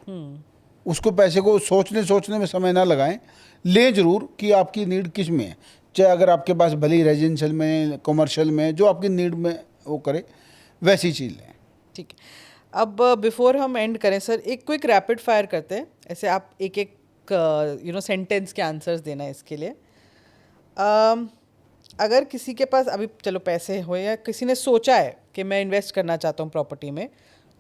उसको पैसे को सोचने में समय ना लगाएं, लें जरूर कि आपकी नीड किस में है। चाहे अगर आपके पास भले ही रेजिडेंशियल में, कमर्शियल में, जो आपकी नीड में वो करे वैसी चीज़ लें। ठीक है, अब बिफोर हम एंड करें सर, एक क्विक रैपिड फायर करते हैं। ऐसे आप एक एक सेंटेंस के आंसर्स देना है इसके लिए। अगर किसी के पास अभी चलो पैसे हो या किसी ने सोचा है कि मैं इन्वेस्ट करना चाहता हूँ प्रॉपर्टी में,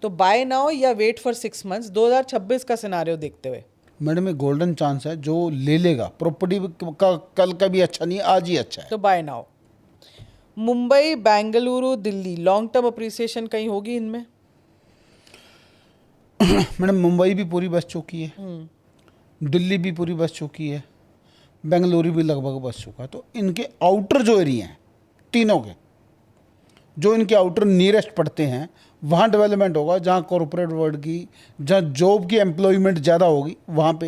तो बाय नाउ या वेट फॉर 6 मंथ्स, 2026 का सिनारियो देखते हुए? मैडम, एक गोल्डन चांस है, जो ले लेगा प्रॉपर्टी का कल का भी अच्छा नहीं है, आज ही अच्छा है। तो buy now. Mumbai, Bengaluru, Delhi, long term appreciation कहीं होगी इनमें? मैडम, मुंबई भी पूरी बस चुकी है, दिल्ली भी पूरी बस चुकी है, बेंगलुरु भी लगभग बस चुका है। तो इनके आउटर जो एरिया हैं तीनों के, जो इनके आउटर नियरेस्ट पड़ते हैं, वहाँ डेवलपमेंट होगा। जहाँ कॉरपोरेट वर्ल्ड की, जहाँ जॉब की एम्प्लॉयमेंट ज़्यादा होगी, वहाँ पे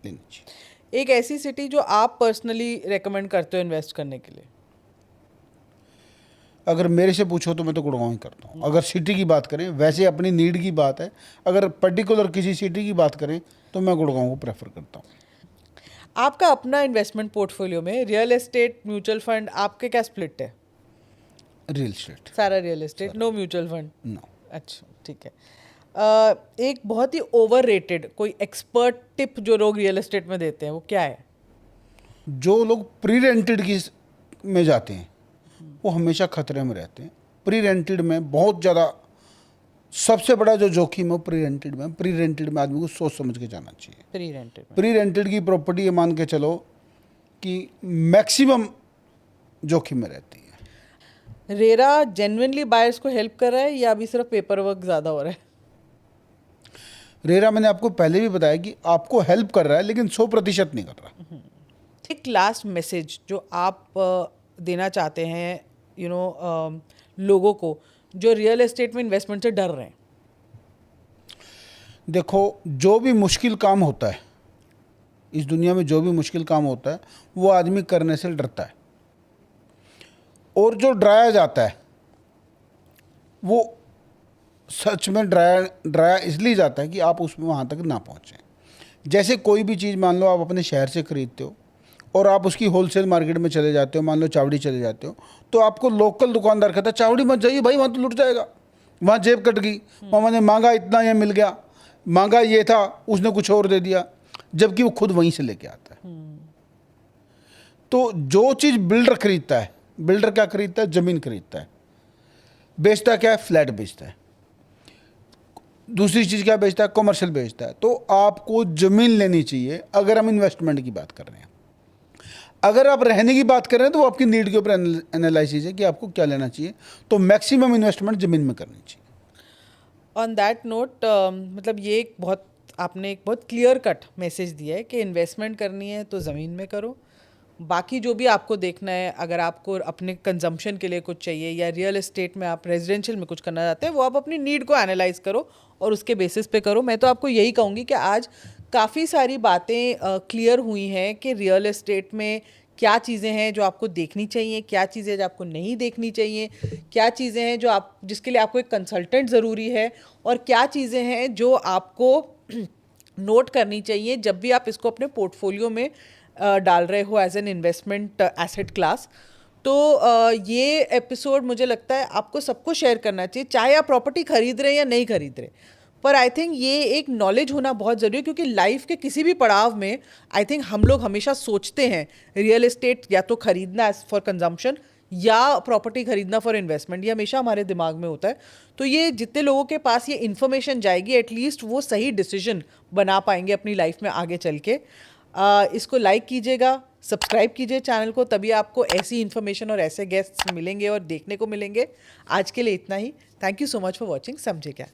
लेनी चाहिए। एक ऐसी सिटी जो आप पर्सनली रेकमेंड करते हो इन्वेस्ट करने के लिए? अगर मेरे से पूछो तो मैं तो गुड़गांव ही करता हूँ। अगर सिटी की बात करें, वैसे अपनी नीड की बात है, अगर पर्टिकुलर किसी सिटी की बात करें तो मैं गुड़गांव को प्रेफर करता हूँ। आपका अपना इन्वेस्टमेंट पोर्टफोलियो में रियल एस्टेट, म्यूचुअल फंड, आपके क्या स्प्लिट है? Real estate. सारा real estate, no mutual fund? No. अच्छा, ठीक है। एक बहुत ही ओवररेटेड कोई एक्सपर्ट टिप जो लोग रियल एस्टेट में देते हैं, वो क्या है? जो लोग प्री रेंटेड की में जाते हैं वो हमेशा खतरे में रहते हैं। प्री रेंटेड में बहुत ज़्यादा, सबसे बड़ा जो जोखिम है वो प्री रेंटेड में। प्री रेंटेड में आदमी को सोच समझ के जाना चाहिए। प्री रेंटेड की प्रॉपर्टी, ये मान के चलो कि मैक्सिमम जोखिम में रहती है। रेरा जेन्युइनली बायर्स को हेल्प कर रहा है या अभी सिर्फ पेपर वर्क ज़्यादा हो रहा है? रेरा, मैंने आपको पहले भी बताया कि आपको हेल्प कर रहा है, लेकिन 100% नहीं कर रहा। एक लास्ट मैसेज जो आप देना चाहते हैं लोगों को जो रियल एस्टेट में इन्वेस्टमेंट से डर रहे हैं? देखो, जो भी मुश्किल काम होता है इस दुनिया में, जो भी मुश्किल काम होता है वो आदमी करने से डरता है, और जो डराया जाता है वो सच में डराया इसलिए जाता है कि आप उसमें वहाँ तक ना पहुँचें। जैसे कोई भी चीज़, मान लो आप अपने शहर से खरीदते हो और आप उसकी होलसेल मार्केट में चले जाते हो, मान लो चावड़ी चले जाते हो, तो आपको लोकल दुकानदार कहता है चावड़ी मत जाइए भाई, वहाँ तो लुट जाएगा, वहाँ जेब कट गई, वहाँ मैंने मांगा इतना, ये मिल गया, मांगा ये था, उसने कुछ और दे दिया, जबकि वो खुद वहीं से लेके आता है। तो जो चीज़ बिल्डर खरीदता है, बिल्डर क्या खरीदता है? ज़मीन खरीदता है। बेचता क्या है? फ्लैट बेचता है। दूसरी चीज़ क्या बेचता है? कमर्शियल बेचता है। तो आपको ज़मीन लेनी चाहिए अगर हम इन्वेस्टमेंट की बात कर रहे हैं। अगर आप रहने की बात कर रहे हैं तो वो आपकी नीड के ऊपर एनालिसिस है कि आपको क्या लेना चाहिए। तो मैक्सिमम इन्वेस्टमेंट ज़मीन में करनी चाहिए। ऑन दैट नोट, मतलब ये आपने एक बहुत क्लियर कट मैसेज दिया है कि इन्वेस्टमेंट करनी है तो ज़मीन में करो। बाकी जो भी आपको देखना है, अगर आपको अपने कंजम्पशन के लिए कुछ चाहिए या रियल एस्टेट में आप रेजिडेंशियल में कुछ करना चाहते हैं, वो आप अपनी नीड को एनालाइज करो और उसके बेसिस पे करो। मैं तो आपको यही कहूँगी कि आज काफ़ी सारी बातें क्लियर हुई हैं कि रियल एस्टेट में क्या चीज़ें हैं जो आपको देखनी चाहिए, क्या चीज़ें जो आपको नहीं देखनी चाहिए, क्या चीज़ें हैं जो जिसके लिए आपको एक कंसल्टेंट ज़रूरी है, और क्या चीज़ें हैं जो आपको नोट करनी चाहिए जब भी आप इसको अपने पोर्टफोलियो में डाल रहे हो as an investment asset class. तो ये एपिसोड मुझे लगता है आपको सबको शेयर करना चाहिए, चाहे आप प्रॉपर्टी खरीद रहे हैं या नहीं खरीद रहे। पर आई थिंक ये एक नॉलेज होना बहुत ज़रूरी है, क्योंकि लाइफ के किसी भी पड़ाव में आई थिंक हम लोग हमेशा सोचते हैं रियल एस्टेट या तो खरीदना फॉर कंजम्पशन या प्रॉपर्टी खरीदना फॉर इन्वेस्टमेंट। ये हमेशा हमारे दिमाग में होता है। तो ये जितने लोगों के पास ये इन्फॉर्मेशन जाएगी, एटलीस्ट वो सही डिसीजन बना पाएंगे अपनी लाइफ में आगे चल के। इसको लाइक कीजिएगा, सब्सक्राइब कीजिए चैनल को, तभी आपको ऐसी इन्फॉर्मेशन और ऐसे गेस्ट्स मिलेंगे और देखने को मिलेंगे। आज के लिए इतना ही। Thank you so much for watching. समझे क्या।